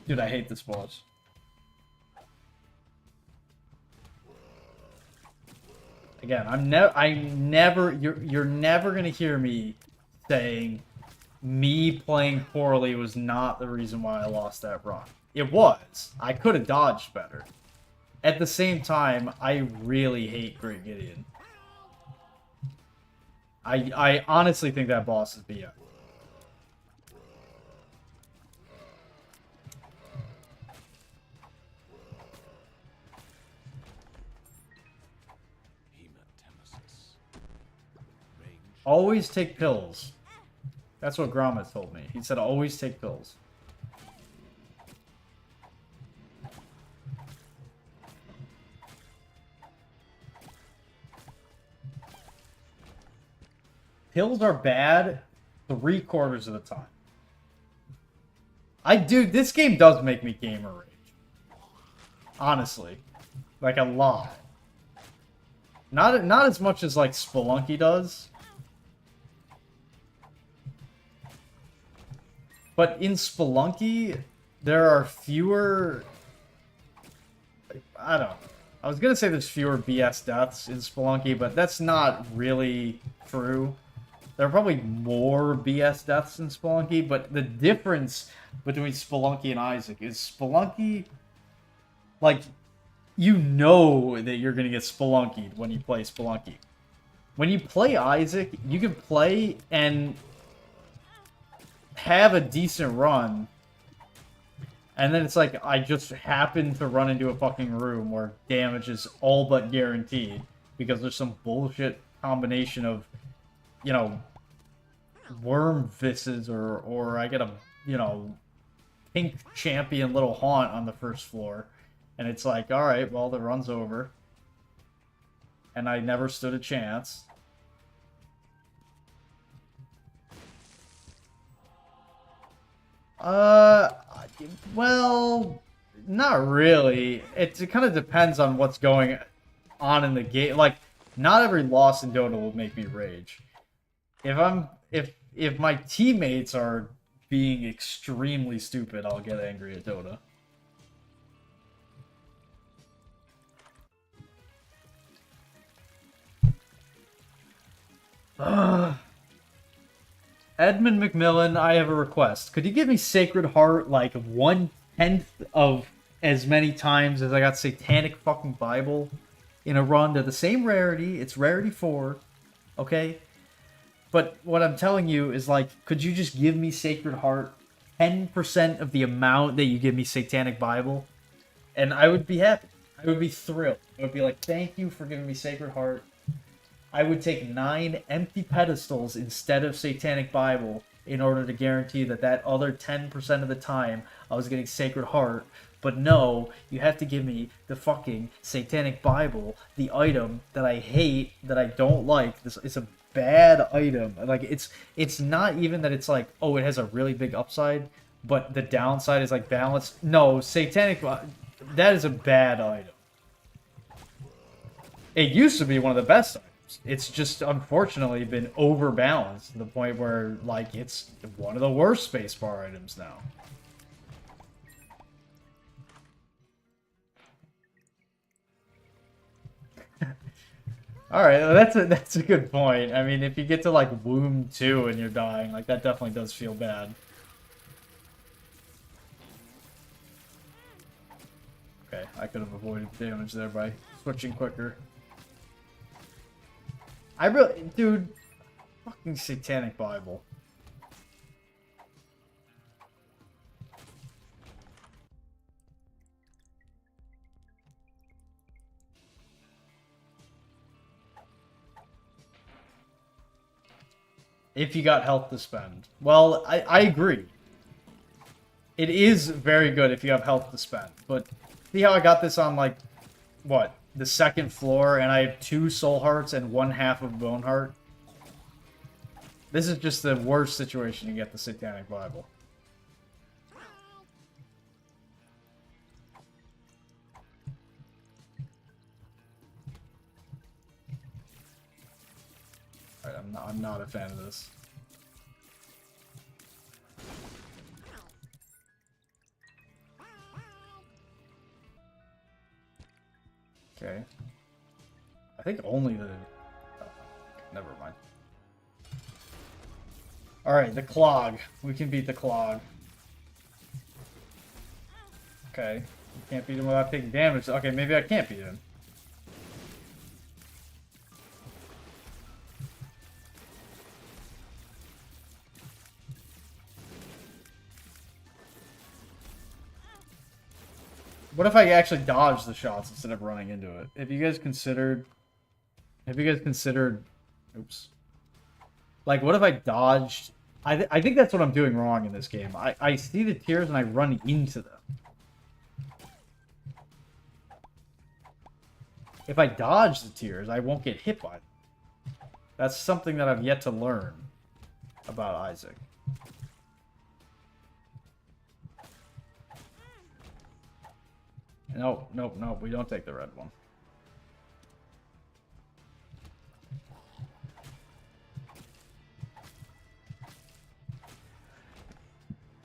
Dude, I hate this boss. Again, you're never gonna hear me saying me playing poorly was not the reason why I lost that run. It was. I could have dodged better. At the same time, I really hate Great Gideon. I honestly think that boss is BS. Always take pills. That's what Gromit told me. He said always take pills. Pills are bad 3/4 of the time. Dude, this game does make me gamer rage. Honestly. Like, a lot. Not as much as, like, Spelunky does. But in Spelunky, there are fewer... I don't know. I was gonna say there's fewer BS deaths in Spelunky, but that's not really true. There are probably more BS deaths in Spelunky, but the difference between Spelunky and Isaac is Spelunky, like, you know that you're gonna get Spelunkied when you play Spelunky. When you play Isaac, you can play and have a decent run, and then it's like, I just happen to run into a fucking room where damage is all but guaranteed, because there's some bullshit combination of, you know, worm visses, or I get a, you know, pink champion little haunt on the first floor, and it's like, alright, well, the run's over. And I never stood a chance. Well, not really. It kind of depends on what's going on in the game. Like, not every loss in Dota will make me rage. If my teammates are being extremely stupid, I'll get angry at Dota. Edmund McMillan, I have a request. Could you give me Sacred Heart like 1/10 of as many times as I got Satanic fucking Bible in a run? They're the same rarity. It's rarity 4. Okay? But what I'm telling you is, like, could you just give me Sacred Heart 10% of the amount that you give me Satanic Bible? And I would be happy. I would be thrilled. I would be like, thank you for giving me Sacred Heart. I would take 9 empty pedestals instead of Satanic Bible in order to guarantee that that other 10% of the time I was getting Sacred Heart. But no, you have to give me the fucking Satanic Bible, the item that I hate, that I don't like. It's a bad item. Like, it's not even that it's like, oh, it has a really big upside, but the downside is like balanced. No, Satanic, that is a bad item. It used to be one of the best items. It's just unfortunately been overbalanced to the point where, like, it's one of the worst spacebar items now. Alright, well, that's a good point. I mean, if you get to, like, Womb 2 and you're dying, like, that definitely does feel bad. Okay, I could have avoided damage there by switching quicker. I really... Dude, fucking Satanic Bible. If you got health to spend. Well, I agree. It is very good if you have health to spend. But see how I got this on, like, what? The second floor, and I have 2 soul hearts and 1/2 of bone heart? This is just the worst situation to get the Satanic Bible. Alright, I'm not a fan of this. Okay. I think only the... Oh, never mind. Alright, the Clog. We can beat the Clog. Okay. You can't beat him without taking damage. Okay, maybe I can't beat him. What if I actually dodge the shots instead of running into it? Have you guys considered... Oops. Like, what if I dodged... I think that's what I'm doing wrong in this game. I see the tears and I run into them. If I dodge the tears, I won't get hit by them. That's something that I've yet to learn about Isaac. No, nope, nope, we don't take the red one.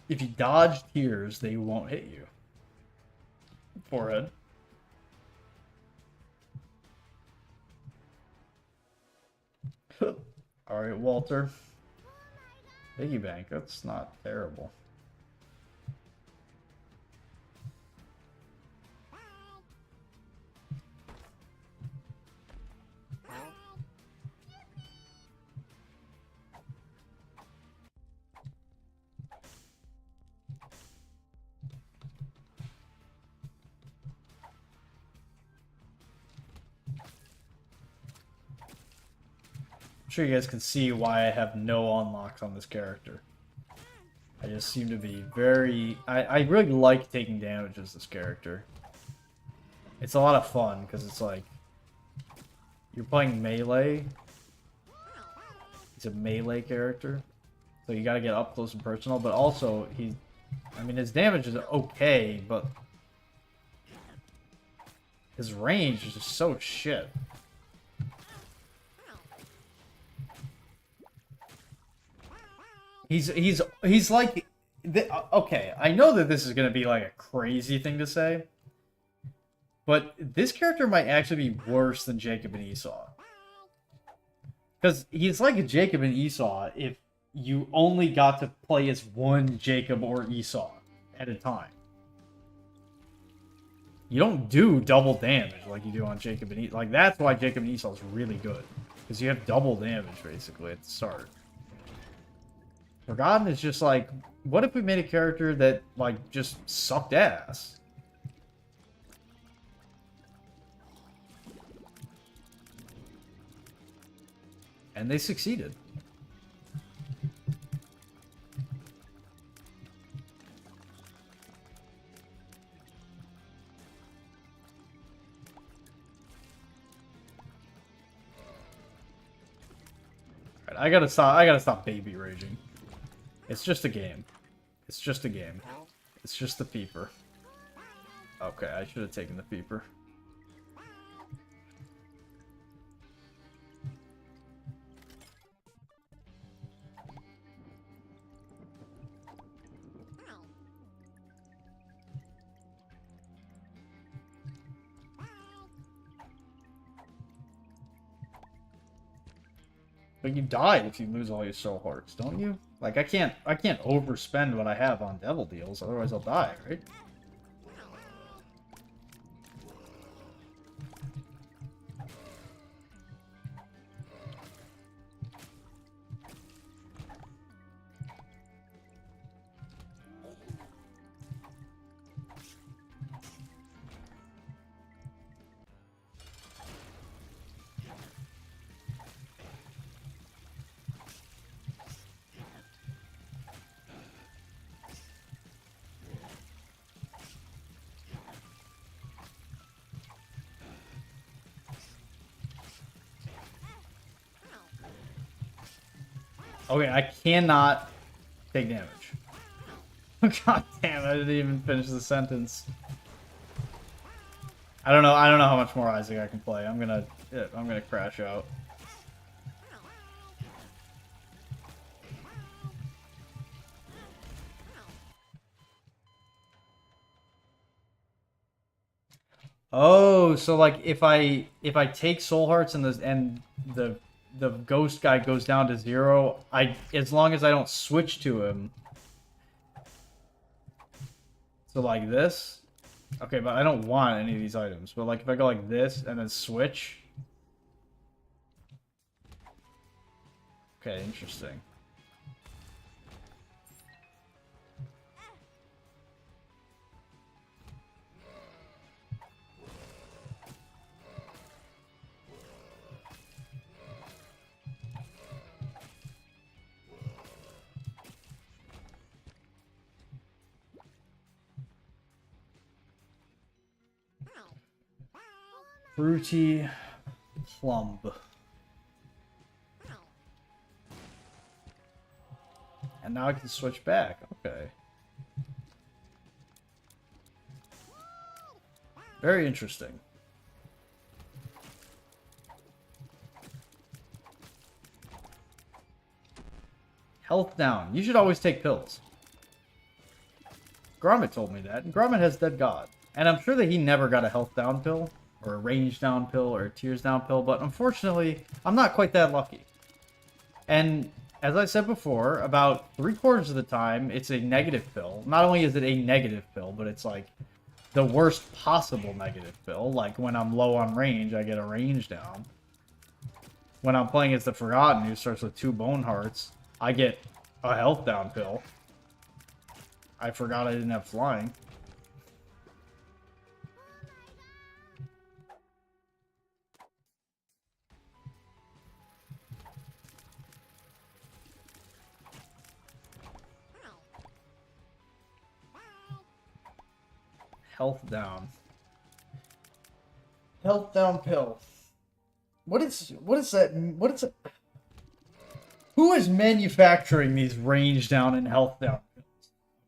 If you dodge tears, they won't hit you. Forehead. Alright, Walter. Piggy bank, that's not terrible. I'm sure you guys can see why I have no unlocks on this character. I just seem to be very... I really like taking damage as this character. It's a lot of fun, because it's like... You're playing melee. He's a melee character. So you gotta get up close and personal, but also, I mean, his damage is okay, but... His range is just so shit. He's like, okay, I know that this is gonna be like a crazy thing to say, but this character might actually be worse than Jacob and Esau. Because he's like a Jacob and Esau if you only got to play as one Jacob or Esau at a time. You don't do double damage like you do on Jacob and Esau. Like, that's why Jacob and Esau is really good. Because you have double damage, basically, at the start. Forgotten is just like, what if we made a character that, like, just sucked ass? And they succeeded. Alright, I gotta stop baby raging. It's just a game. It's just a game. It's just the peeper. Okay, I should have taken the peeper. But you die if you lose all your soul hearts, don't you? Like, I can't overspend what I have on devil deals, otherwise I'll die, right? Okay, I cannot take damage. God damn, I didn't even finish the sentence. I don't know how much more Isaac I can play. I'm gonna crash out. Oh, so like if I take Soul Hearts and the ghost guy goes down to 0, as long as I don't switch to him. So like this. Okay, but I don't want any of these items. But like if I go like this and then switch. Okay, interesting. Fruity plum. And now I can switch back. Okay. Very interesting. Health down. You should always take pills. Gromit told me that. And Gromit has Dead God. And I'm sure that he never got a health down pill, or a range down pill, or a tears down pill, but unfortunately, I'm not quite that lucky. And as I said before, about 3/4 of the time, it's a negative pill. Not only is it a negative pill, but it's like the worst possible negative pill. Like when I'm low on range, I get a range down. When I'm playing as the Forgotten, who starts with 2 bone hearts, I get a health down pill. I forgot I didn't have flying. Health down. Health down pill. What is that? What is it? Who is manufacturing these range down and health down pills?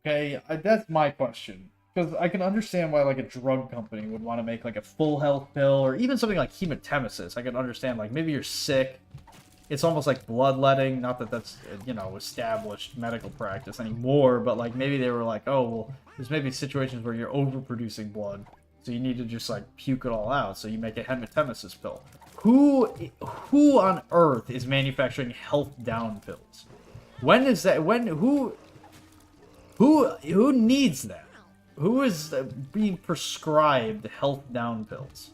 Okay, that's my question. Because I can understand why like a drug company would want to make like a full health pill, or even something like hematemesis. I can understand like maybe you're sick. It's almost like bloodletting. Not that that's established medical practice anymore, but like maybe they were like, oh well, there's maybe situations where you're overproducing blood, so you need to just like puke it all out. So you make a hematemesis pill. Who on earth is manufacturing health down pills? When is that? Who needs that? Who is being prescribed health down pills?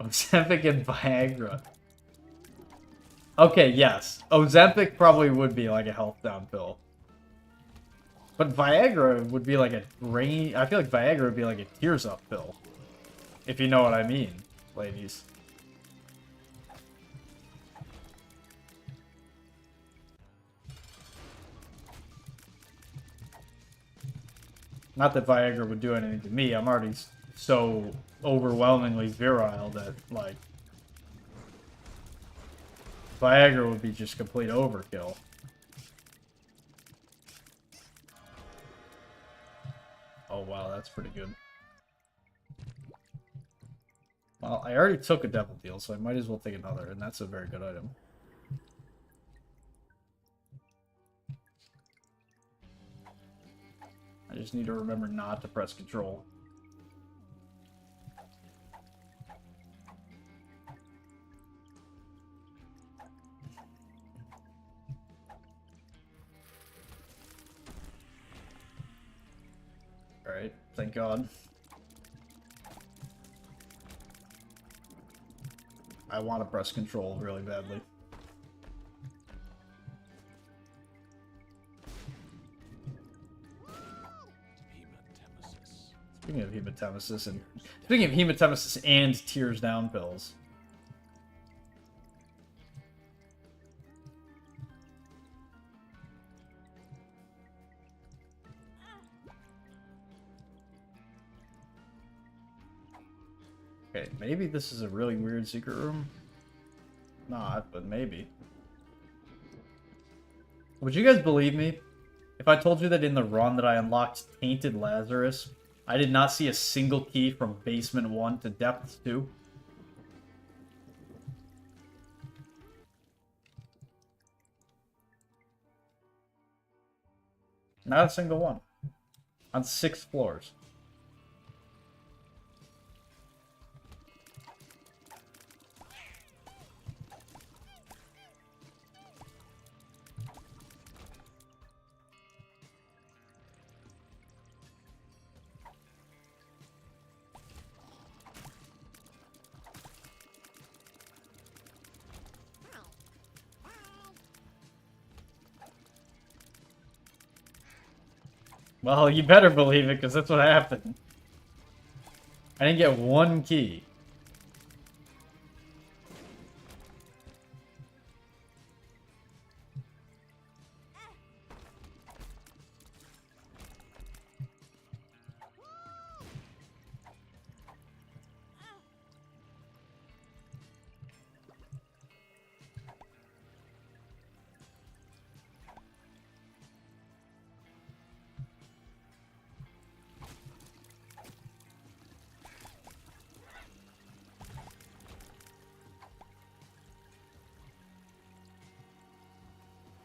Ozempic and Viagra. Okay, yes. Ozempic probably would be like a health down pill. But Viagra would be like a rain. I feel like Viagra would be like a tears up pill. If you know what I mean, ladies. Not that Viagra would do anything to me. I'm already so overwhelmingly virile that, like, Viagra would be just complete overkill. Oh, wow, that's pretty good. Well, I already took a Devil Deal, so I might as well take another, and that's a very good item. I just need to remember not to press control. Alright, thank God. I want to press control really badly. Speaking of hematemesis and tears down pills. Okay, maybe this is a really weird secret room. Not, but maybe. Would you guys believe me if I told you that in the run that I unlocked Tainted Lazarus, I did not see a single key from Basement 1 to Depths 2? Not a single one. On 6 floors. Well, you better believe it, because that's what happened. I didn't get one key.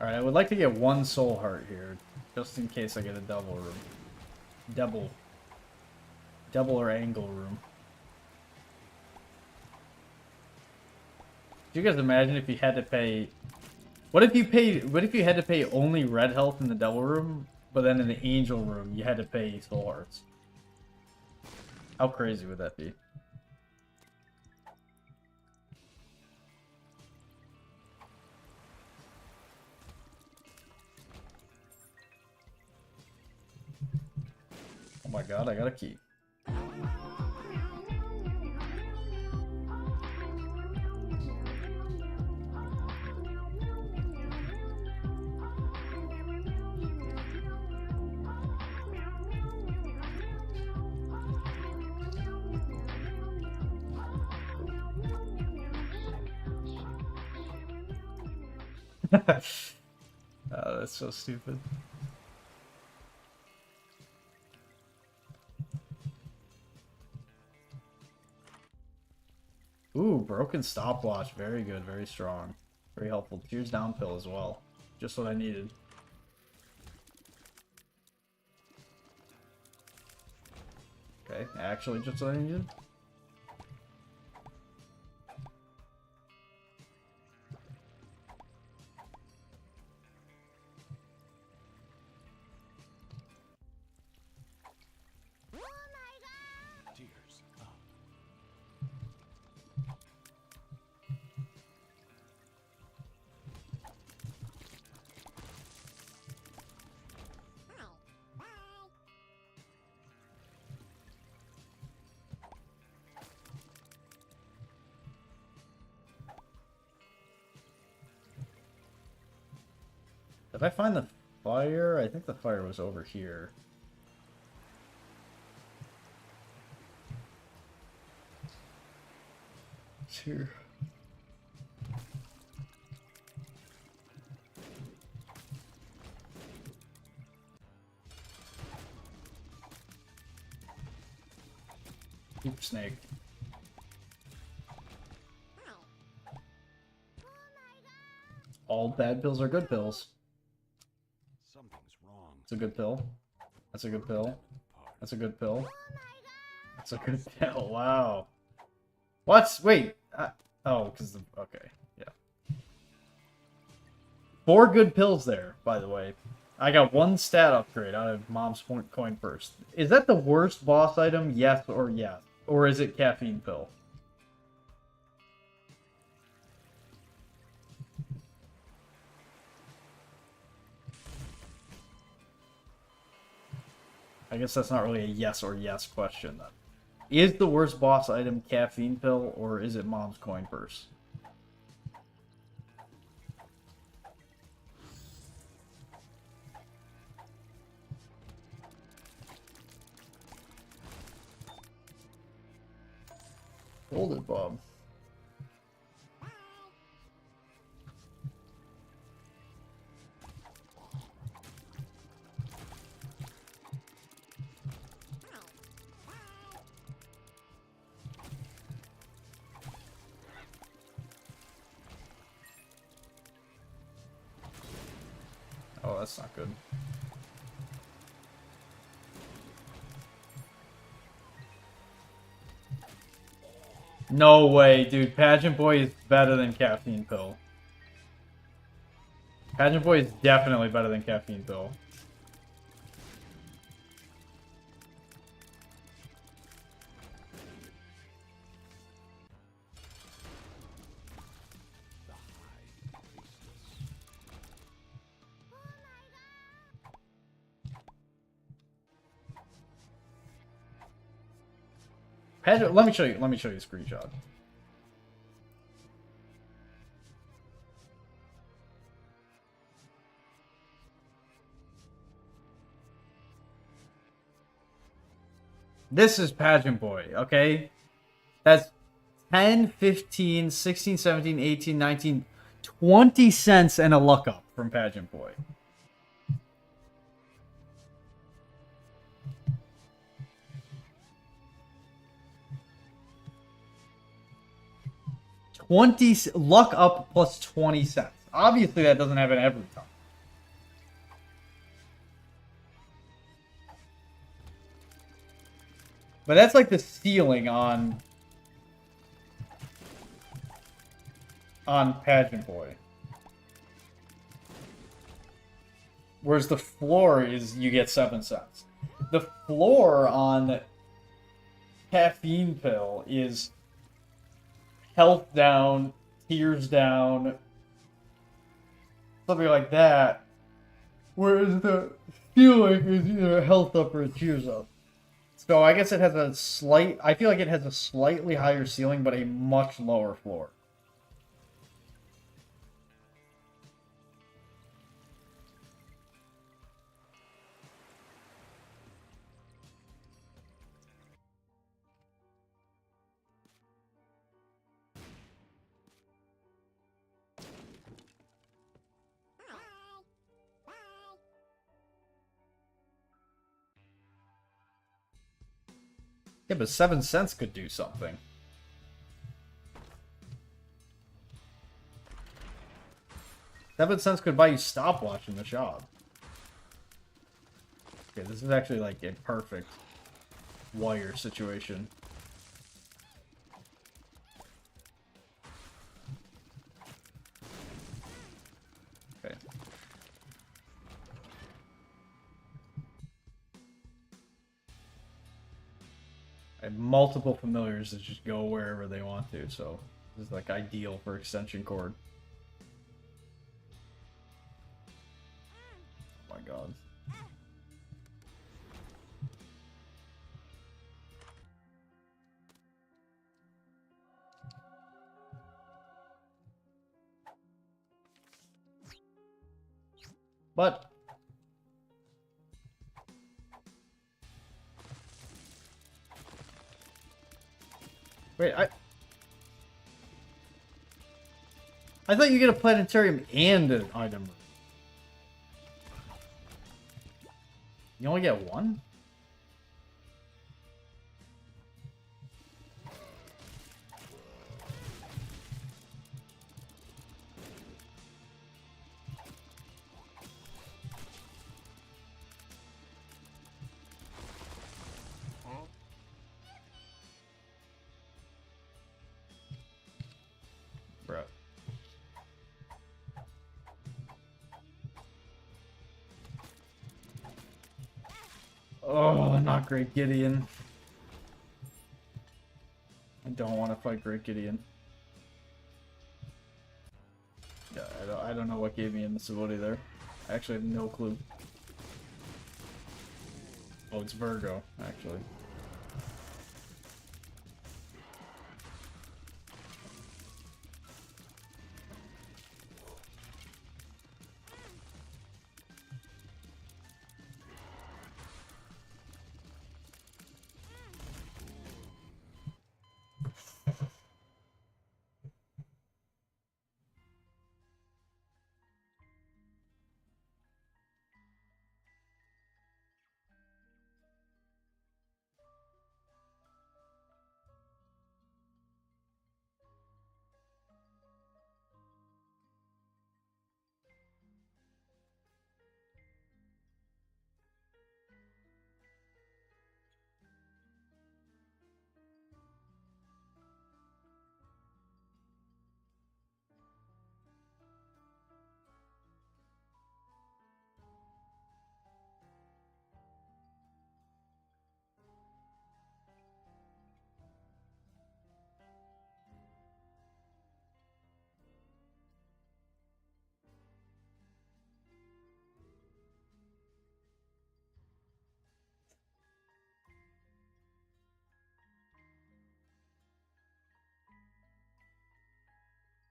Alright, I would like to get one soul heart here, just in case I get a double room. Double or angle room. Do you guys imagine if you had to pay... What if you had to pay only red health in the double room, but then in the angel room you had to pay soul hearts? How crazy would that be? Oh my god, I got a key. Oh, that's so stupid. Ooh, broken stopwatch. Very good, very strong. Very helpful. Tears down pill as well. Just what I needed. Okay, actually just what I needed. Did I find the fire? I think the fire was over here. It's here. Keep snake. All bad pills are good pills. It's a good pill. That's a good pill. That's a good pill. That's a good pill. Wow. What? Wait. Oh, because the... Okay. Yeah. 4 good pills there, by the way. I got 1 stat upgrade out of Mom's Coin Purse. Is that the worst boss item? Yes or yes? Or is it caffeine pill? I guess that's not really a yes or yes question, then. Is the worst boss item caffeine pill, or is it Mom's Coin Purse? Hold it, Bob. Oh, that's not good. No way, dude. Pageant Boy is better than Caffeine Pill. Pageant Boy is definitely better than Caffeine Pill. Pageant, let me show you a screenshot. This is Pageant Boy, okay? That's 10, 15, 16, 17, 18, 19, 20 cents and a luck up from Pageant Boy. Luck up plus 20 cents. Obviously, that doesn't happen every time. But that's like the ceiling on Pageant Boy. Whereas the floor is you get 7 cents. The floor on Caffeine Pill is health down, tears down, something like that. Whereas the ceiling is either health up or tears up. So I guess it has a slight... I feel like it has a slightly higher ceiling, but a much lower floor. Yeah, but 7 cents could do something. $7 could buy you stopwatch in the shop. Okay, this is actually like a perfect wire situation. Okay. I have multiple familiars that just go wherever they want to, so this is like ideal for extension cord. Oh my god. But wait, I thought you get a planetarium and an item room. You only get one? Bro. Oh, not Great Gideon. I don't want to fight Great Gideon. Yeah, I don't know what gave me invincibility there. I actually have no clue. Oh, it's Virgo, actually.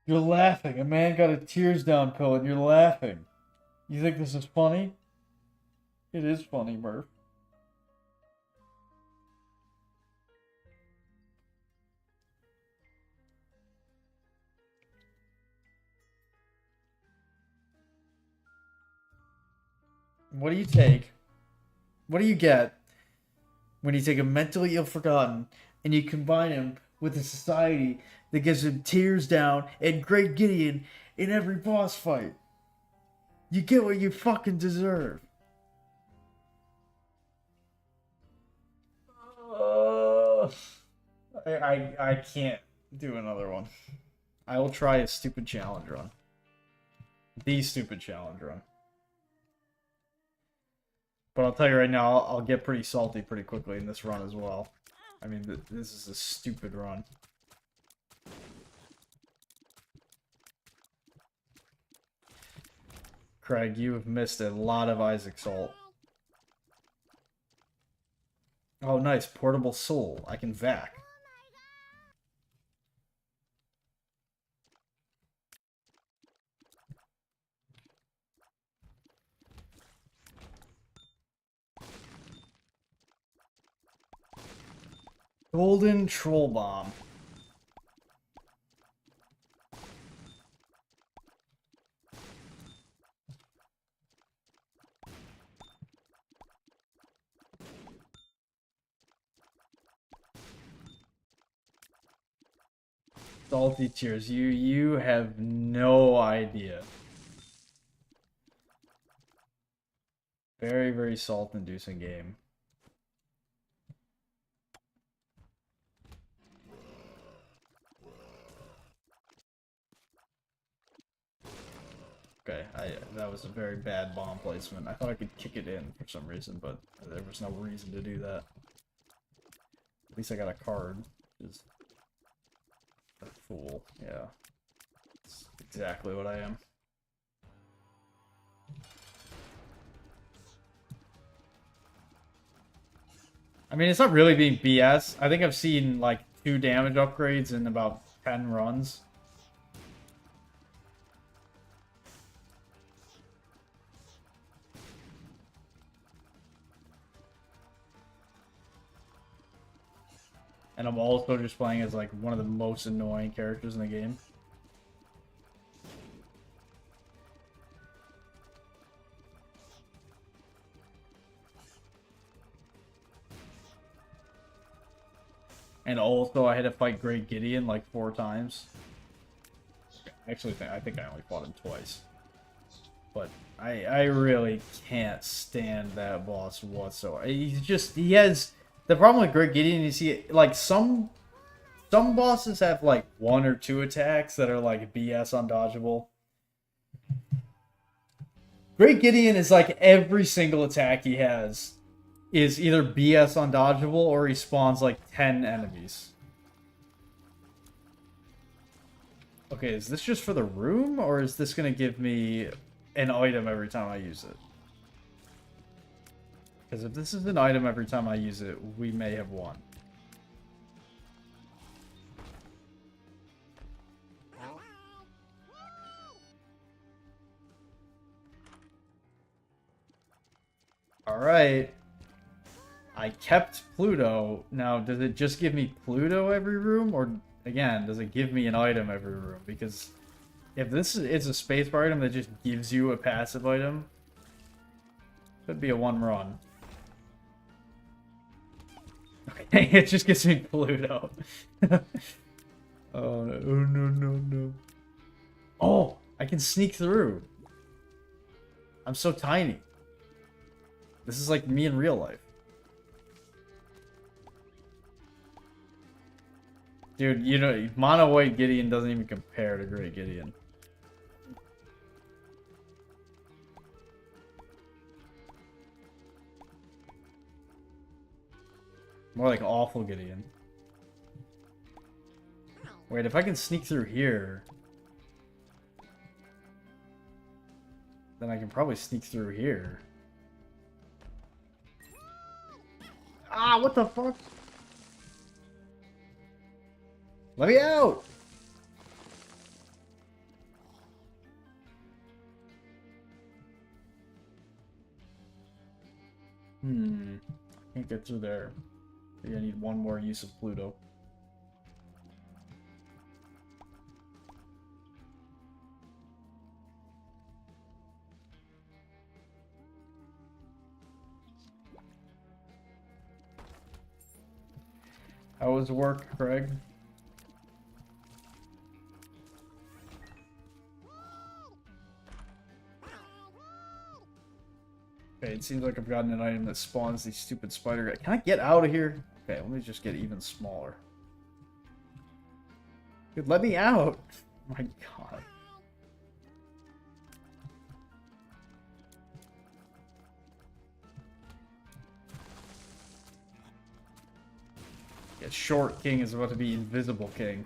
You're laughing. A man got a tears down pill and you're laughing. You think this is funny? It is funny, Murph. What do you take? What do you get when you take a mentally ill forgotten and you combine him with a society that gives him tears down and Great Gideon in every boss fight? You get what you fucking deserve. I can't do another one. I will try a stupid challenge run. The stupid challenge run. But I'll tell you right now, I'll get pretty salty pretty quickly in this run as well. I mean, this is a stupid run. Craig, you have missed a lot of Isaac Salt. Oh, nice. Portable soul. I can vac. Golden Troll Bomb. Salty tears. You have no idea. Very, very salt-inducing game. Okay, that was a very bad bomb placement. I thought I could kick it in for some reason, but there was no reason to do that. At least I got a card. Just a fool, yeah. That's exactly what I am. I mean, it's not really being BS. I think I've seen like 2 damage upgrades in about 10 runs. And I'm also just playing as like one of the most annoying characters in the game. And also I had to fight Great Gideon like 4 times. Actually, I think I only fought him twice. But I really can't stand that boss whatsoever. He has... The problem with Great Gideon is like some bosses have like 1 or 2 attacks that are like BS undodgeable. Great Gideon is like every single attack he has is either BS undodgeable or he spawns like 10 enemies. Okay, is this just for the room or is this gonna give me an item every time I use it? Because if this is an item every time I use it, we may have won. Alright. I kept Pluto. Now, does it just give me Pluto every room? Or, again, does it give me an item every room? Because if this is a spacebar item that just gives you a passive item, could be a 1 run. Okay, it just gives me Pluto. Oh, no. Oh, I can sneak through. I'm so tiny. This is like me in real life. Dude, you know, Mono White Gideon doesn't even compare to Great Gideon. More like Awful Gideon. Wait, if I can sneak through here, then I can probably sneak through here. Ah, what the fuck? Let me out! Can't get through there. Maybe I need one more use of Pluto. How was work, Craig? Okay, it seems like I've gotten an item that spawns these stupid spider guys. Can I get out of here? Okay, let me just get even smaller. Dude, let me out! Oh my god. Yeah, Short King is about to be Invisible King.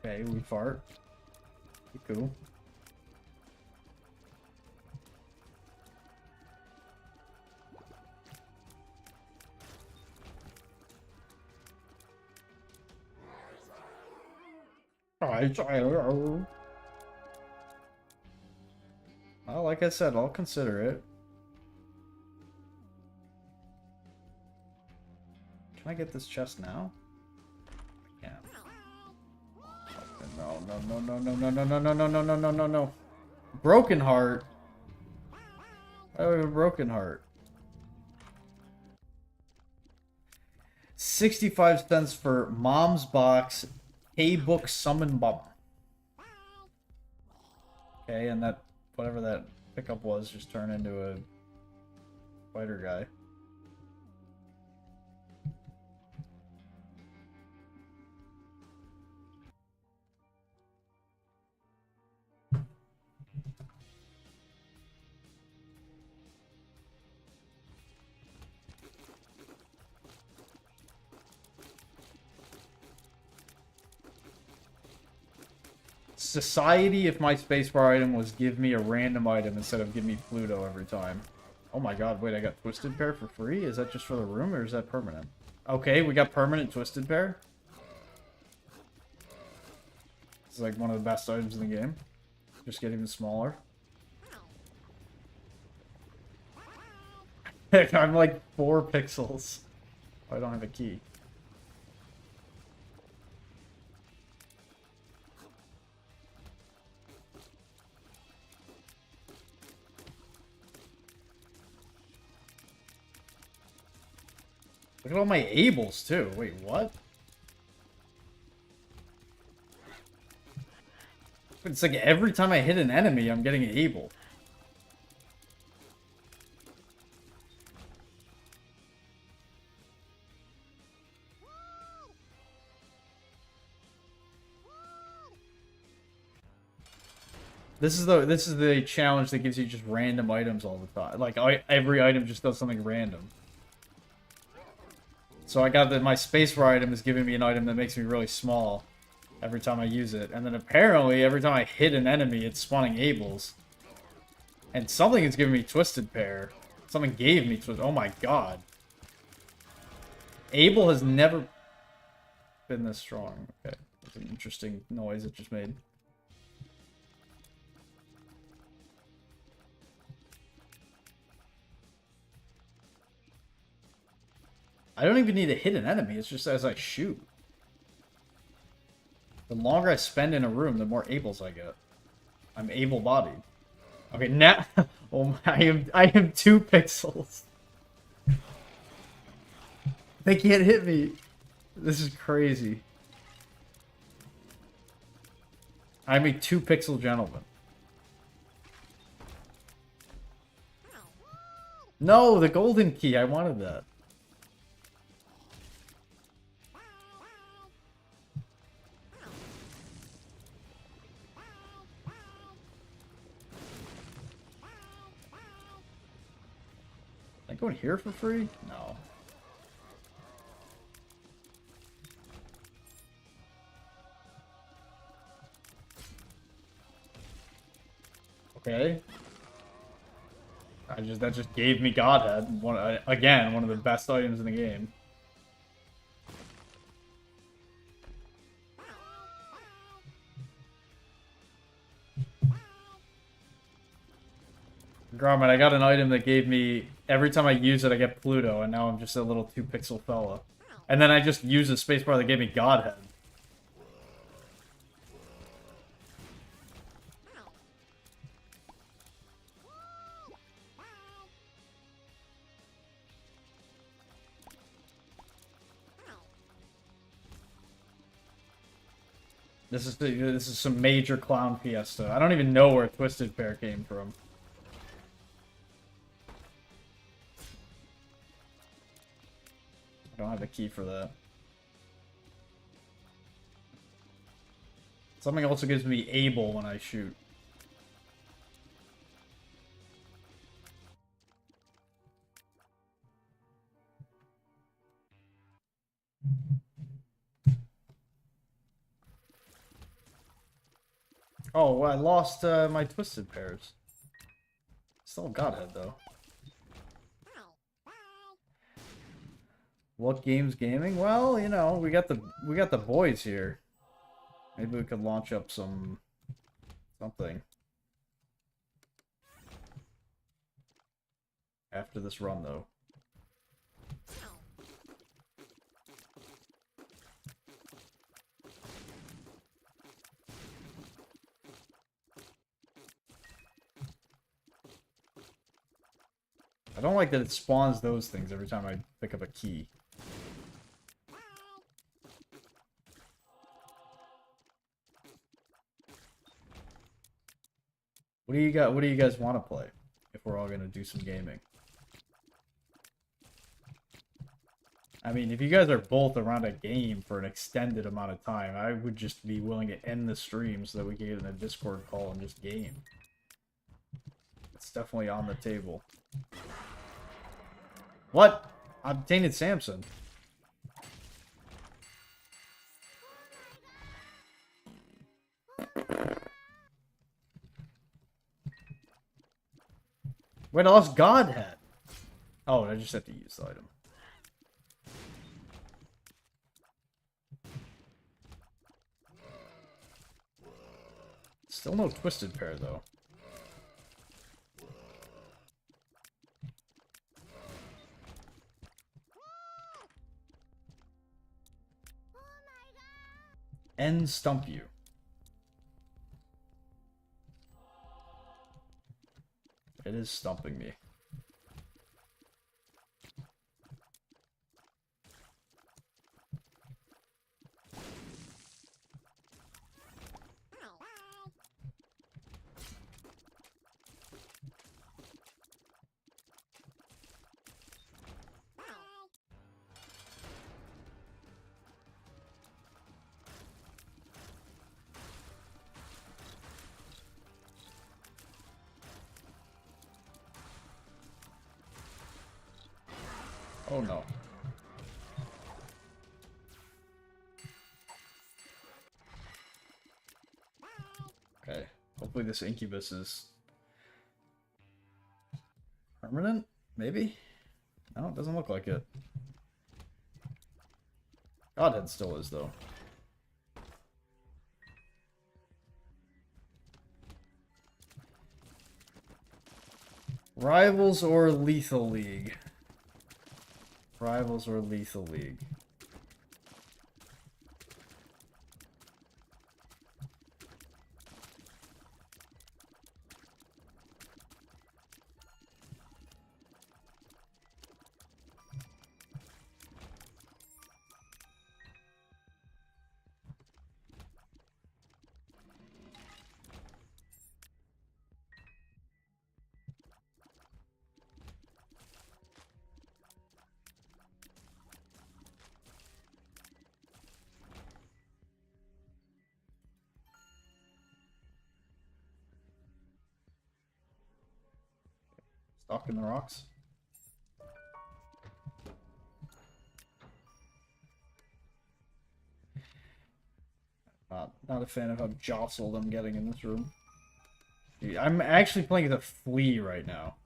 Okay, we fart. Cool. Well, like I said, I'll consider it. Can I get this chest now? I can't. No, no, no, no, no, no, no, no, no, no, no, no, no, no. Broken heart. I have a broken heart. 65 cents for Mom's Box K-Book Summon Bomb. Okay, and that, whatever that pickup was, just turned into a spider guy. Society, if my spacebar item was give me a random item instead of give me Pluto every time. Oh my god, wait, I got Twisted Pair for free? Is that just for the room or is that permanent? Okay, we got permanent Twisted Pair. This is like one of the best items in the game. Just get even smaller. I'm like 4 pixels. Oh, I don't have a key. Look at all my ables, too. Wait, what? It's like every time I hit an enemy, I'm getting able. This is the challenge that gives you just random items all the time. Like, every item just does something random. So I got that my spacebar item is giving me an item that makes me really small every time I use it. And then apparently, every time I hit an enemy, it's spawning ables. And something is giving me Twisted Pair. Something gave me Twisted... Oh my god. Able has never been this strong. Okay. That's an interesting noise it just made. I don't even need to hit an enemy, it's just as I shoot. The longer I spend in a room, the more ables I get. I'm able-bodied. Okay, now... Oh, I am 2 pixels. They can't hit me. This is crazy. I'm a 2-pixel gentleman. No, the golden key. I wanted that. I go in here for free? No. Okay. That just gave me Godhead. Again, one of the best items in the game. Grommet, I got an item that gave me, every time I use it I get Pluto, and now I'm just a little 2-pixel fella. And then I just use a spacebar that gave me Godhead. This is some major clown fiesta. I don't even know where Twisted Pair came from. I don't have a key for that. Something also gives me able when I shoot. Oh, well, I lost my Twisted Pairs. Still Godhead, though. What game's gaming? Well, you know, we got the boys here. Maybe we could launch up something. After this run, though. I don't like that it spawns those things every time I pick up a key. What do you got? What do you guys want to play? If we're all gonna do some gaming. I mean, if you guys are both around a game for an extended amount of time, I would just be willing to end the stream so that we can get in a Discord call and just game. It's definitely on the table. What? I'm Tainted Samson. Wait, I lost Godhead. Oh, I just have to use the item. Still no Twisted Pair, though. And stump you. It is stumping me. Oh no. Okay. Hopefully this incubus is permanent? Maybe? No, it doesn't look like it. Godhead still is, though. Rivals or Lethal League? Rivals or Lethal League? Stalking the rocks. Not a fan of how jostled I'm getting in this room. I'm actually playing as a flea right now.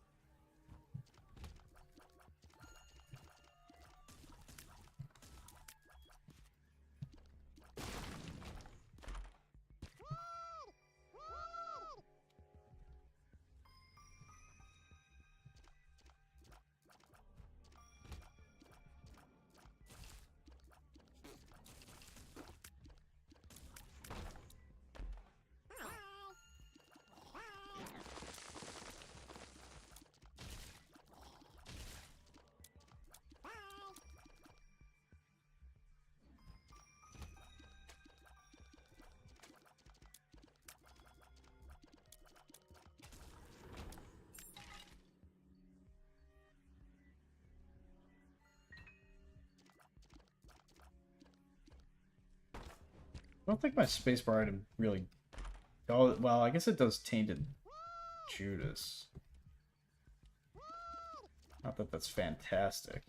I don't think my spacebar item really... Oh, well, I guess it does Tainted Judas. Not that that's fantastic.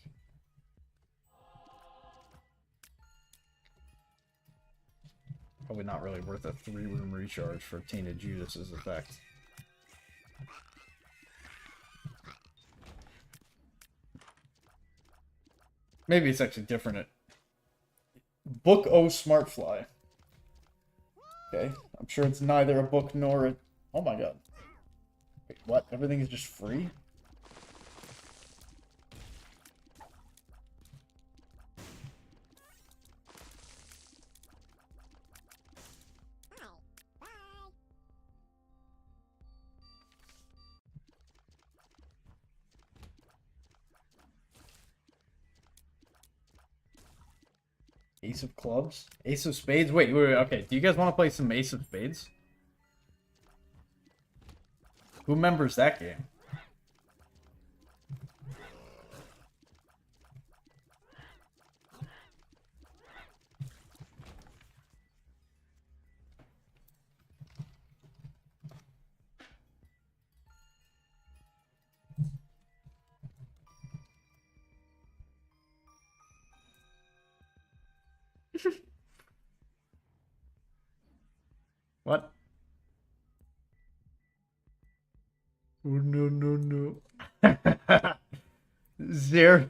Probably not really worth a 3-room recharge for Tainted Judas's effect. Maybe it's actually different at Book O Smartfly. Okay, I'm sure it's neither a book nor a... Oh my god. Wait, what? Everything is just free? Ace of Clubs? Ace of Spades? Wait, okay. Do you guys want to play some Ace of Spades? Who remembers that game? What? Oh, no, no, no. Zero.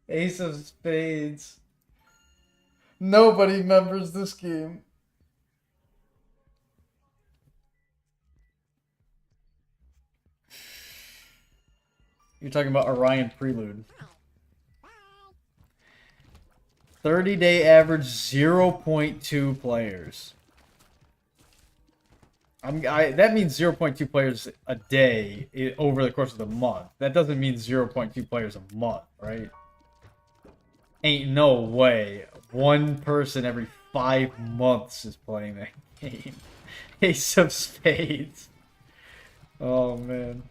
Ace of Spades. Nobody remembers this game. You're talking about Orion Prelude. 30-day average 0.2 players. That means 0.2 players a day over the course of the month. That doesn't mean 0.2 players a month, right? Ain't no way. One person every 5 months is playing that game. Ace of Spades. Oh, man.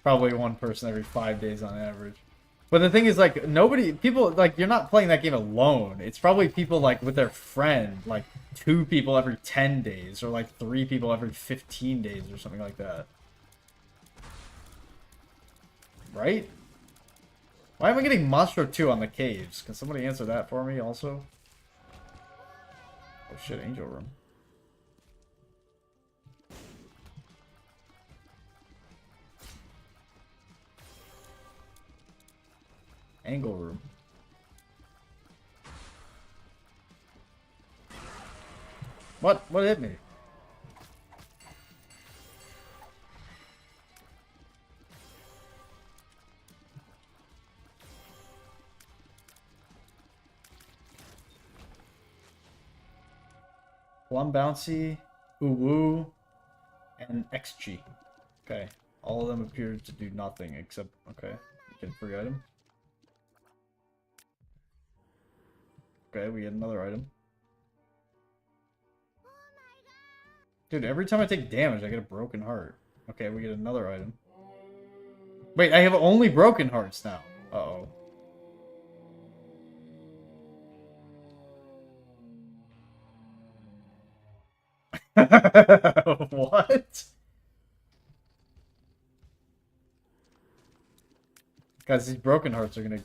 Probably one person every 5 days on average. But the thing is, like, people, like, you're not playing that game alone. It's probably people, like, with their friend, like, 2 people every 10 days, or, like, 3 people every 15 days, or something like that. Right? Why am I getting Monstro 2 on the caves? Can somebody answer that for me, also? Oh, shit, Angel Room. Angle Room. What? What hit me? Plum Bouncy, Uwu, and XG. Okay. All of them appear to do nothing except... Okay. Get a free item. Okay, we get another item. Dude, every time I take damage, I get a broken heart. Okay, we get another item. Wait, I have only broken hearts now. Uh-oh. What? Guys, these broken hearts are gonna...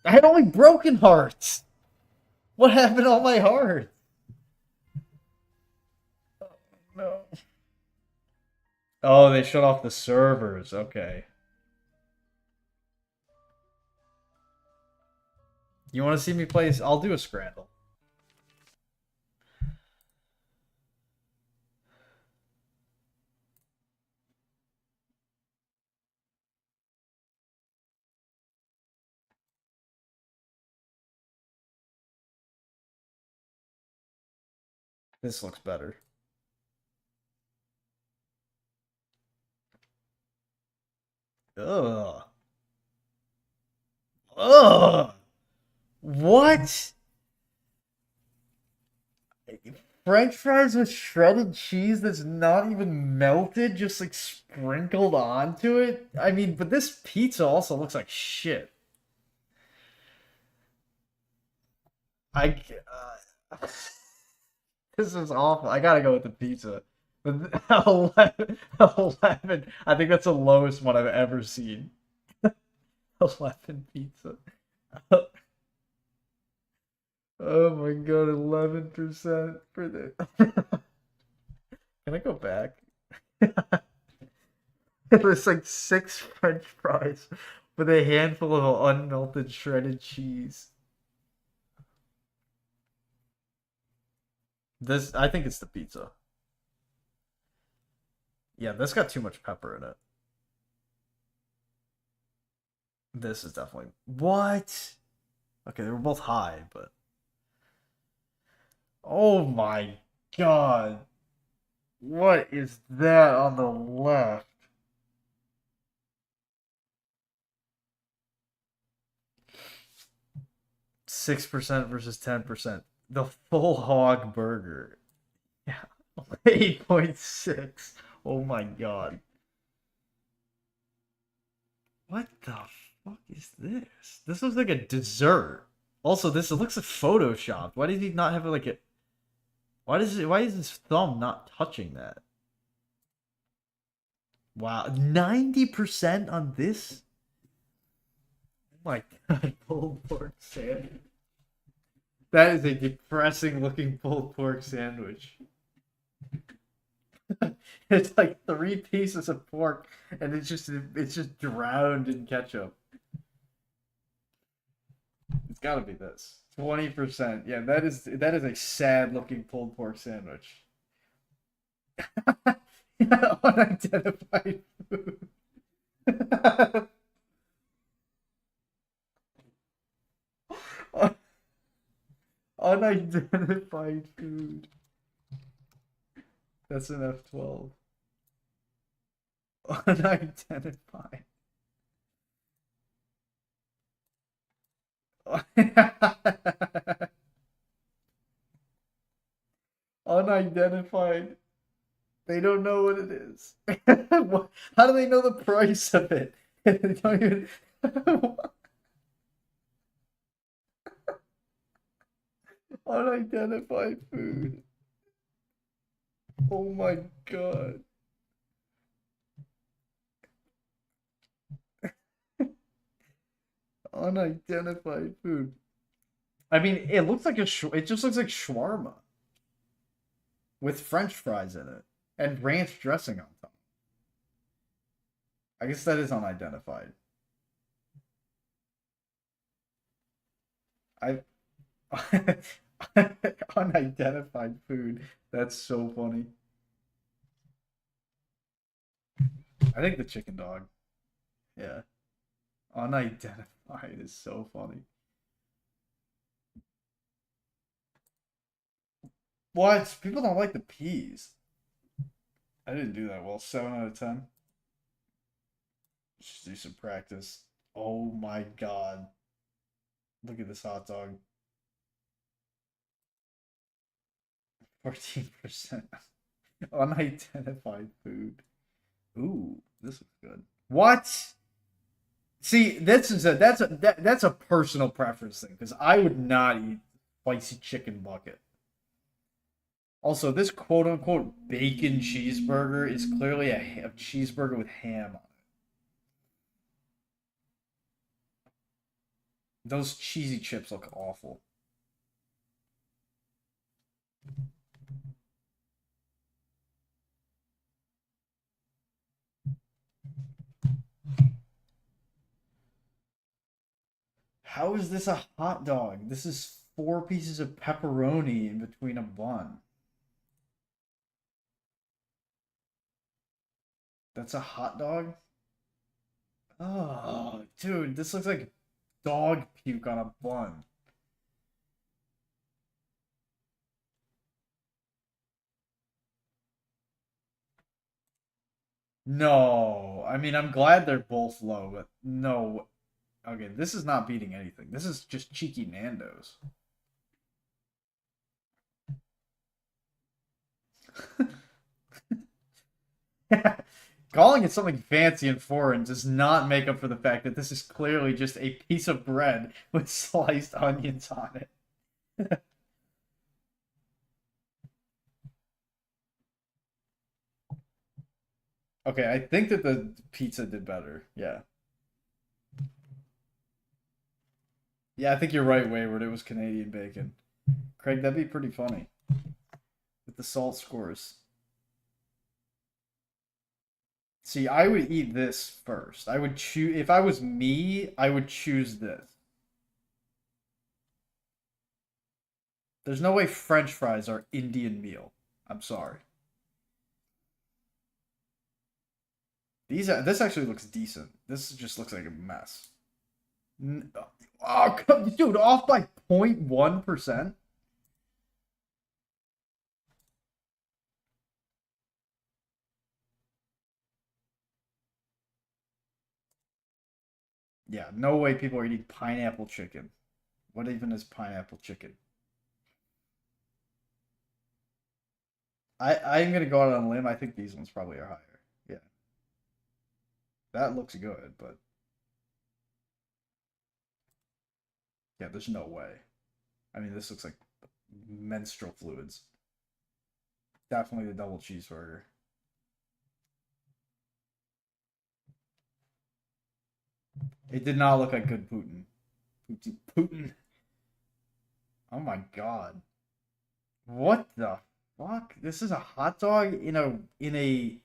I had only broken hearts! What happened to all my hearts? Oh, no. Oh, they shut off the servers. Okay. You want to see me play? I'll do a Scrandle. This looks better. Ugh. Ugh. What? French fries with shredded cheese that's not even melted, just like sprinkled onto it? I mean, but this pizza also looks like shit. I. This is awful. I gotta go with the pizza. But 11, 11, I think that's the lowest one I've ever seen. 11 pizza. Oh my god, 11% for the. Can I go back? There's like 6 French fries with a handful of unmelted shredded cheese. This, I think it's the pizza. Yeah, this got too much pepper in it. This is definitely... What? Okay, they were both high, but... Oh my god. What is that on the left? %6 versus 10%. The full hog burger. Yeah. 8.6. Oh my god. What the fuck is this? This looks like a dessert. Also, this looks like photoshopped. Why did he not have like a... Why is his thumb not touching that? Wow, 90% on this? Oh my god, pulled pork sandwich. That is a depressing looking pulled pork sandwich. It's like 3 pieces of pork and it's just drowned in ketchup. It's gotta be this. 20%. Yeah, that is a sad looking pulled pork sandwich. Unidentified food. Unidentified food. That's an F12. Unidentified. Unidentified. They don't know what it is. How do they know the price of it? They don't even... Unidentified food. Oh my god. Unidentified food. I mean, it looks like it just looks like shawarma with French fries in it and ranch dressing on top. I guess that is unidentified. I unidentified food. That's so funny. I think the chicken dog. Yeah. Unidentified is so funny. What? People don't like the peas. I didn't do that well. 7 out of 10. Just do some practice. Oh my god. Look at this hot dog. 14%. Unidentified food. Ooh, this looks good. What? See, that's a personal preference thing because I would not eat spicy chicken bucket. Also, this quote unquote bacon cheeseburger is clearly a cheeseburger with ham on Those cheesy chips look awful. How is this a hot dog? This is 4 pieces of pepperoni in between a bun. That's a hot dog? Oh, dude, this looks like dog puke on a bun. No, I mean, I'm glad they're both low, but no. Okay, this is not beating anything. This is just cheeky Nando's. Calling it something fancy and foreign does not make up for the fact that this is clearly just a piece of bread with sliced onions on it. Okay, I think that the pizza did better. Yeah. Yeah, I think you're right, Wayward. It was Canadian bacon. Craig, that'd be pretty funny with the salt scores. See, I would eat this first. I would choose if I was me, I would choose this. There's no way French fries are Indian meal. I'm sorry. This actually looks decent. This just looks like a mess. Oh, dude, off by 0.1%. Yeah, no way people are eating pineapple chicken. What even is pineapple chicken? I'm gonna go out on a limb. I think these ones probably are higher. Yeah, that looks good, but yeah, there's no way. I mean, this looks like menstrual fluids. Definitely the double cheeseburger. It did not look like good Putin. Putin. Oh my god. What the fuck? This is a hot dog in a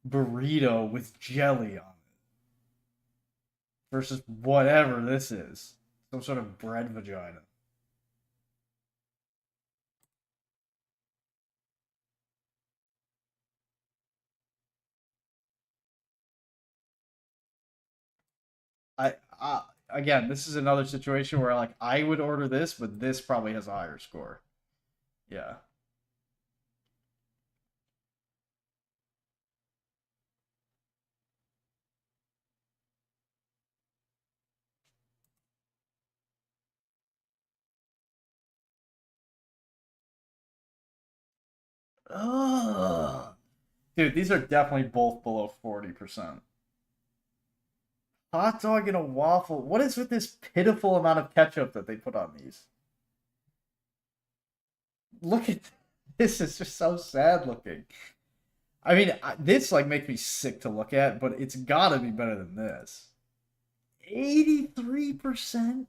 burrito with jelly on it versus whatever this is. Some sort of bread vagina. Again, this is another situation where like I would order this, but this probably has a higher score. Yeah. Ugh. Dude, these are definitely both below 40%. Hot dog and a waffle. What is with this pitiful amount of ketchup that they put on these? Look at this. It's just so sad looking. I mean, this like makes me sick to look at, but it's gotta be better than this. 83%?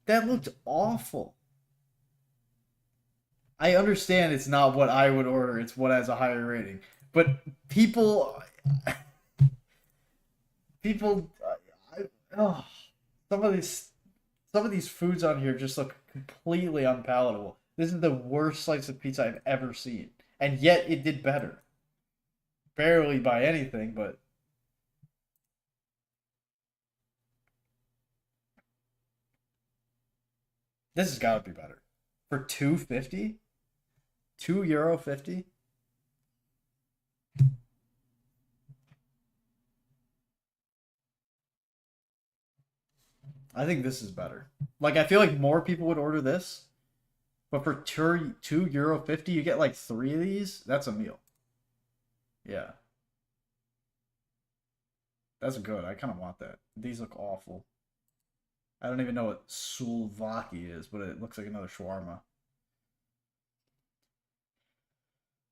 That looked awful. I understand it's not what I would order, it's what has a higher rating. But people people oh, some of these some of these foods on here just look completely unpalatable. This is the worst slice of pizza I've ever seen. And yet it did better. Barely by anything, but this has got to be better. For 250? €2 50? I think this is better. Like I feel like more people would order this, but for €2 50, you get like 3 of these. That's a meal. Yeah. That's good. I kind of want that. These look awful. I don't even know what Sulvaki is, but it looks like another shawarma.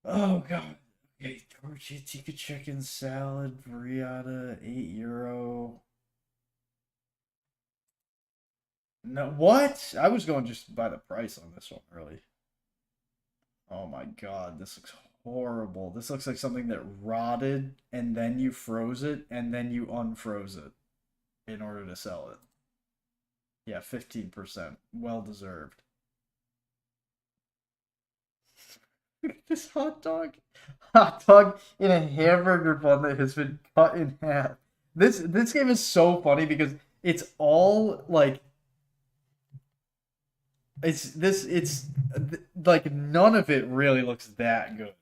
Oh god. Okay, tortilla tikka chicken salad, burrata, €8. No, what? I was going just by the price on this one, really. Oh my god, this looks horrible. This looks like something that rotted and then you froze it and then you unfroze it in order to sell it. Yeah, 15%. Well deserved. This hot dog. Hot dog in a hamburger bun that has been cut in half. This game is so funny because it's all like it's like none of it really looks that good.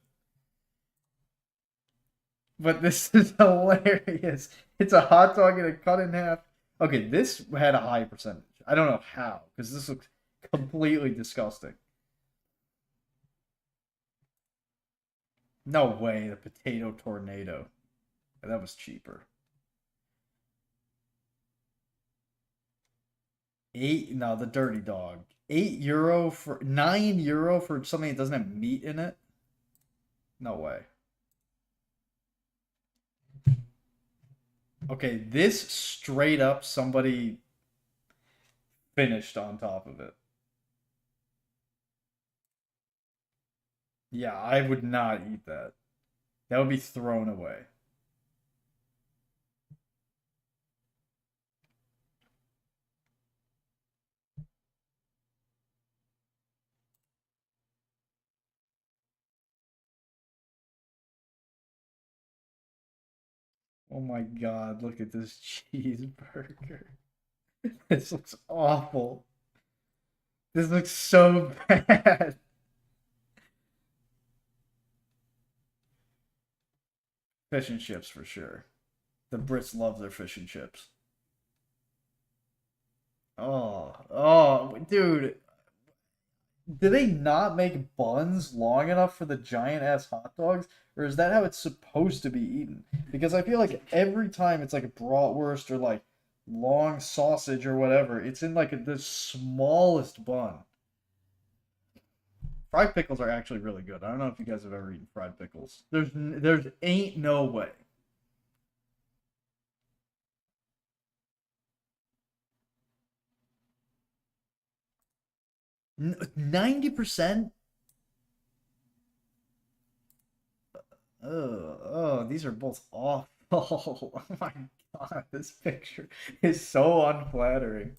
But this is hilarious. It's a hot dog and a cut in half. Okay, this had a high percentage. I don't know how, because this looks completely disgusting. No way, the potato tornado. That was cheaper. Eight, no, the dirty dog. €8 for €9 for something that doesn't have meat in it? No way. Okay, this straight up somebody finished on top of it. Yeah, I would not eat that. That would be thrown away. Oh my god, look at this cheeseburger. This looks awful. This looks so bad. Fish and chips for sure. The Brits love their fish and chips. Dude. Do they not make buns long enough for the giant ass hot dogs? Or is that how it's supposed to be eaten? Because I feel like every time it's like a bratwurst or like long sausage or whatever, it's in like the smallest bun. Fried pickles are actually really good. I don't know if you guys have ever eaten fried pickles. There's ain't no way. 90%? These are both awful. Oh my god, this picture is so unflattering.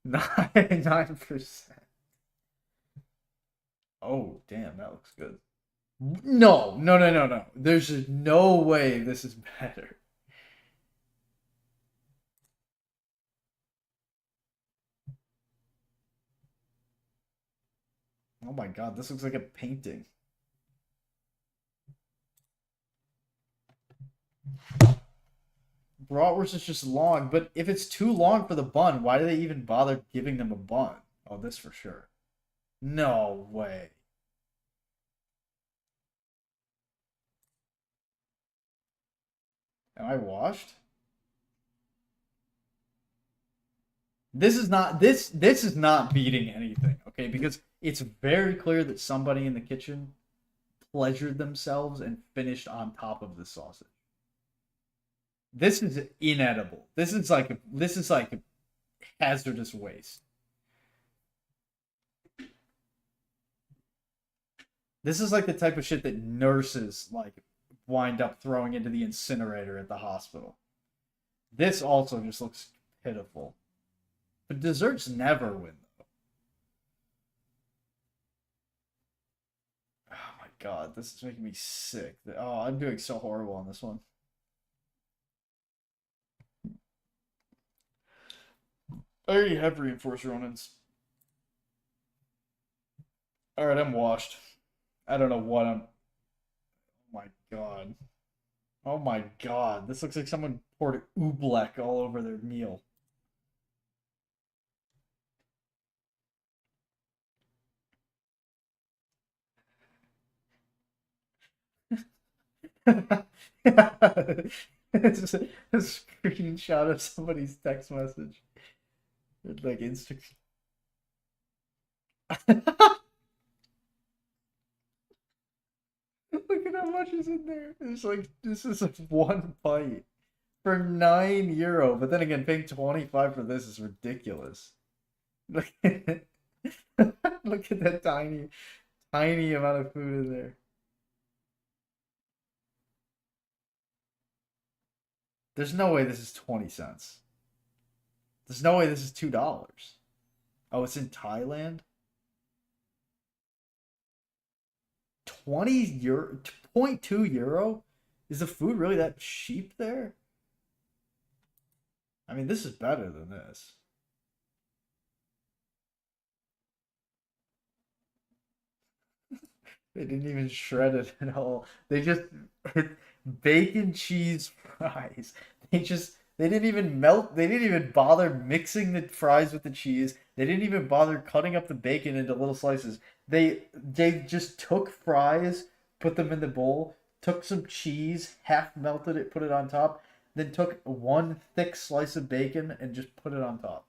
9%. Oh, damn, that looks good. No, no, no, no, no. There's no way this is better. Oh my god, this looks like a painting. Bratwurst is just long, but if it's too long for the bun, why do they even bother giving them a bun? Oh, this for sure. No way. Am I washed? This is not beating anything, okay? Because it's very clear that somebody in the kitchen pleasured themselves and finished on top of the sausage. This is inedible. This is like hazardous waste. This is like the type of shit that nurses like wind up throwing into the incinerator at the hospital. This also just looks pitiful. But desserts never win though. Oh my god, this is making me sick. Oh, I'm doing so horrible on this one. I already have reinforced Ronins. Alright, I'm washed. I don't know what I'm. Oh my god. Oh my god. This looks like someone poured oobleck all over their meal. It's a screenshot of somebody's text message. Like Instagram. Look at how much is in there. It's like this is like one bite. For €9. But then again, paying 25 for this is ridiculous. Look at look at that tiny amount of food in there. There's no way this is 20 cents. There's no way this is $2. Oh, it's in Thailand? 20 euro, €0.2? Is the food really that cheap there? I mean, this is better than this. They didn't even shred it at all. They just bacon cheese fries. They didn't even melt. They didn't even bother mixing the fries with the cheese. They didn't even bother cutting up the bacon into little slices. They just took fries, put them in the bowl, took some cheese, half melted it, put it on top, then took one thick slice of bacon and just put it on top.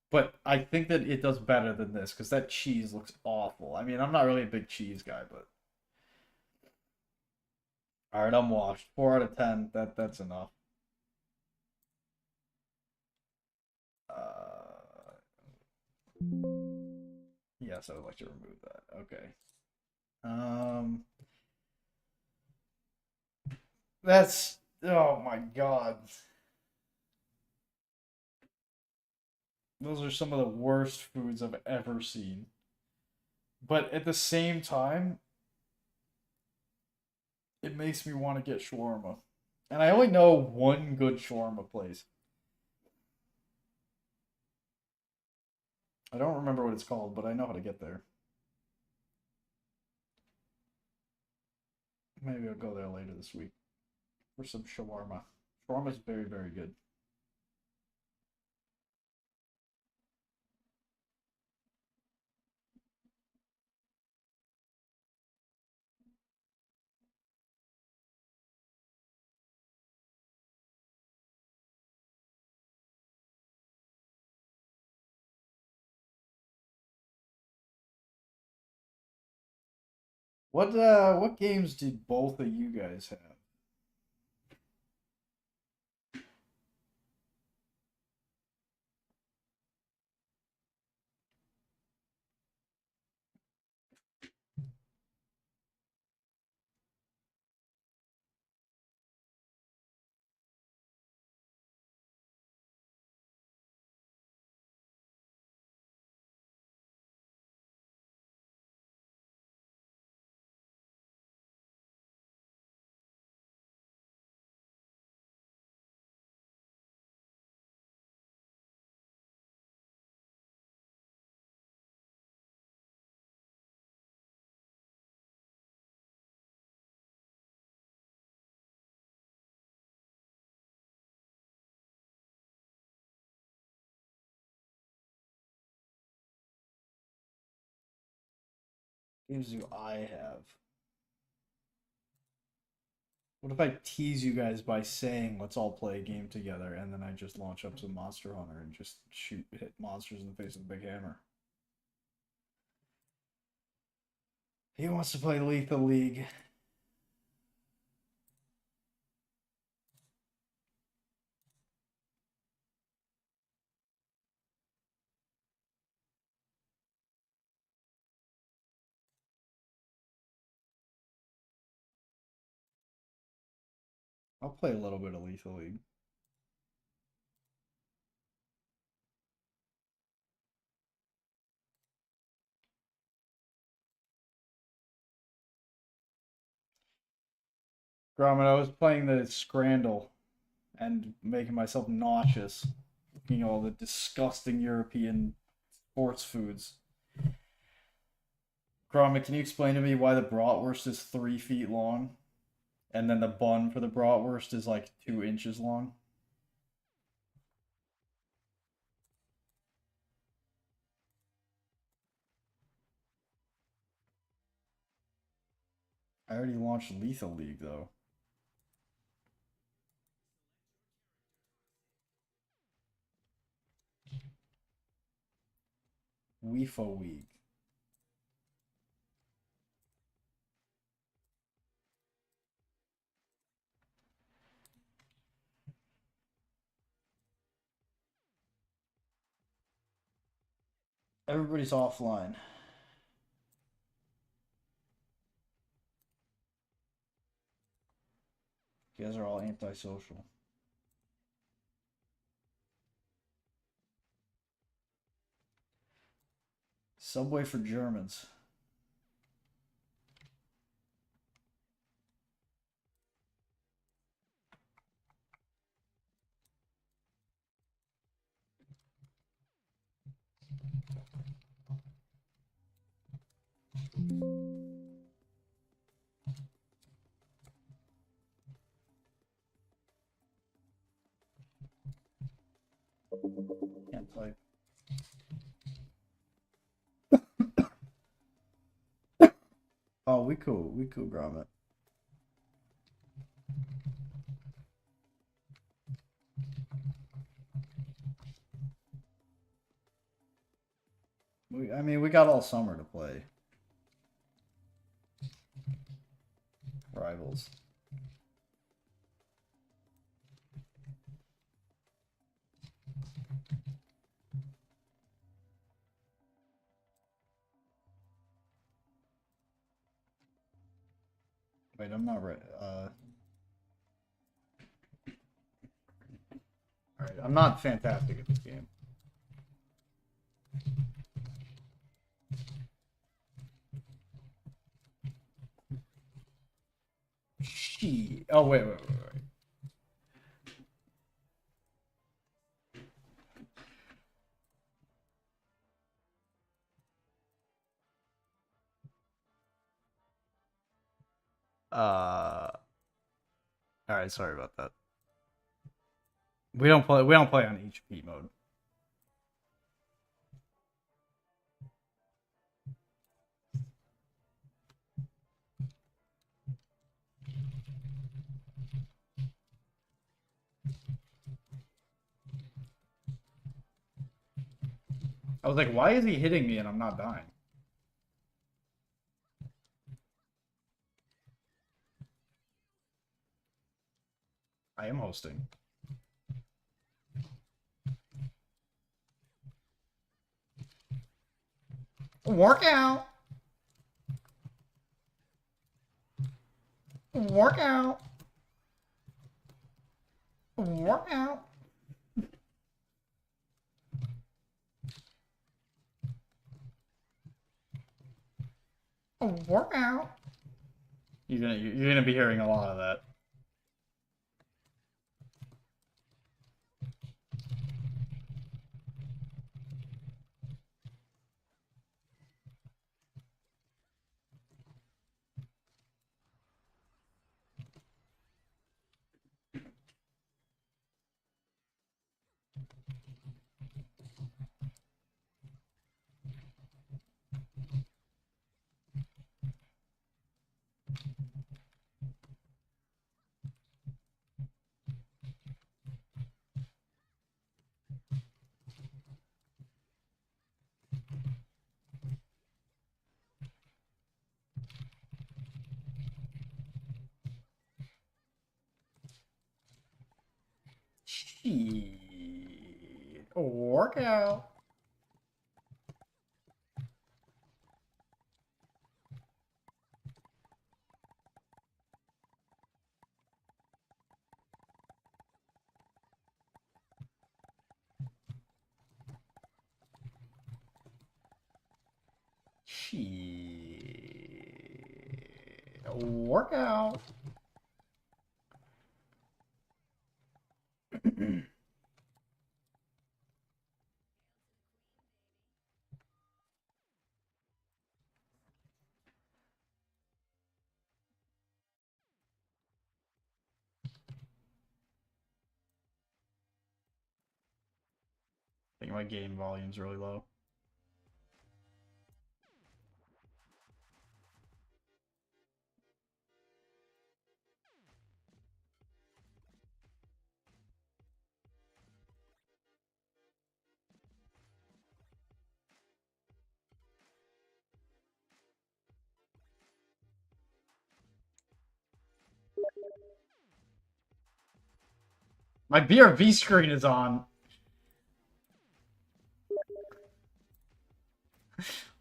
But I think that it does better than this because that cheese looks awful. I mean, I'm not really a big cheese guy, but all right, I'm washed. 4 out of 10. That's enough. Uh, yes, I would like to remove that. Okay. Um, that's oh my god. Those are some of the worst foods I've ever seen. But at the same time, it makes me want to get shawarma. And I only know one good shawarma place. I don't remember what it's called, but I know how to get there. Maybe I'll go there later this week for some shawarma. Shawarma is very, very good. What games did both of you guys have? Games do I have? What if I tease you guys by saying let's all play a game together and then I just launch up some Monster Hunter and just hit monsters in the face with a big hammer? He wants to play Lethal League. I'll play a little bit of Lethal League. Gromit, I was playing the Scrandle and making myself nauseous. Looking at all the disgusting European sports foods. Gromit, can you explain to me why the bratwurst is 3 feet long, and then the bun for the bratwurst is like 2 inches long? I already launched Lethal League though. Weefo Week. Everybody's offline. You guys are all antisocial. Subway for Germans. Can't type. Oh, we cool, Gromit. I mean, we got all summer to play. Rivals. Wait, I'm not ready. Alright, I'm not fantastic at this game. She. Oh, wait. Alright, sorry about that. We don't play on HP mode. I was like, why is he hitting me and I'm not dying? I am hosting. Workout. Workout. Workout. Workout. You're gonna be hearing a lot of that. Workout. Workout. I think my game volume's really low. My BRB screen is on.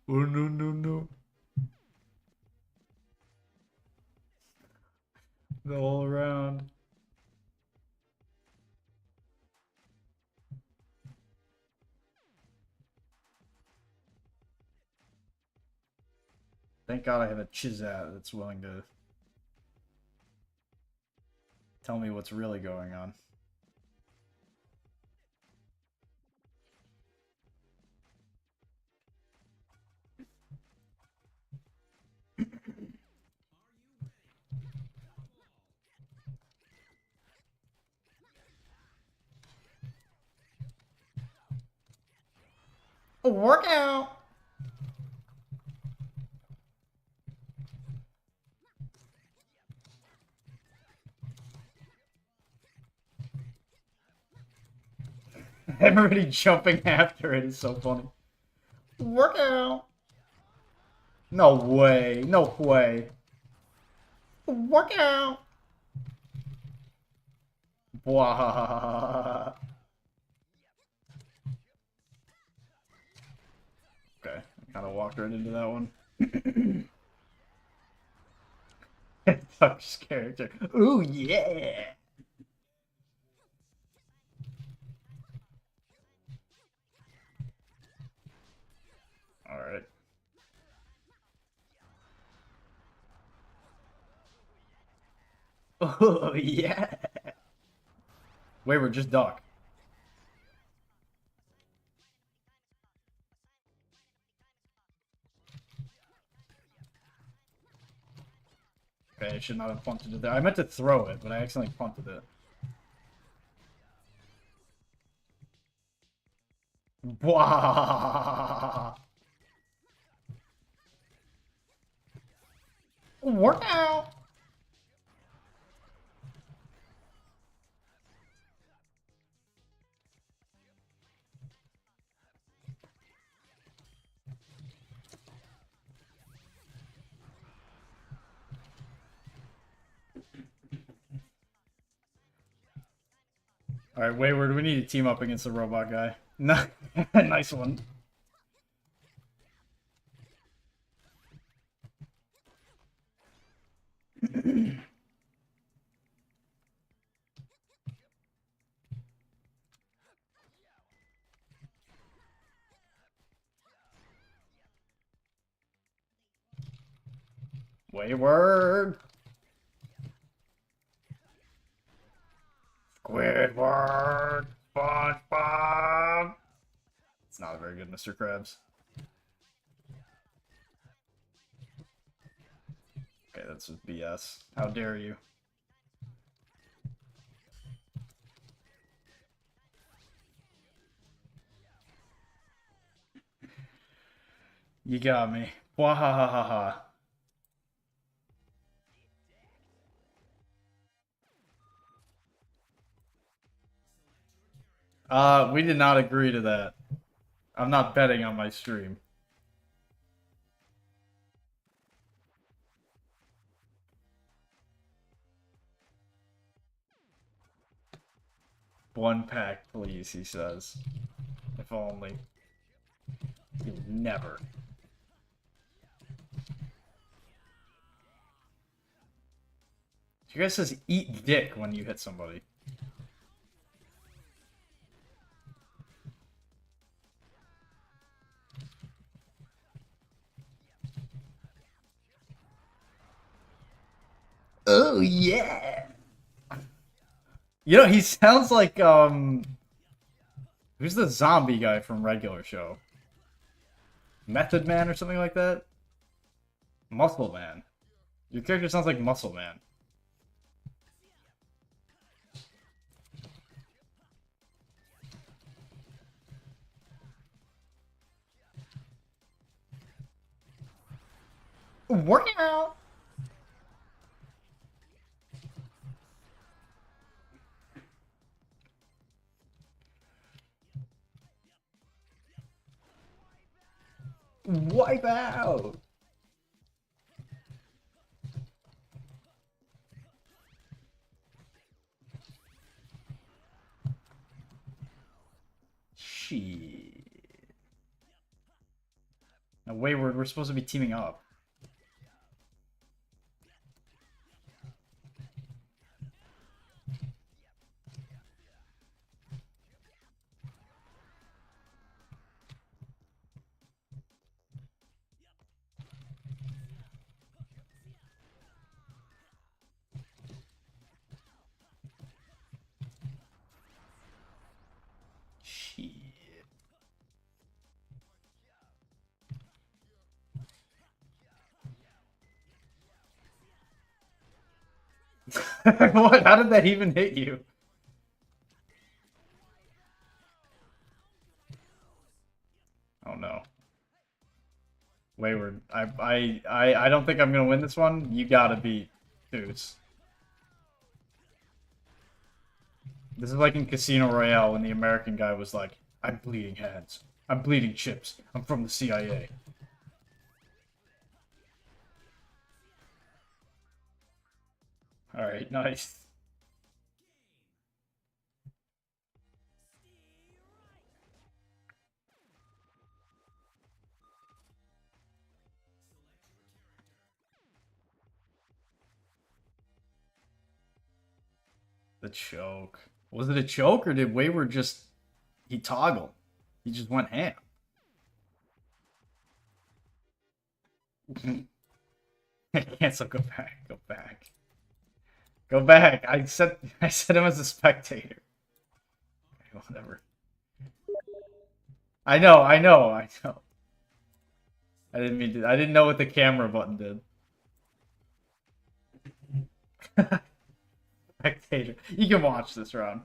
Oh no no no. The all around. Thank God I have a Chizat that's willing to tell me what's really going on. A workout. Everybody jumping after it is so funny. Workout. No way. No way. Workout. Blah. Okay, I kind of walked right into that one. Tuck's character. Ooh, yeah. Alright. Oh, yeah. Wayward, just duck. Okay, I should not have punted it there. I meant to throw it, but I accidentally punted it. Blah. Workout. Alright, Wayward, we need to team up against the robot guy. Nice one. Wayward. Squidward. SpongeBob. It's not very good, Mr. Krabs. Okay, that's just BS. How dare you? You got me. Wahahaha. We did not agree to that. I'm not betting on my stream. One pack, please, he says. If only. Never. You guys says eat dick when you hit somebody. Oh yeah. You know, he sounds like who's the zombie guy from Regular Show? Method Man or something like that? Muscle Man. Your character sounds like Muscle Man. Working out. Wipe out. Shit. Now, Wayward, we're supposed to be teaming up. Shit. What? How did that even hit you? Oh no. Wayward. I don't think I'm gonna win this one. You gotta beat Deuce. This is like in Casino Royale when the American guy was like, I'm bleeding hands. I'm bleeding chips. I'm from the CIA. Alright, nice. The choke. Was it a choke or did Wayward just... He toggled. He just went ham. Cancel, go back, go back. Go back. I set him as a spectator. Okay, whatever. I know. I didn't mean to. I didn't know what the camera button did. Spectator. You can watch this round.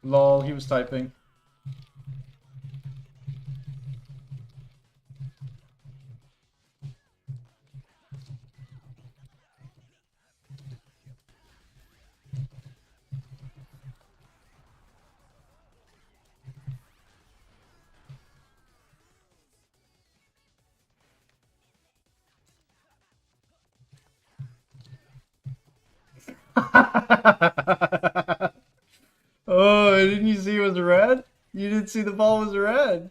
Lol, he was typing. Oh, didn't you see it was red? You didn't see the ball was red.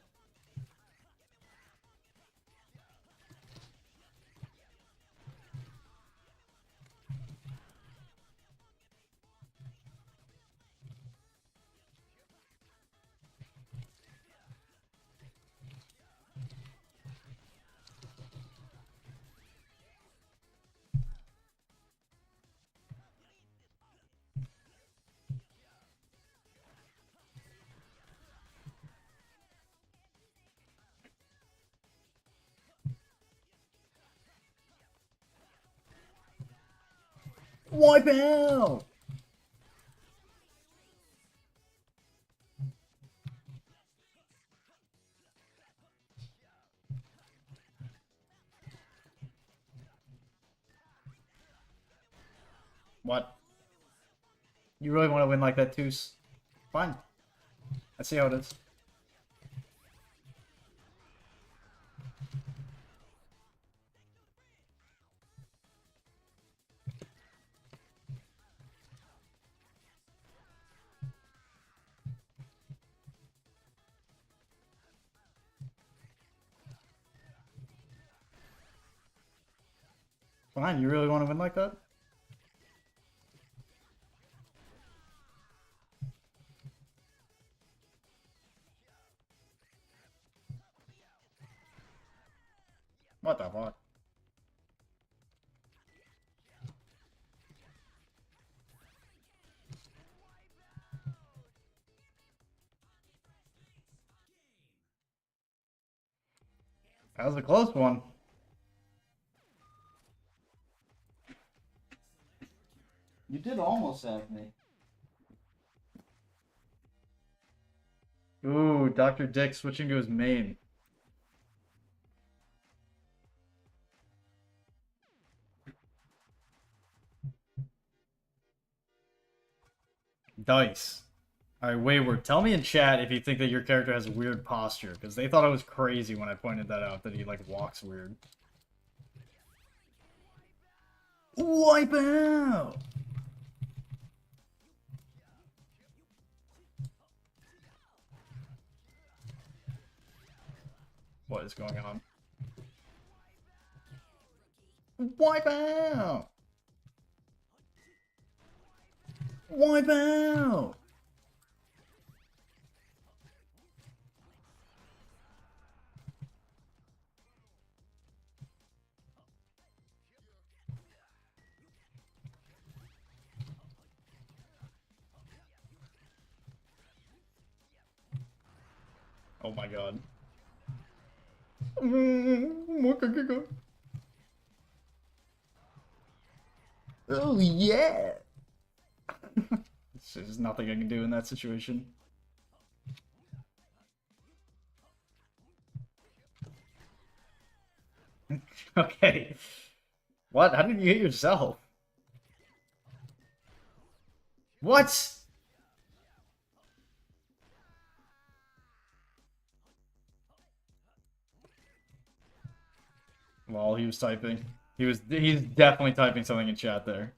Wipe out! What? You really want to win like that, Toos? Fine. I see how it is. Fine, you really want to win like that? What the fuck? That was a close one. You did almost have me. Ooh, Dr. Dick switching to his main. Dice. Alright, Wayward, tell me in chat if you think that your character has a weird posture, because they thought I was crazy when I pointed that out, that he, like, walks weird. Wipe out! What is going on? Wipe out! Wipe out! Oh my god. Oh yeah! There's nothing I can do in that situation. Okay. What? How did you hit yourself? What? Well, he was typing. He's definitely typing something in chat there.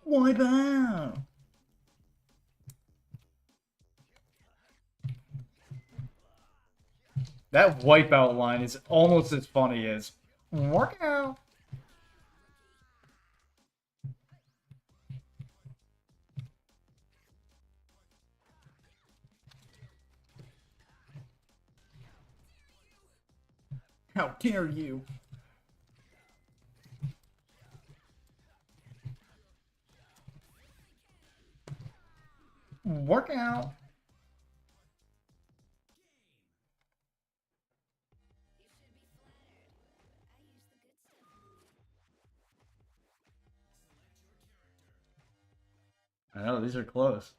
Wipe out! That wipeout line is almost as funny as work out. How dare you? Work out. I know, these are close.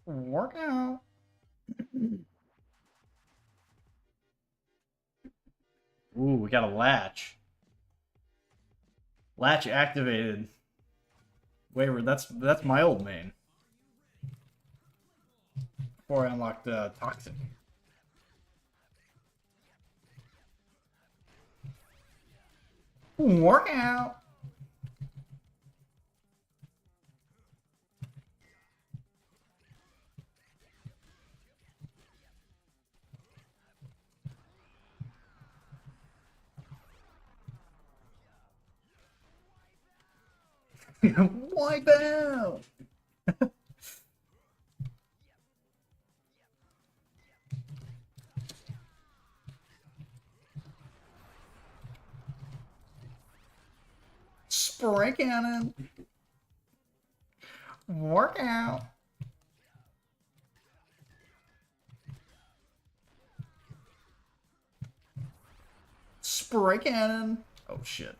Work out. Ooh, we got a latch. Latch activated. Wayward, that's my old main. Before I unlocked Toxic. Work out. Wipe out. Spray cannon. Work out. Spray cannon. Oh shit.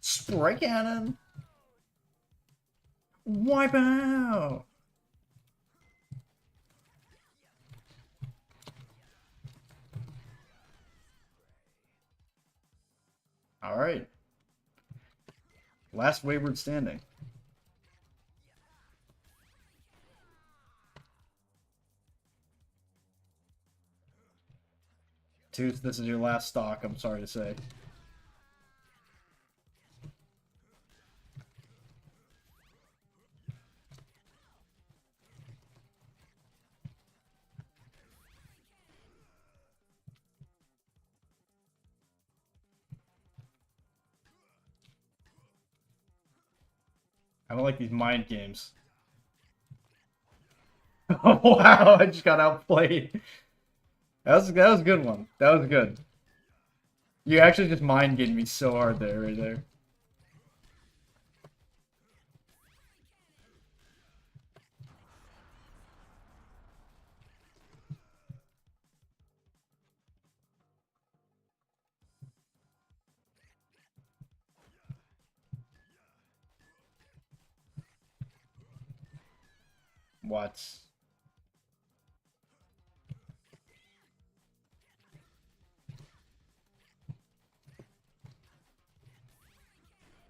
Spray cannon. Wipe out. All right. Last Wayward standing. Tooth, this is your last stock, I'm sorry to say. I don't like these mind games. Oh, wow, I just got outplayed. That was a good one. That was good. You actually just mind gamed me so hard there, right there. What?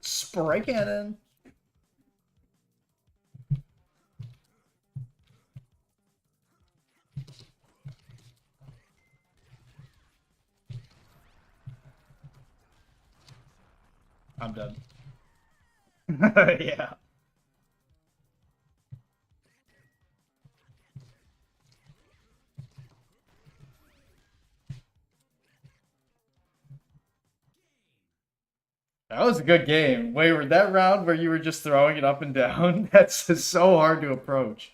Spray cannon. I'm done. Yeah. That was a good game. Wayward, that round where you were just throwing it up and down, that's just so hard to approach.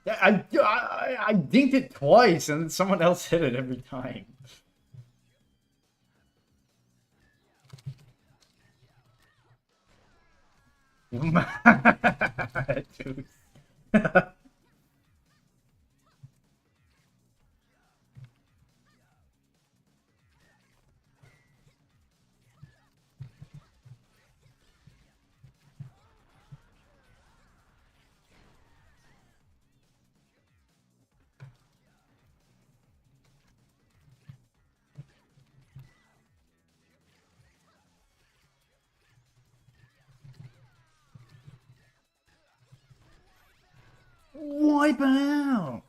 Yeah, I dinked it twice, and someone else hit it every time. Dude. Wipe out.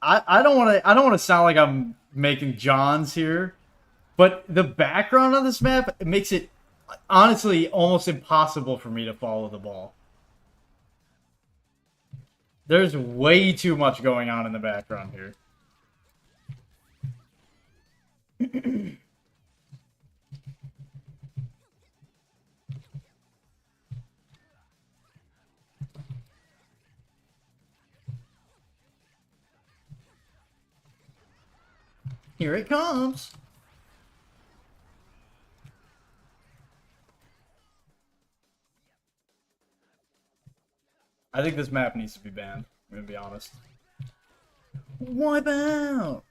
I don't want to sound like I'm making Johns here, but the background on this map makes it honestly almost impossible for me to follow the ball. There's way too much going on in the background here. Here it comes. I think this map needs to be banned. I'm gonna be honest. Wipe out.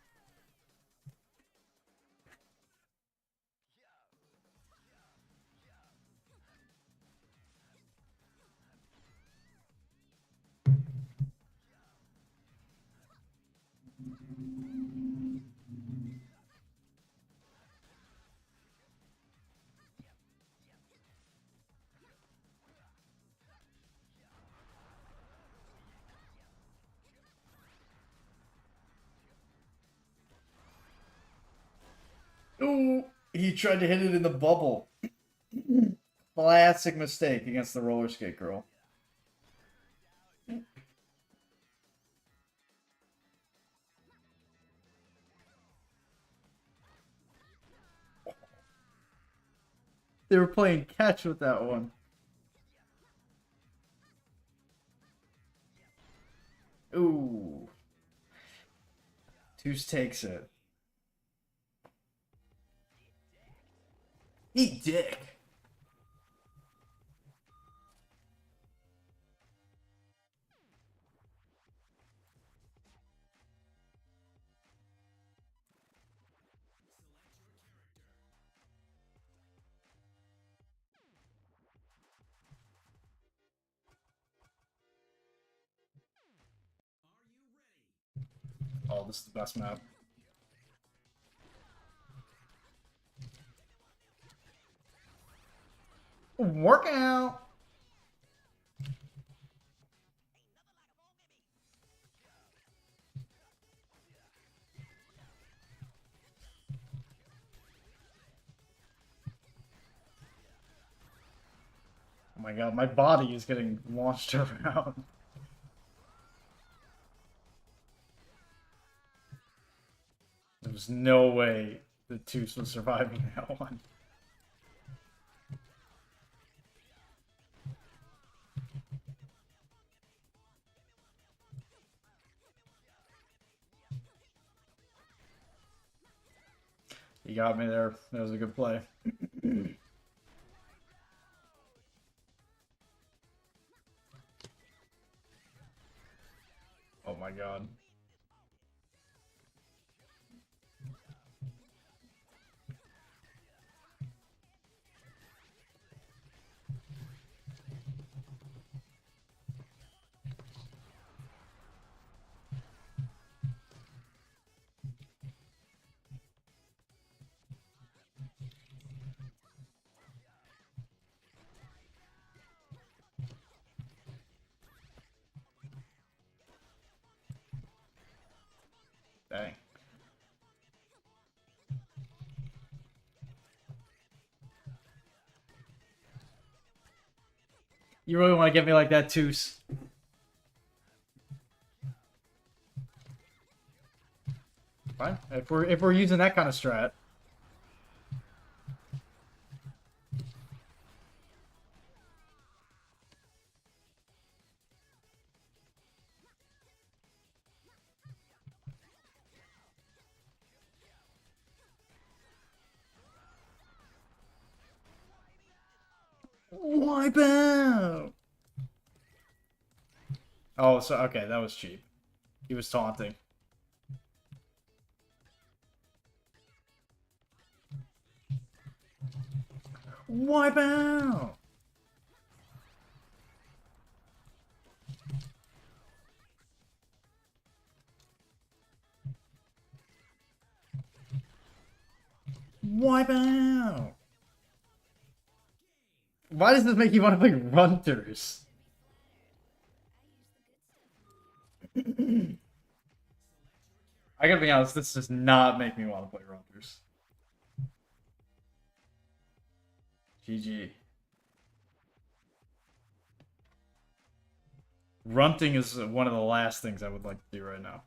Ooh, he tried to hit it in the bubble. Classic mistake against the roller skate girl. They were playing catch with that one. Ooh. Toos takes it. Eat dick. Oh, this is the best map. Workout. Oh my god, my body is getting launched around. There's no way the Tooth was surviving that one. You got me there. That was a good play. Oh my god. Dang. You really want to get me like that, Toos? Fine. If we're using that kind of strat. Wipe out! Oh, so okay, that was cheap. He was taunting. Wipe out! Wipe out! Why does this make you want to play Runters? I gotta be honest, this does not make me want to play Runters. GG. Runting is one of the last things I would like to do right now.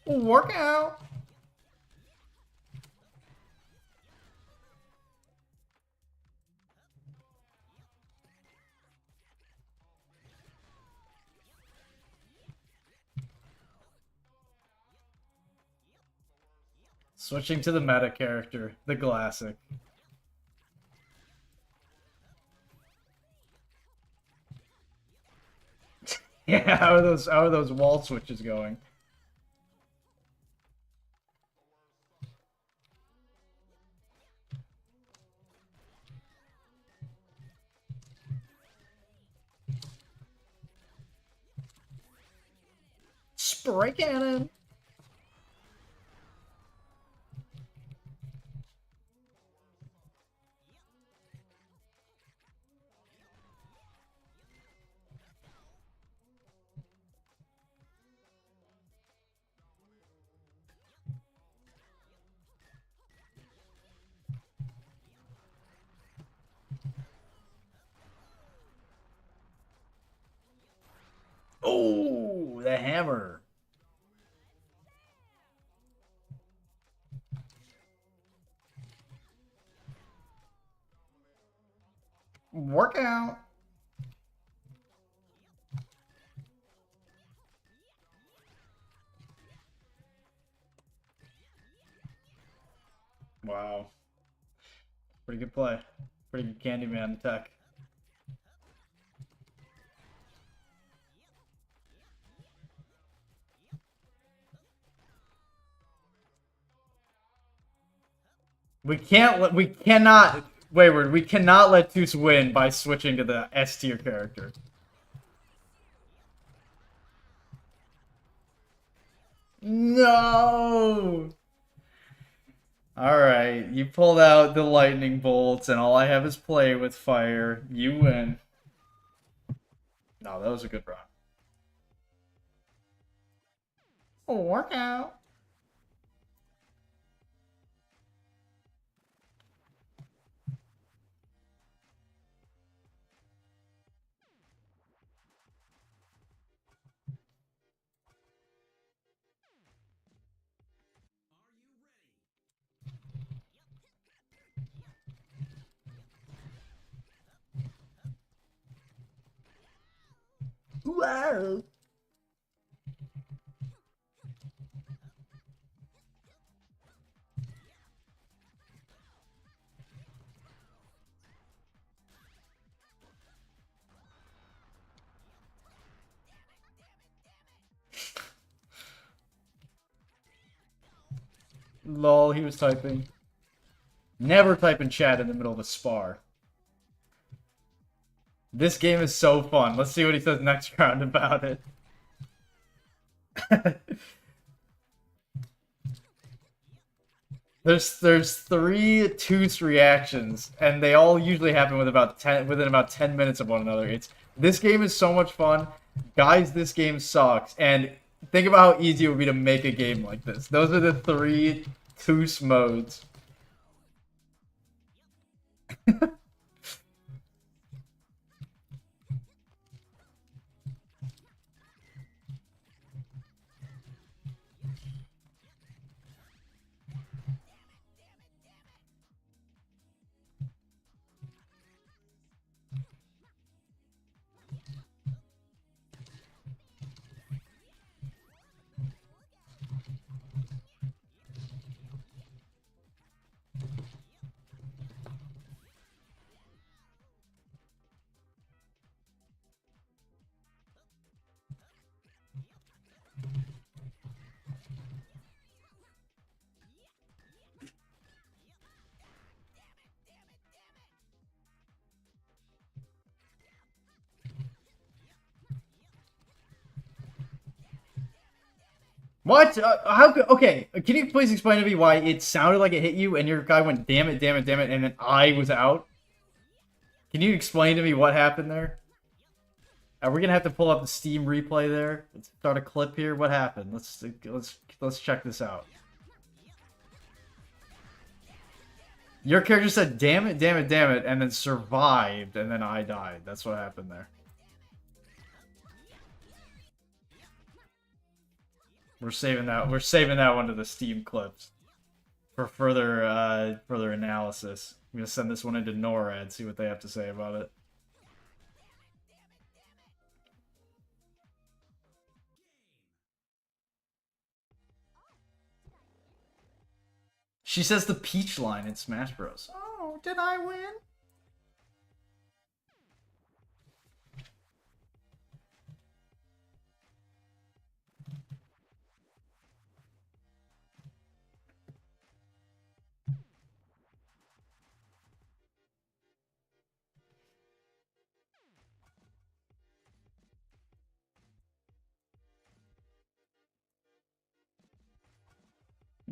Workout! Switching to the meta character, the classic. Yeah, how are those wall switches going? Spray cannon. Oh, the hammer. Workout. Wow. Pretty good play. Pretty good Candyman attack. We cannot Wayward, we cannot let Toos win by switching to the S tier character. No! Alright, you pulled out the lightning bolts, and all I have is play with fire. You win. No, that was a good run. Workout. Wow. Lol, he was typing. Never type in chat in the middle of a spar. This game is so fun. Let's see what he says next round about it. There's three Toos reactions, and they all usually happen within about 10 minutes of one another. This game is so much fun. Guys, this game sucks. And think about how easy it would be to make a game like this. Those are the three Toos modes. What? How could... Okay, can you please explain to me why it sounded like it hit you and your guy went, damn it, damn it, damn it, and then I was out? Can you explain to me what happened there? Are we gonna have to pull up the Steam replay there? Let's start a clip here. What happened? Let's check this out. Your character said, damn it, damn it, damn it, and then survived, and then I died. That's what happened there. We're saving that one to the Steam clips for further analysis. I'm gonna send this one into NORAD, see what they have to say about it. She says the Peach line in Smash Bros. Oh, did I win?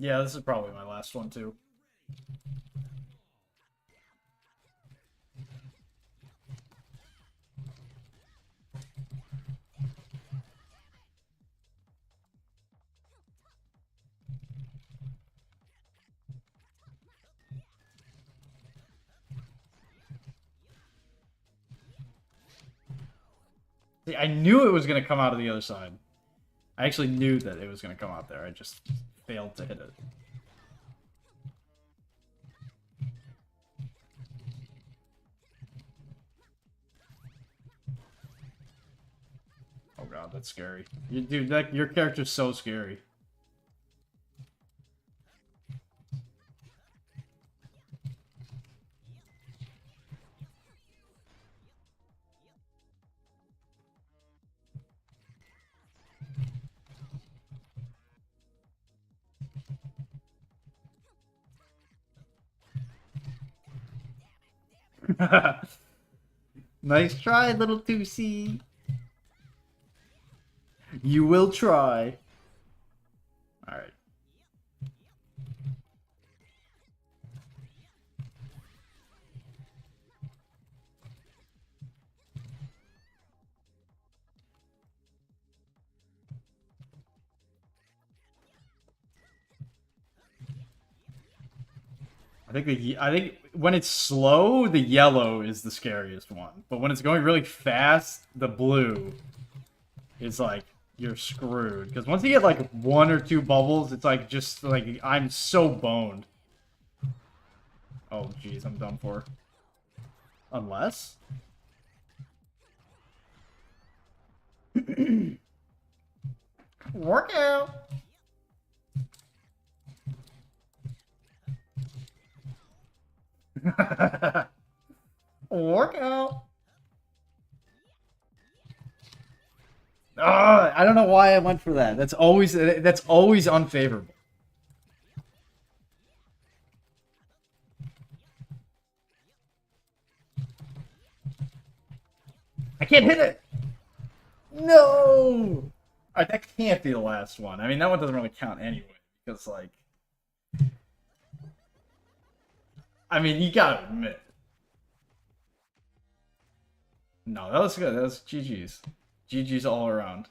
Yeah, this is probably my last one too. See, I knew it was going to come out of the other side. I actually knew that it was going to come out there. I just failed to hit it. Oh god, that's scary. Dude, your character's so scary. Nice try, little 2C. You will try. Alright. I think when it's slow, the yellow is the scariest one. But when it's going really fast, the blue is like you're screwed. Because once you get like 1 or 2 bubbles, it's like just like I'm so boned. Oh jeez, I'm done for. Unless workout. Workout. I don't know why I went for that. That's always unfavorable. I can't hit it. No. That can't be the last one. I mean, that one doesn't really count anyway because like, I mean, you gotta admit. No, that was good. That was GG's. GG's all around.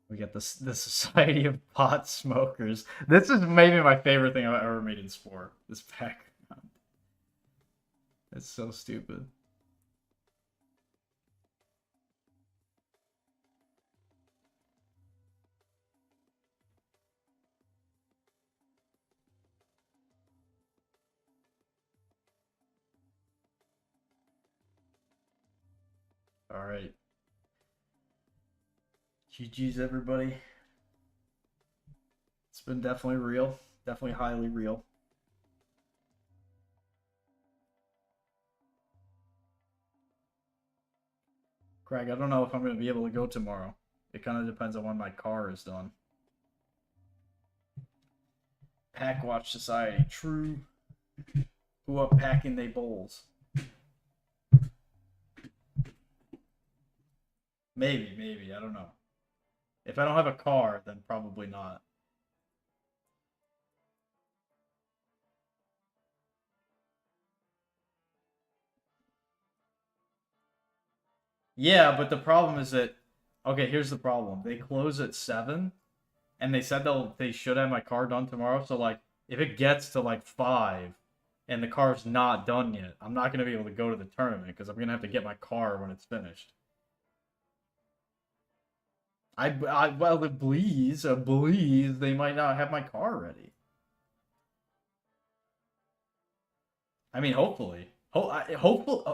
We get the Society of Pot Smokers. This is maybe my favorite thing I've ever made in Spore. This pack. It's so stupid. All right. GG's, everybody. It's been definitely real. Definitely highly real. Craig, I don't know if I'm going to be able to go tomorrow. It kind of depends on when my car is done. Pack Watch Society. True. Who up packing they bowls? Maybe. I don't know. If I don't have a car, then probably not. Yeah, but the problem is that okay, here's the problem. They close at 7 and they said they should have my car done tomorrow. So like if it gets to like 5 and the car's not done yet, I'm not gonna be able to go to the tournament because I'm gonna have to get my car when it's finished. Well, please, they might not have my car ready. I mean, hopefully.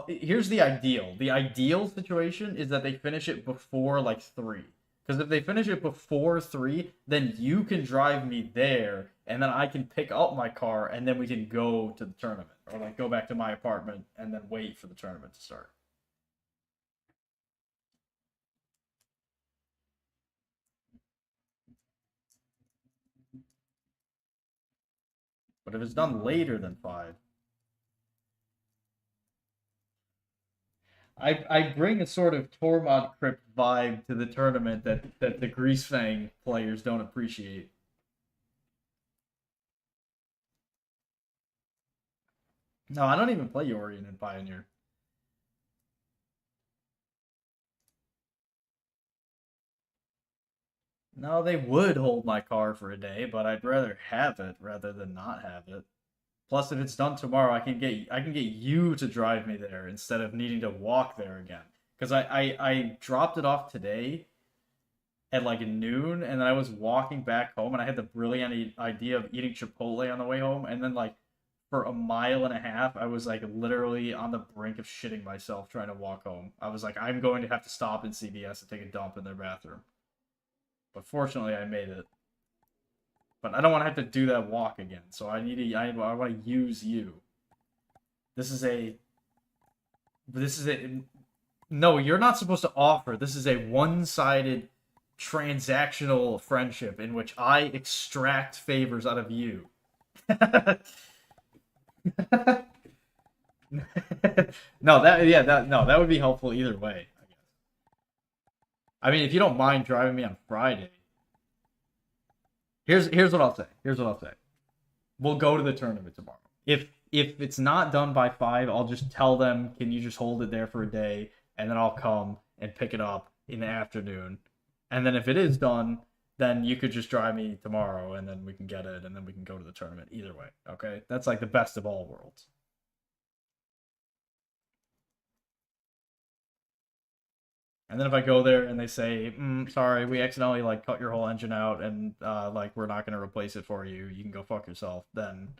Here's the ideal. The ideal situation is that they finish it before like 3. Because if they finish it before 3, then you can drive me there, and then I can pick up my car, and then we can go to the tournament, or like go back to my apartment and then wait for the tournament to start. But if it's done later than 5, I bring a sort of Tormod Crypt vibe to the tournament that the Greasefang players don't appreciate. No, I don't even play Yorion and Pioneer. No, they would hold my car for a day, but I'd rather have it rather than not have it. Plus, if it's done tomorrow, I can get you to drive me there instead of needing to walk there again. Because I dropped it off today at like noon, and then I was walking back home, and I had the brilliant idea of eating Chipotle on the way home, and then like for a mile and a half, I was like literally on the brink of shitting myself trying to walk home. I was like, I'm going to have to stop in CVS to take a dump in their bathroom. But fortunately, I made it. But I don't want to have to do that walk again. So I need to. I want to use you. This is a. This is a. No, you're not supposed to offer. This is a one-sided transactional friendship in which I extract favors out of you. No, that would be helpful either way, I guess. I mean, if you don't mind driving me on Friday, here's what I'll say. Here's what I'll say. We'll go to the tournament tomorrow. If it's not done by 5, I'll just tell them, can you just hold it there for a day, and then I'll come and pick it up in the afternoon. And then if it is done, then you could just drive me tomorrow, and then we can get it, and then we can go to the tournament. Either way, okay? That's like the best of all worlds. And then if I go there and they say, sorry, we accidentally like cut your whole engine out and like we're not gonna replace it for you, you can go fuck yourself, then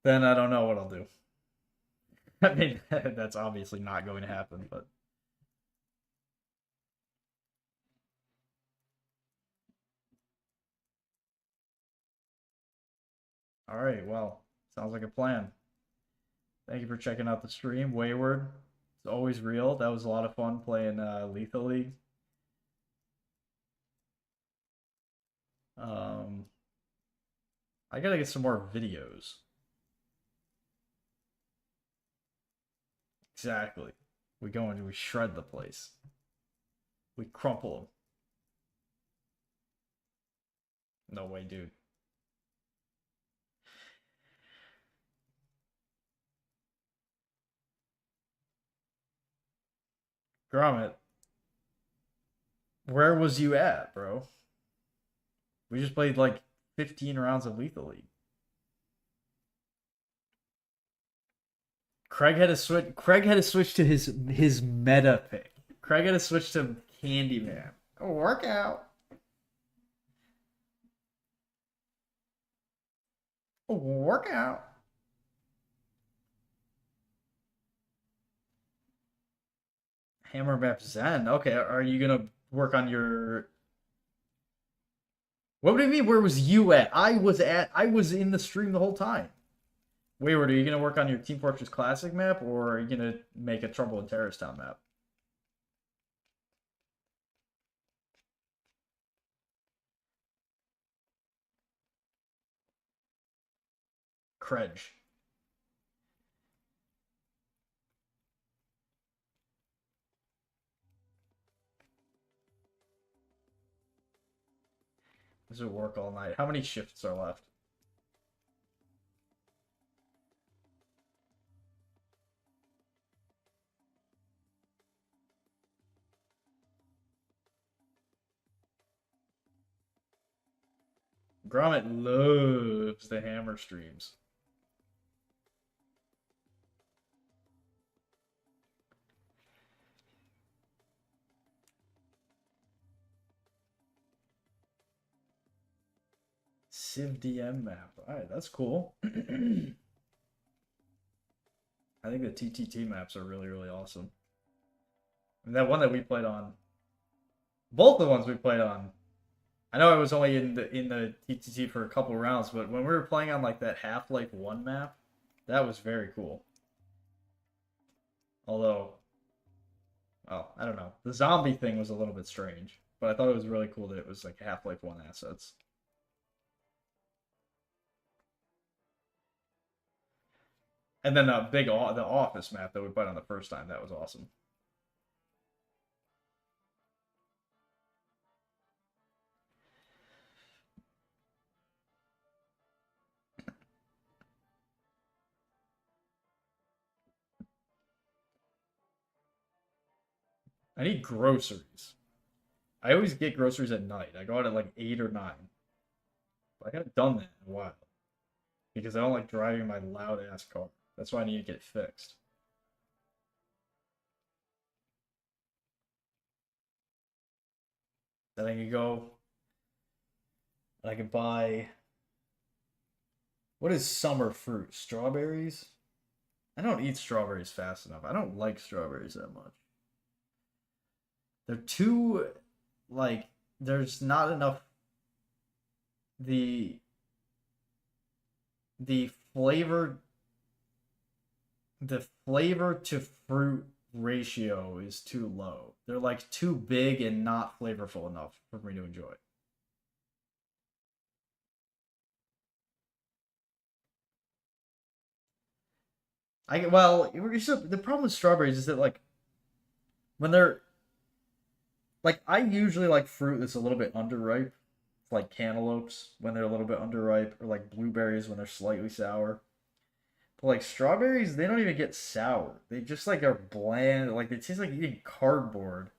I don't know what I'll do. I mean, that's obviously not going to happen, but all right, well, sounds like a plan. Thank you for checking out the stream, Wayward. It's always real. That was a lot of fun playing Lethal League. I gotta get some more videos. Exactly. We go and we shred the place. We crumple them. No way, dude. Gromit, where was you at, bro? We just played like 15 rounds of Lethal League. Craig had to switch to his meta pick. Craig had to switch to Candyman. Go work out. Work out. Hammer map Zen. Okay, are you gonna work on your? What do you mean? Where was you at? I was in the stream the whole time. Wayward, are you gonna work on your Team Fortress Classic map, or are you gonna make a Trouble in Terrorist Town map? Credge. This will work all night. How many shifts are left? Gromit loves the hammer streams. Civ DM map. Alright, that's cool. I think the TTT maps are really, really awesome. And that one that we played on, both the ones we played on, I know I was only in the TTT for a couple rounds, but when we were playing on like that Half-Life 1 map, that was very cool. Although, well, I don't know. The zombie thing was a little bit strange, but I thought it was really cool that it was like Half-Life 1 assets. And then the Office map that we played on the first time, that was awesome. I need groceries. I always get groceries at night. I go out at like 8 or 9. But I haven't done that in a while. Because I don't like driving my loud ass car. That's why I need to get it fixed. Then I can go and I can buy, what is summer fruit? Strawberries? I don't eat strawberries fast enough. I don't like strawberries that much. They're too, like, there's not enough the the flavor the flavor to fruit ratio is too low. They're like too big and not flavorful enough for me to enjoy. The problem with strawberries is that like when they're like I usually like fruit that's a little bit underripe, like cantaloupes when they're a little bit underripe, or like blueberries when they're slightly sour. But like strawberries, they don't even get sour. They just like are bland. Like they taste like eating cardboard.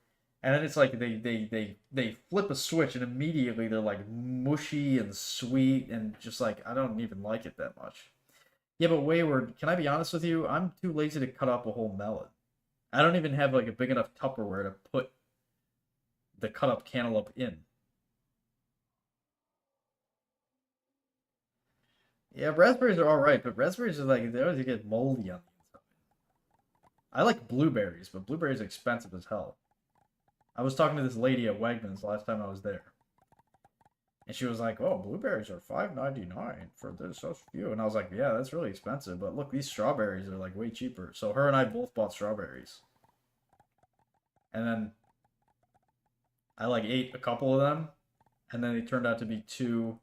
And then it's like they flip a switch and immediately they're like mushy and sweet and just like I don't even like it that much. Yeah, but Wayward, can I be honest with you? I'm too lazy to cut up a whole melon. I don't even have like a big enough Tupperware to put the cut up cantaloupe in. Yeah, raspberries are all right, but raspberries are like they always get moldy on the inside. I like blueberries, but blueberries are expensive as hell. I was talking to this lady at Wegmans last time I was there, and she was like, "Oh, blueberries are $5.99 for this so few," and I was like, "Yeah, that's really expensive." But look, these strawberries are like way cheaper. So her and I both bought strawberries, and then I like ate a couple of them, and then they turned out to be too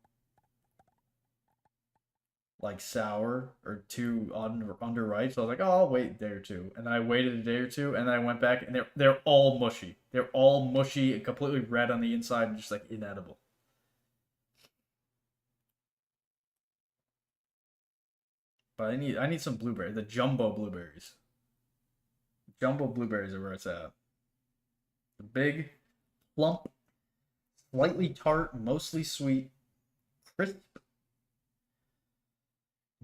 like sour or too underripe. So I was like, oh, I'll wait a day or two. And then I waited a day or two, and then I went back, and they're all mushy. They're all mushy and completely red on the inside, and just like inedible. But I need some blueberry. The jumbo blueberries. Jumbo blueberries are where it's at. The big, plump, slightly tart, mostly sweet, crisp,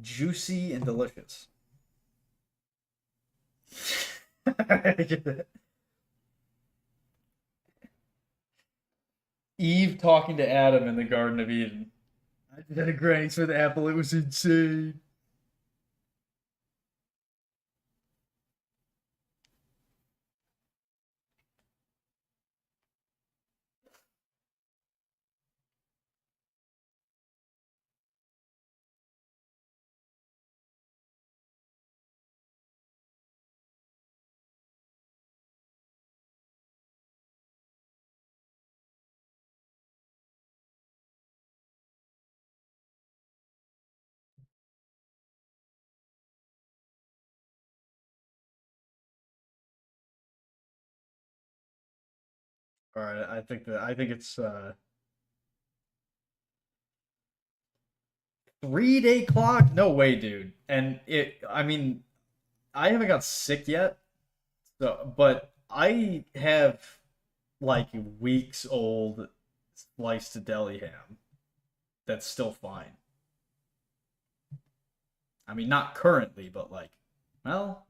juicy, and delicious. Eve talking to Adam in the Garden of Eden. I just had a Granny Smith apple. It was insane. All right, I think it's 3 day clock. No way, dude. And I mean, I haven't got sick yet, but I have like weeks old sliced deli ham that's still fine. I mean, not currently, but like, well,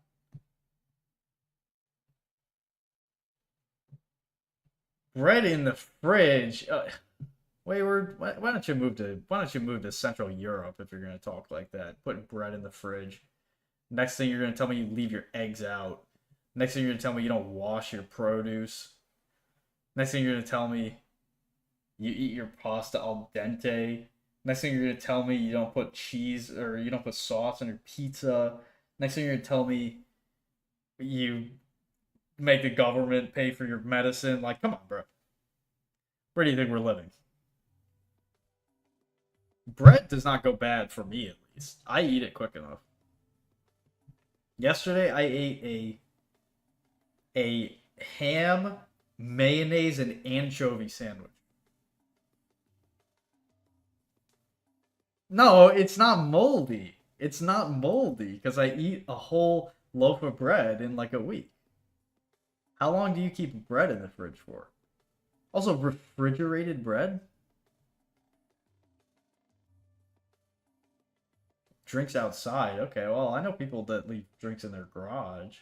bread in the fridge. Wayward, why don't you move to Central Europe if you're gonna talk like that? Putting bread in the fridge. Next thing you're gonna tell me you leave your eggs out. Next thing you're gonna tell me you don't wash your produce. Next thing you're gonna tell me you eat your pasta al dente. Next thing you're gonna tell me you don't put cheese or you don't put sauce on your pizza. Next thing you're gonna tell me you make the government pay for your medicine. Like, come on, bro. Where do you think we're living? Bread does not go bad for me, at least. I eat it quick enough. Yesterday I ate a ham, mayonnaise, and anchovy sandwich. No, it's not moldy. It's not moldy because I eat a whole loaf of bread in like a week. How long do you keep bread in the fridge for? Also, refrigerated bread? Drinks outside. Okay, well, I know people that leave drinks in their garage.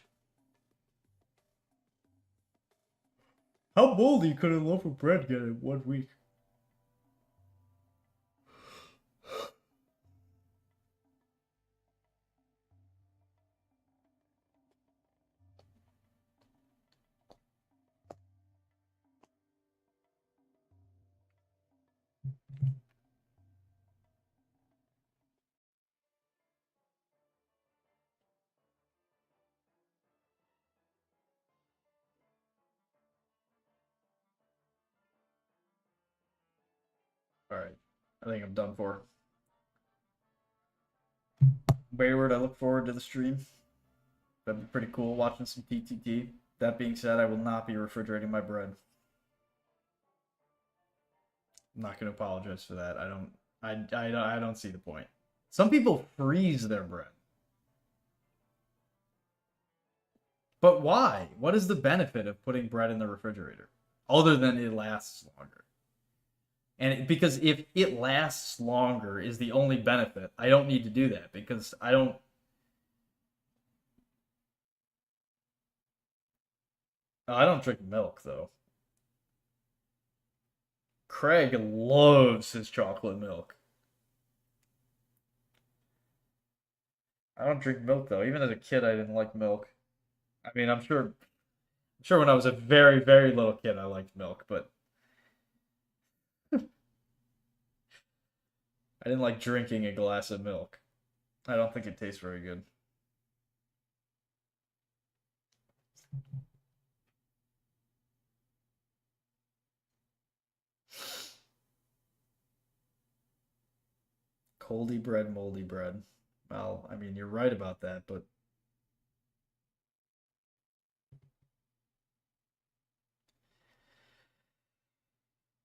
How moldy could a loaf of bread get in 1 week? Alright. I think I'm done for. Wayward, I look forward to the stream. That'd be pretty cool watching some TTT. That being said, I will not be refrigerating my bread. I'm not going to apologize for that. I don't see the point. Some people freeze their bread. But why? What is the benefit of putting bread in the refrigerator? Other than it lasts longer. And because if it lasts longer is the only benefit, I don't need to do that because I don't. I don't drink milk though. Craig loves his chocolate milk. I don't drink milk though. Even as a kid, I didn't like milk. I mean, I'm sure when I was a very, very little kid, I liked milk, but I didn't like drinking a glass of milk. I don't think it tastes very good. Coldy bread, moldy bread. Well, I mean, you're right about that, but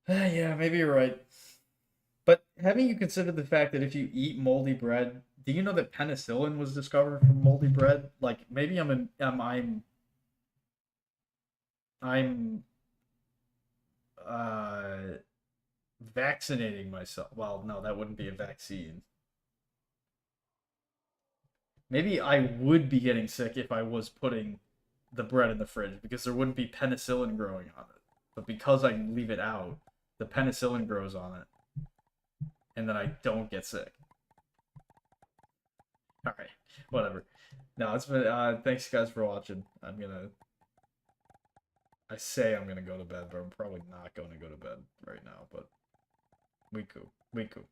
yeah, maybe you're right. But haven't you considered the fact that if you eat moldy bread, do you know that penicillin was discovered from moldy bread? Like maybe I'm uh vaccinating myself. Well, no, that wouldn't be a vaccine. Maybe I would be getting sick if I was putting the bread in the fridge because there wouldn't be penicillin growing on it. But because I leave it out, the penicillin grows on it, and then I don't get sick. All right, whatever. No, it's been. Thanks guys for watching. I say I'm gonna go to bed, but I'm probably not going to go to bed right now. But we cool. We cool.